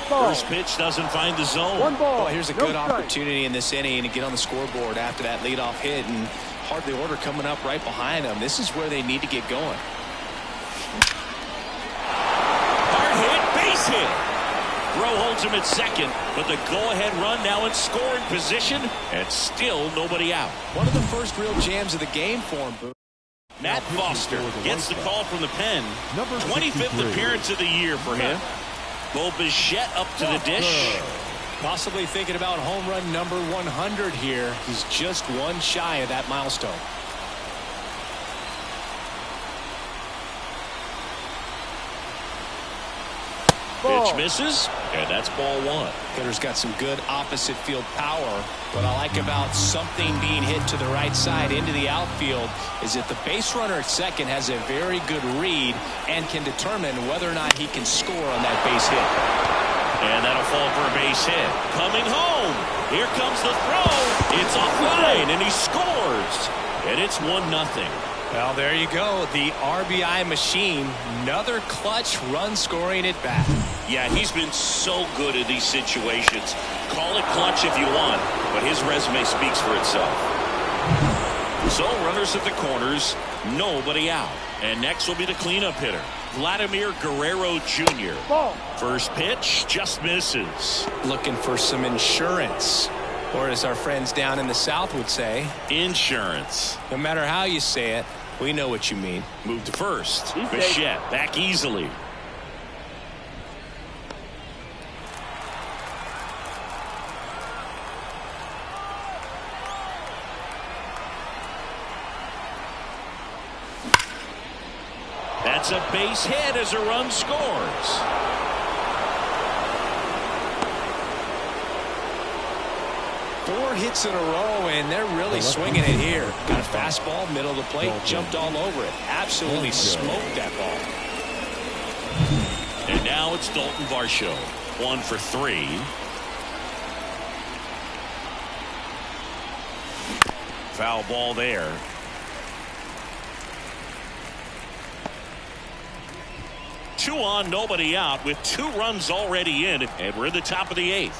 First pitch doesn't find the zone. One ball. Well, here's a good opportunity in this inning to get on the scoreboard after that leadoff hit, and hardly order coming up right behind them. This is where they need to get going. Hard hit, base hit. Rowe holds him at second, but the go-ahead run now in scoring position, and still nobody out. One of the first real jams of the game for him, Boo. Matt Foster gets the call from the pen. 25th appearance of the year for him. Bo Bichette up to the dish. Possibly thinking about home run number 100 here. He's just one shy of that milestone. Pitch misses, and that's ball 1. Hitter's got some good opposite field power. What I like about something being hit to the right side into the outfield is that the base runner at second has a very good read and can determine whether or not he can score on that base hit. And that'll fall for a base hit. Coming home. Here comes the throw. It's offline, and he scores. And it's 1-0. Well, there you go. The RBI machine. Another clutch run scoring at bat. Yeah, he's been so good in these situations. Call it clutch if you want, but his resume speaks for itself. So runners at the corners, nobody out. And next will be the cleanup hitter, Vladimir Guerrero Jr. First pitch just misses. Looking for some insurance. Or as our friends down in the South would say, insurance. No matter how you say it, we know what you mean. Move to first. Bichette back easily. That's a base hit as a run scores. Four hits in a row, and they're really swinging it here. Got a fastball, middle of the plate, jumped all over it. Absolutely smoked that ball. And now it's Dalton Varsho. 1 for 3. Foul ball there. Two on, nobody out with 2 runs already in, and we're in the top of the 8th.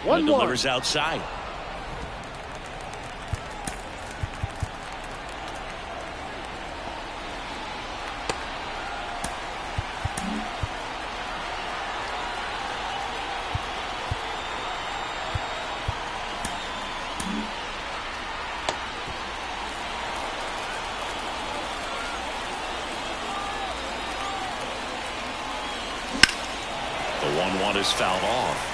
One delivers outside. The 1-1 is fouled off.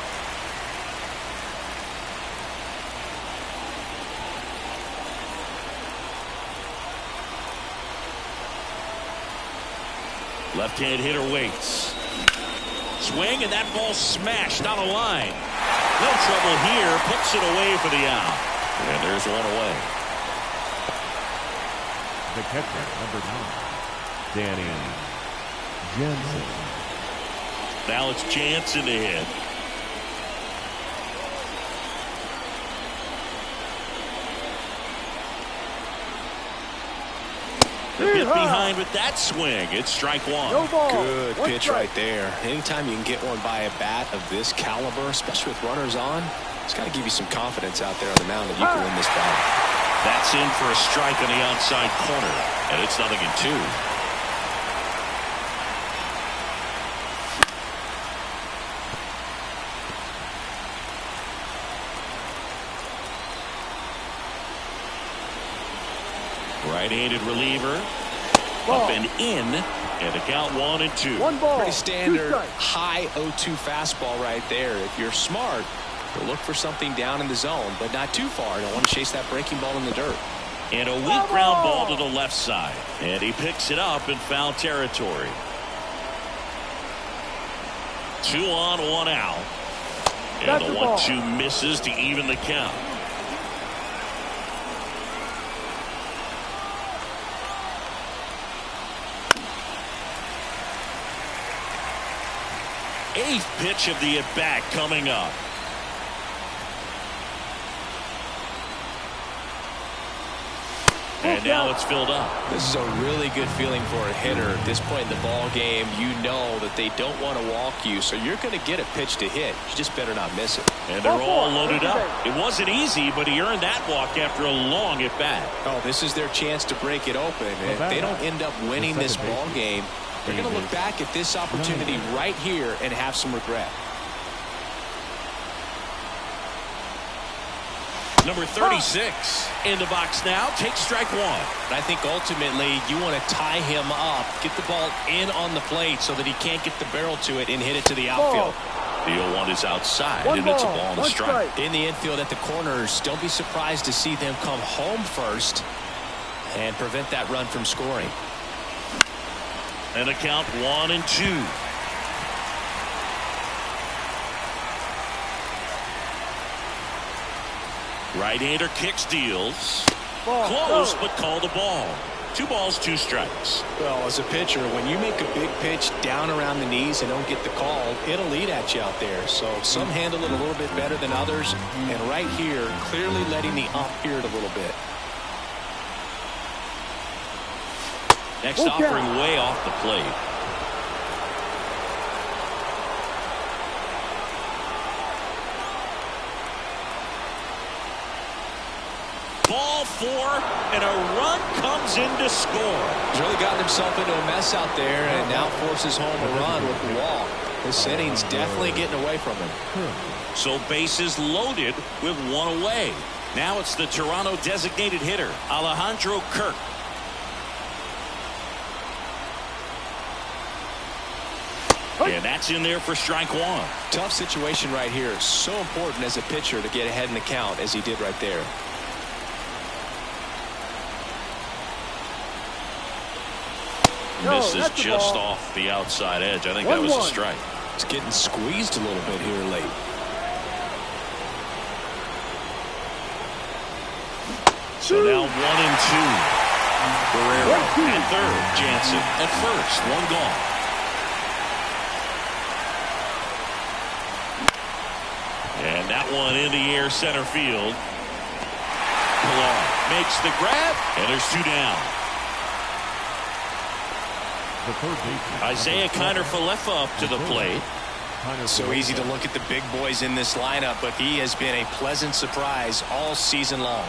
Left-hand hitter waits. Swing, and that ball smashed down a line. No trouble here. Puts it away for the out. And there's one away. the catcher, number 9, Danny Jansen. Now it's Jansen to hit. A bit behind with that swing. It's strike one. No ball. Good One pitch strike. right there. Anytime you can get one by a bat of this caliber, especially with runners on, it's got to give you some confidence out there on the mound that you can win this battle. That's in for a strike on the outside corner, and it's 0-2. Right-handed reliever. Ball. Up and in, and a count 1-2. 1 ball. Pretty 2 standard strikes. high 0-2 fastball right there. If you're smart, you'll look for something down in the zone, but not too far. Don't want to chase that breaking ball in the dirt. And a weak ground ball to the left side. And he picks it up in foul territory. 2 on, 1 out. And That's the the ball. 1-2 misses to even the count. Eighth pitch of the at-bat coming up. And now it's filled up. This is a really good feeling for a hitter at this point in the ball game. You know that they don't want to walk you, so you're going to get a pitch to hit. You just better not miss it. And they're all loaded up. It wasn't easy, but he earned that walk after a long at-bat. Oh, this is their chance to break it open. If they don't end up winning this ball game, they're going to look back at this opportunity right here and have some regret. Number 36 in the box now. Takes strike one. I think ultimately you want to tie him up, get the ball in on the plate so that he can't get the barrel to it and hit it to the outfield. The 0-1 is outside, 1 and it's a ball, ball and a 1 strike. strike. In the infield at the corners, don't be surprised to see them come home first and prevent that run from scoring. And a count 1-2. Right-hander kicks, deals. Ball. Close, Go. but called a ball. 2 balls, 2 strikes. Well, as a pitcher, when you make a big pitch down around the knees and don't get the call, it'll eat at you out there. So some handle it a little bit better than others. And right here, clearly letting the ump hear it a little bit. Next offering way off the plate. Ball 4, and a run comes in to score. He's really gotten himself into a mess out there and now forces home a run with the walk. This inning's definitely getting away from him. So bases loaded with 1 away. Now it's the Toronto designated hitter, Alejandro Kirk. And that's in there for strike 1. Tough situation right here. So important as a pitcher to get ahead in the count as he did right there. Misses just off the outside edge. I think that was a strike. It's getting squeezed a little bit here late. So now 1-2. Guerrero at third. Jansen at first. 1 gone. And that one in the air center field. Pilar makes the grab, and there's 2 down. Isaiah Kiner-Falefa up to the plate. So easy to look at the big boys in this lineup, but he has been a pleasant surprise all season long.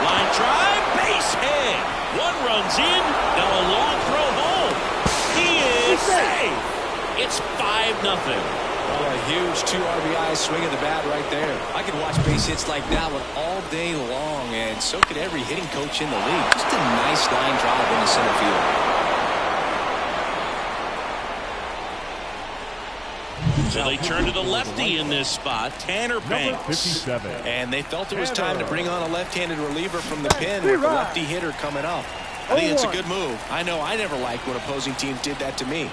Line drive, base hit. 1 runs in, now a long throw home. He is safe. It's 5-0. Well, a huge 2 RBI swing of the bat right there. I could watch base hits like that one all day long, and so could every hitting coach in the league. Just a nice line drive into center field. So they turn to the lefty in this spot, Tanner Banks. 57. And they felt it was time to bring on a left-handed reliever from the pen with the lefty hitter coming up. I think it's a good move. I know I never liked when opposing teams did that to me.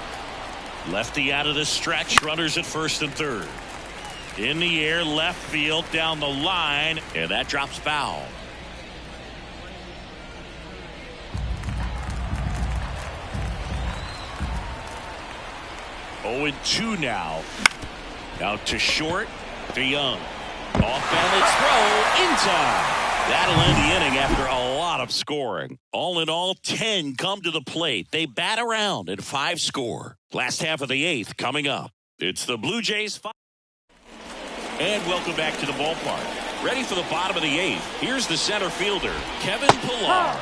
Lefty out of the stretch, runners at first and third. In the air, left field, down the line, and that drops foul. Oh, 2 now. Out to short, to Young. Off-balance throw, in time. That'll end the inning after a lot of scoring. All in all, 10 come to the plate. They bat around and 5 score. Last half of the 8th coming up. It's the Blue Jays 5. And welcome back to the ballpark. Ready for the bottom of the 8th. Here's the center fielder, Kevin Pillar.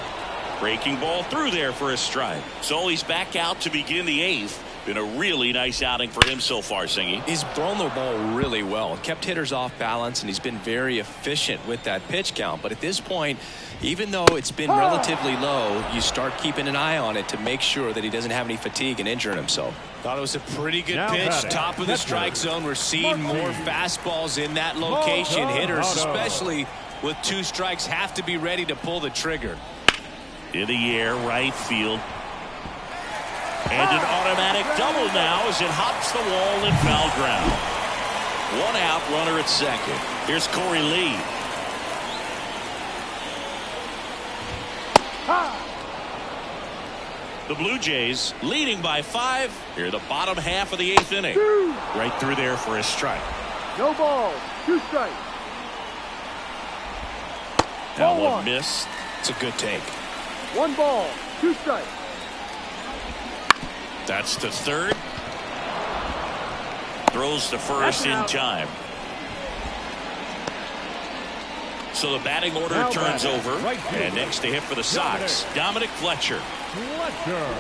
Breaking ball through there for a strike. So he's back out to begin the 8th. Been a really nice outing for him so far, Singy. He's thrown the ball really well, kept hitters off balance, and he's been very efficient with that pitch count. But at this point, even though it's been relatively low, you start keeping an eye on it to make sure that he doesn't have any fatigue and injuring himself. Thought it was a pretty good Now pitch. batting, Top of the strike zone. We're seeing more fastballs in that location. Hitters, especially with 2 strikes, have to be ready to pull the trigger. In the air, right field. And an automatic double now as it hops the wall and foul ground. 1 out, runner at second. Here's Corey Lee. The Blue Jays leading by 5 here the bottom half of the 8th inning. Right through there for a strike. No balls. 2 strikes. That Ball one 1. missed. It's a good take. 1 ball. 2 strikes. That's to third. Throws to first in time. So the batting order Now turns batting, over. right fielder, And next to hit for the Sox, Dominic Fletcher. Fletcher.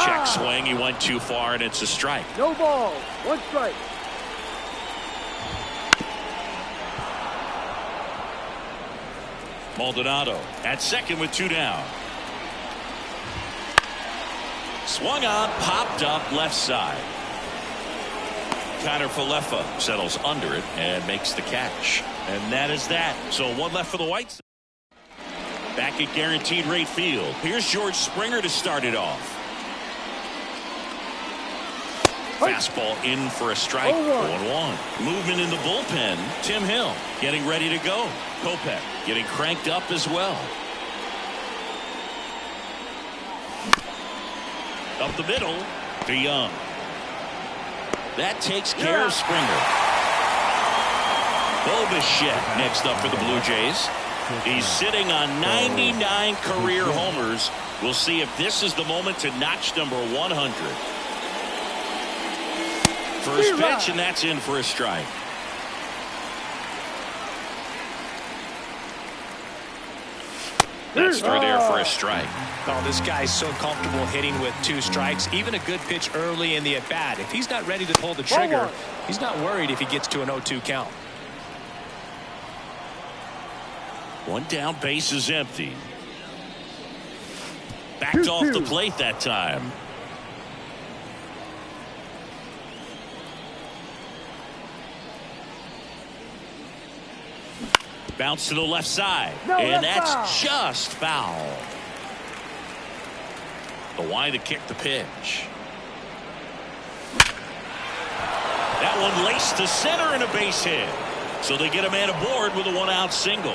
Check swing. He went too far, and it's a strike. No balls. 1 strike. Maldonado at second with 2 down. Swung on, popped up left side. Connor Falefa settles under it and makes the catch. And that is that. So 1 left for the Whites. Back at Guaranteed Rate Field. Here's George Springer to start it off. Fastball in for a strike. 0-1. Movement in the bullpen. Tim Hill getting ready to go. Kopech getting cranked up as well. Up the middle to Young. That takes care of Springer. Bo Bichette next up for the Blue Jays. He's sitting on 99 career homers. We'll see if this is the moment to notch number 100. First pitch, and that's in for a strike. That's through there for a strike. Oh, this guy's so comfortable hitting with 2 strikes. Even a good pitch early in the at-bat. If he's not ready to pull the trigger, he's not worried if he gets to an 0-2 count. 1 down, base is empty. Backed off the plate that time. Bounce to the left side. And that's just foul. The wide to kick the pitch. That one laced to center and a base hit. So they get a man aboard with a 1-out single.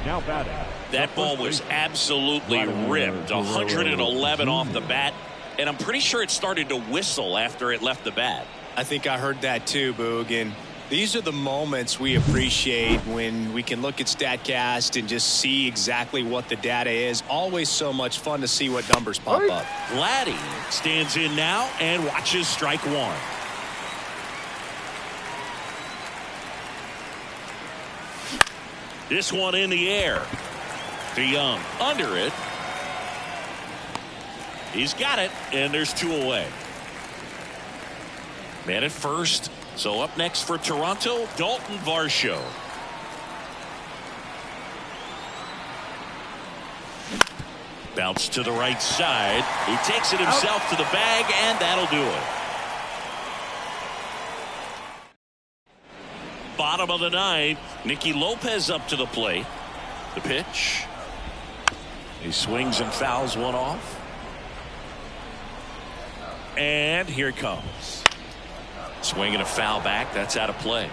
Now batting. That ball was absolutely ripped. 111 off the bat. And I'm pretty sure it started to whistle after it left the bat. I think I heard that too, Boog. And these are the moments we appreciate when we can look at StatCast and just see exactly what the data is. Always so much fun to see what numbers pop up. Vladdy stands in now and watches strike 1. This one in the air. To Young. Under it. He's got it, and there's 2 away. Man at first. So up next for Toronto, Dalton Varsho. Bounce to the right side. He takes it himself to the bag, and that'll do it. Bottom of the 9th. Nicky Lopez up to the plate. The pitch. He swings and fouls one off. And here it comes. Swing and a foul back. That's out of play.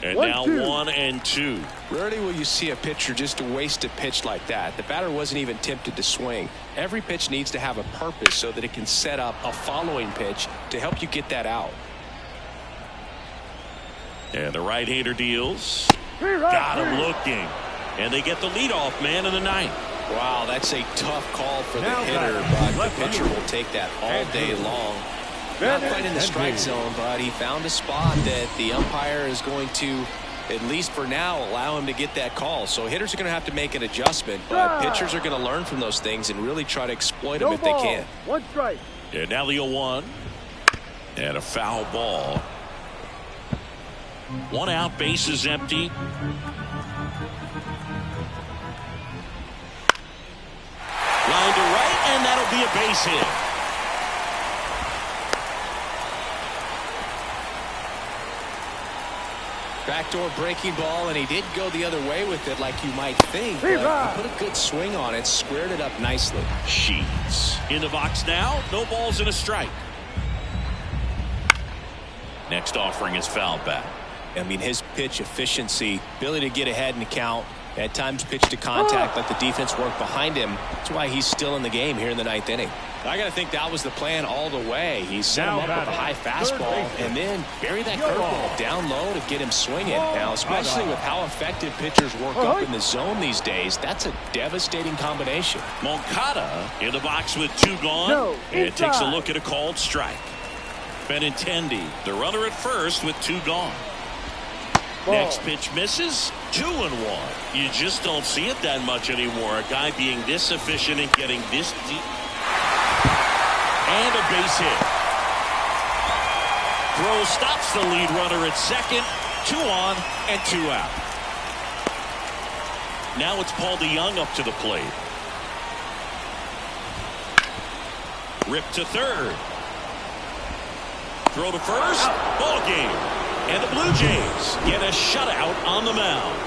And now 1-2. Rarely will you see a pitcher just waste a pitch like that. The batter wasn't even tempted to swing. Every pitch needs to have a purpose so that it can set up a following pitch to help you get that out. And the right-hander deals. Got him looking. And they get the leadoff man in the ninth. Wow, that's a tough call for the hitter, but the pitcher will take that all day long. Not quite in the strike zone, but he found a spot that the umpire is going to, at least for now, allow him to get that call. So hitters are going to have to make an adjustment, but pitchers are going to learn from those things and really try to exploit them if they can. One strike. And now the 0-1. And a foul ball. One out, base is empty. Line to right, and that'll be a base hit. Backdoor breaking ball, and he did go the other way with it like you might think, but he put a good swing on it, squared it up nicely. Sheets in the box now. No balls and a strike. Next offering is fouled back. I mean, his pitch efficiency, ability to get ahead in the count, at times pitch to contact, let the defense work behind him. That's why he's still in the game here in the ninth inning. I got to think that was the plan all the way. He set him up with a high fastball and then bury that curveball down low to get him swinging. Now, especially with how effective pitchers work up in the zone these days, that's a devastating combination. Moncada in the box with 2 gone. And takes a look at a called strike. Benintendi, the runner at first with 2 gone. Next pitch misses. 2-1. You just don't see it that much anymore. A guy being this efficient and getting this deep. And a base hit. Throw stops the lead runner at second. 2 on and 2 out. Now it's Paul DeJong up to the plate. Rip to third. Throw to first. Ball game. And the Blue Jays get a shutout on the mound.